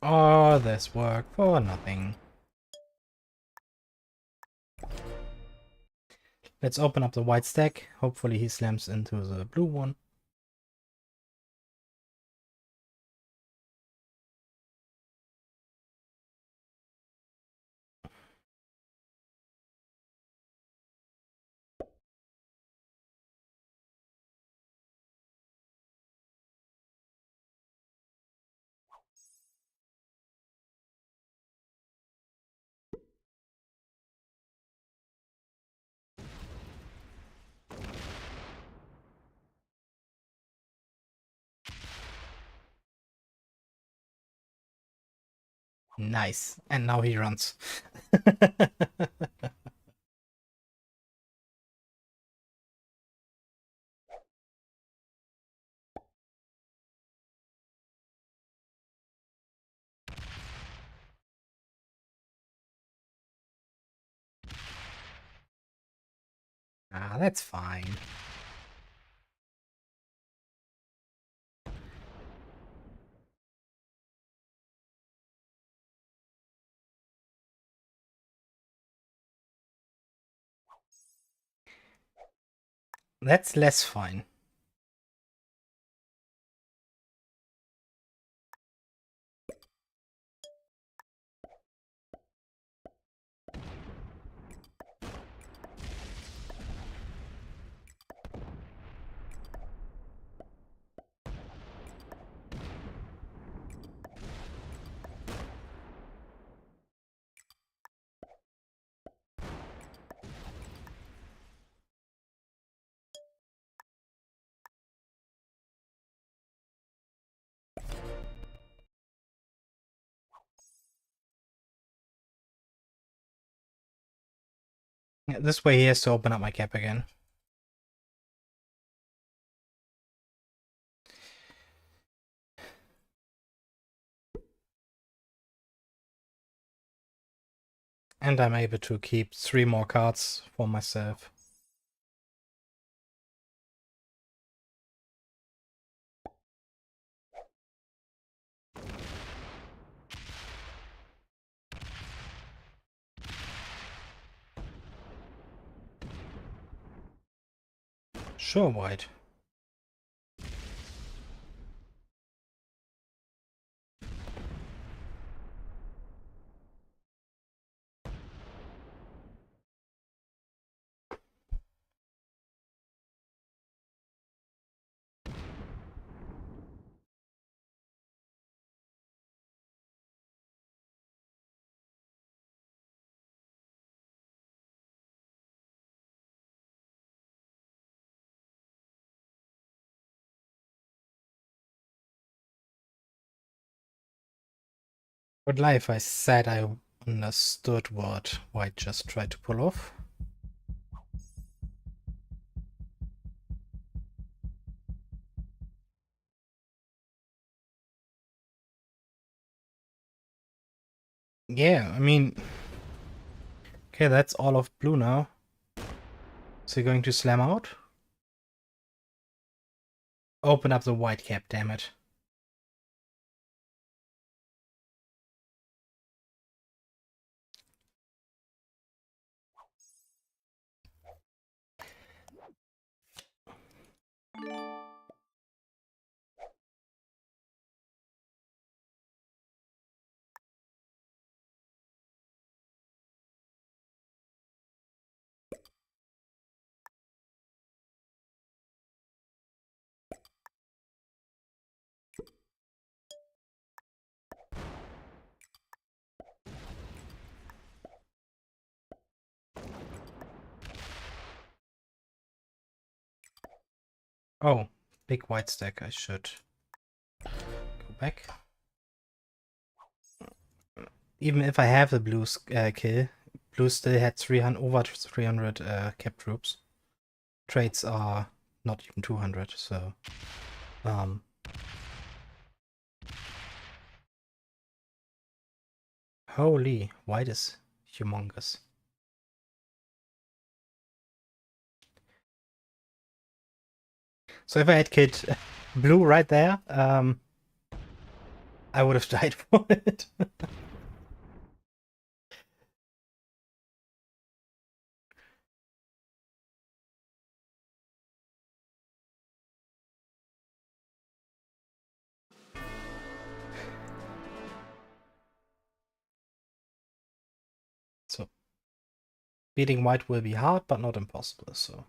All this work for nothing. Let's open up the white stack. Hopefully he slams into the blue one. Nice. And now he runs. Ah, that's fine. That's less fine. This way he has to open up my cap again. And I'm able to keep 3 more cards for myself. Sure, white. Would lie if I said I understood what white just tried to pull off. Yeah, I mean... Okay, that's all of blue now. So you're going to slam out? Open up the white cap, damn it. Oh, big white stack. I should go back. Even if I have the blue kill, blue still had 300 over 300 cap troops. Trades are not even 200, so holy, white is humongous. So if I had killed blue right there, I would have died for it. So beating white will be hard, but not impossible, so.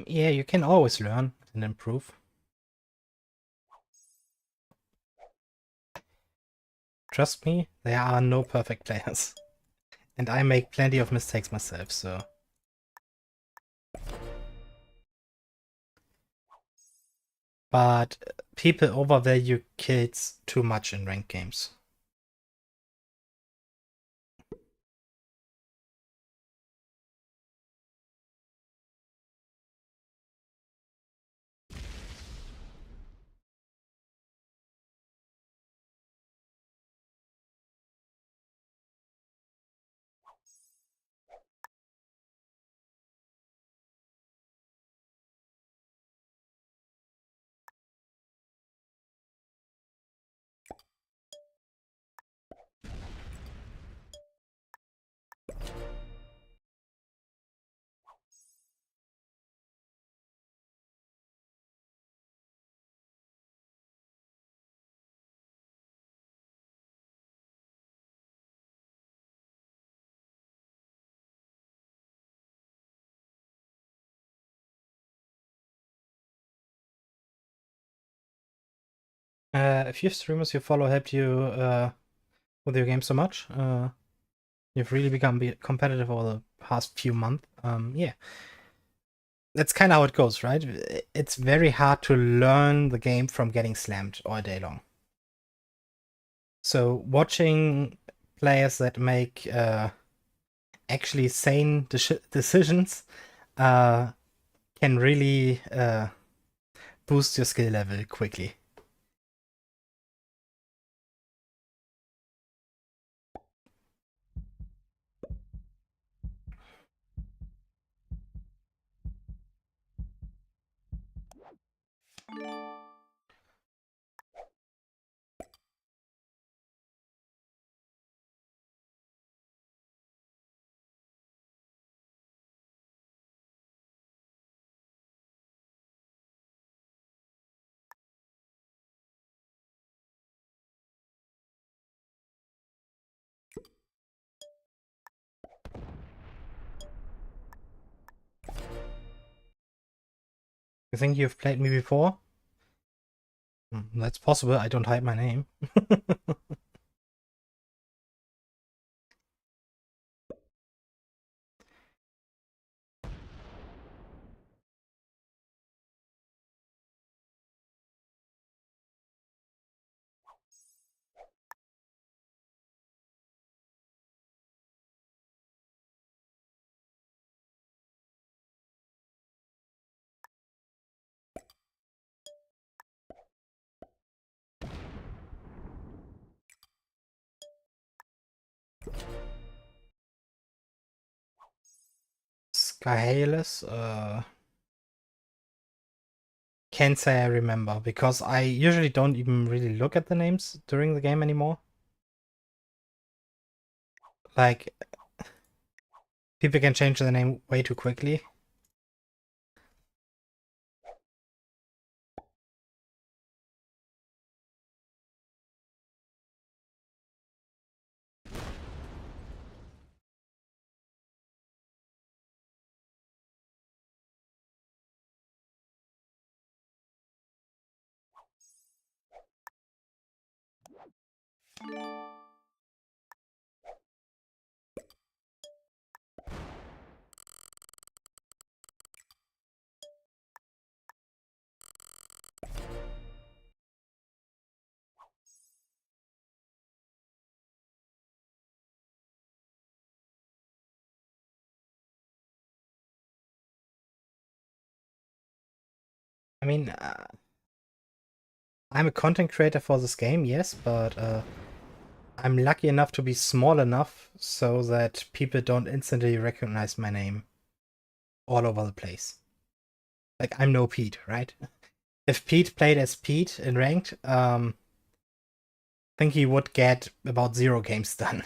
Yeah, you can always learn and improve. Trust me, there are no perfect players. And I make plenty of mistakes myself, so. But people overvalue kills too much in ranked games. A few streamers you follow helped you with your game so much. You've really become competitive over the past few months. Yeah. That's kind of how it goes, right? It's very hard to learn the game from getting slammed all day long. So watching players that make actually sane decisions can really boost your skill level quickly. You think you've played me before? That's possible. I don't hide my name. Skyhalis, can't say I remember, because I usually don't even really look at the names during the game anymore. Like, people can change the name way too quickly. I mean, I'm a content creator for this game, yes, but I'm lucky enough to be small enough so that people don't instantly recognize my name all over the place. Like, I'm no Pete, right? If Pete played as Pete in ranked, I think he would get about 0 games done.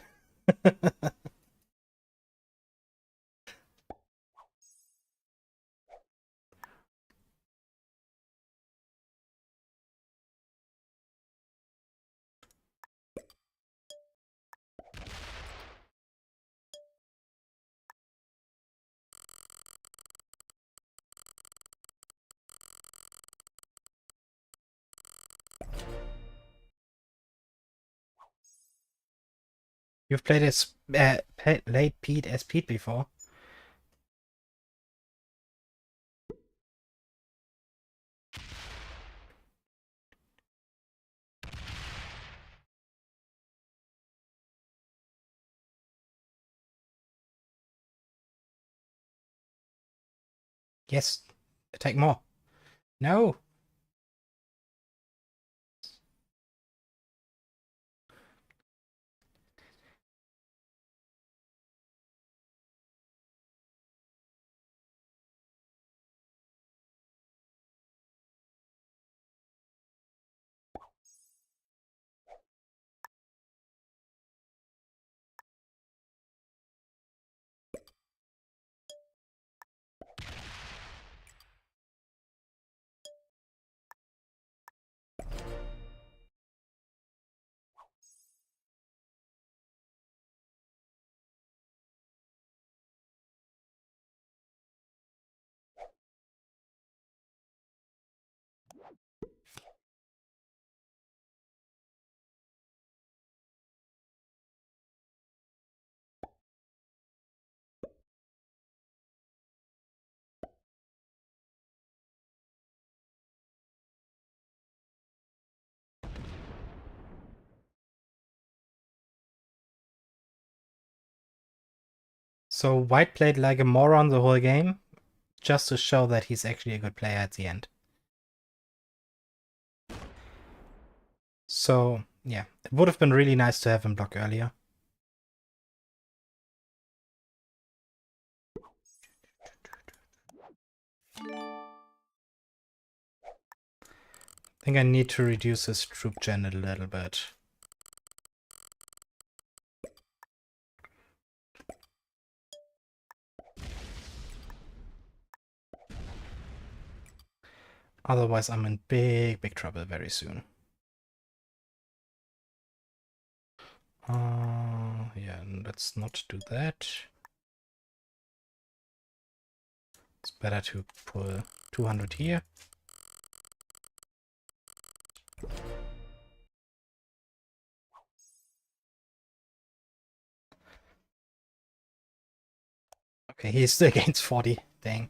You've played Pete as Pete before. Yes. Attack more. No. So White played like a moron the whole game, just to show that he's actually a good player at the end. So, yeah, it would have been really nice to have him block earlier. think I need to reduce his troop gen a little bit. Otherwise, I'm in big trouble very soon. Yeah, let's not do that. It's better to pull 200 here. Okay, he's still against 40. Dang.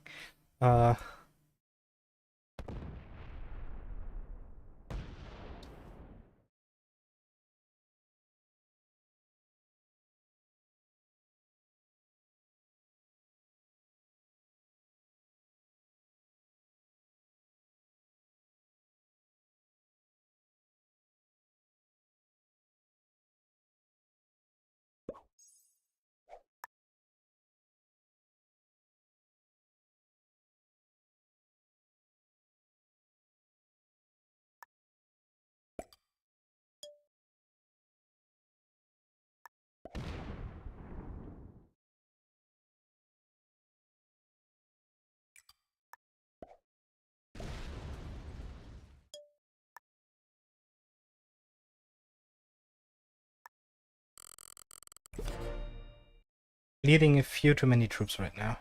Leading a few too many troops right now.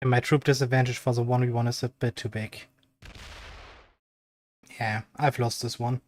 And my troop disadvantage for the 1v1 is a bit too big. Yeah, I've lost this one.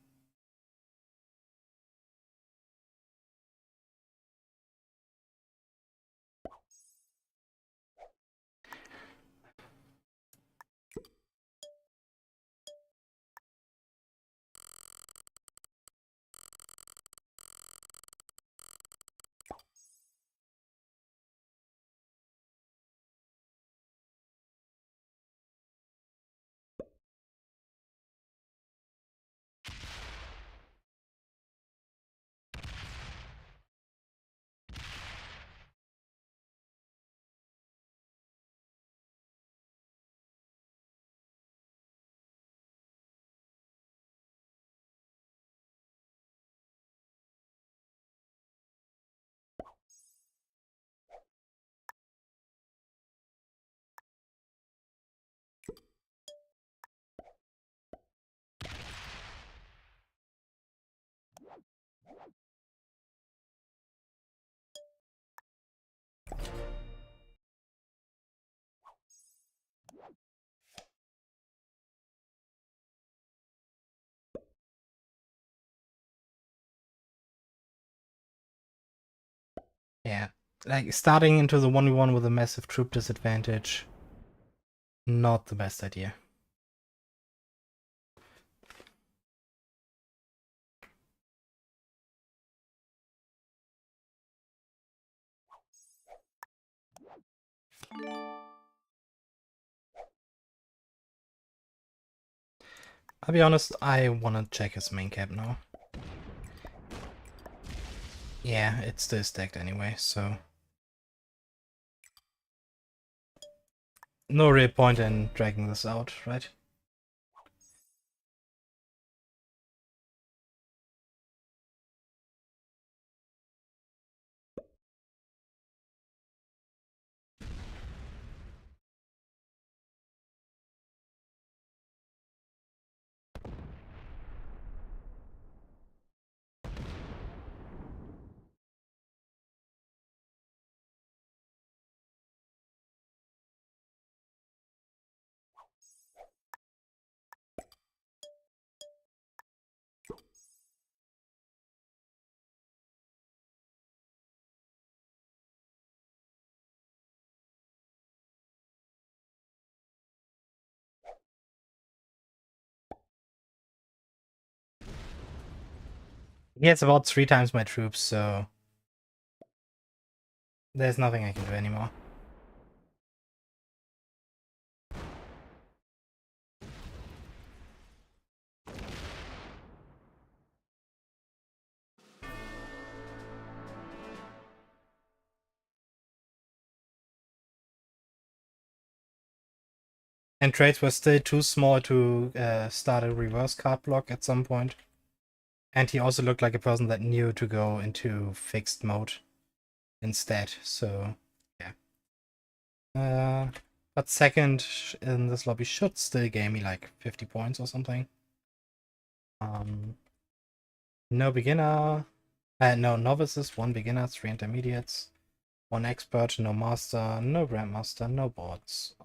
Yeah, like starting into the 1v1 with a massive troop disadvantage, not the best idea. I'll be honest, I wanna check his main cap now. Yeah, it's still stacked anyway, so no real point in dragging this out, right? He has about 3 times my troops, so there's nothing I can do anymore. And trades were still too small to start a reverse card block at some point. And he also looked like a person that knew to go into fixed mode instead, so yeah. But second in this lobby should still gain me like 50 points or something. No beginner. No novices, 1 beginner, 3 intermediates, 1 expert, no master, no grandmaster, no boards.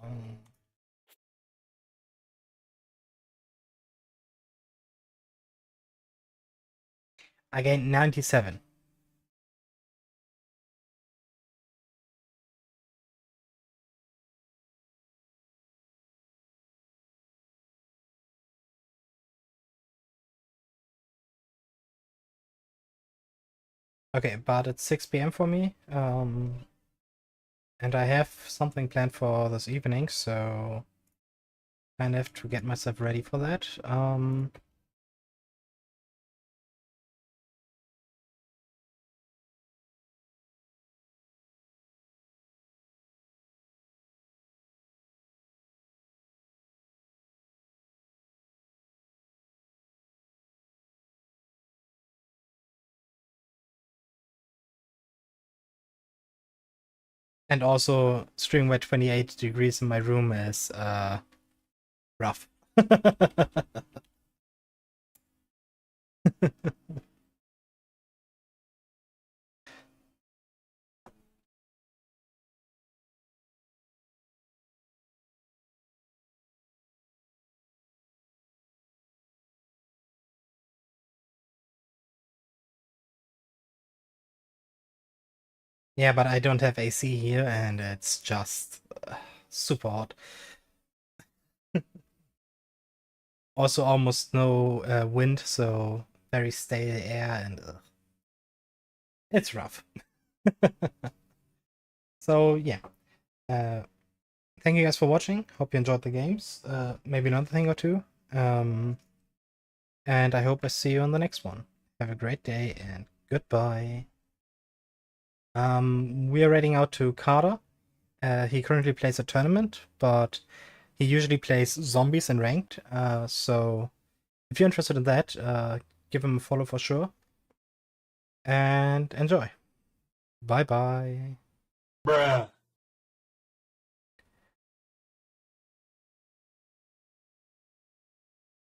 I gained 97. Okay, but it's 6 p.m. for me. And I have something planned for this evening, so I have to get myself ready for that. And also, streaming at 28 degrees in my room is rough. Yeah, but I don't have AC here, and it's just super hot. Also, almost no wind, so very stale air, and it's rough. So yeah, thank you guys for watching. Hope you enjoyed the games. Maybe another thing or two. And I hope I see you on the next one. Have a great day and goodbye. We are heading out to Carter. He currently plays a tournament, but he usually plays zombies in ranked. So if you're interested in that, give him a follow for sure. And enjoy. Bye bye. Bruh.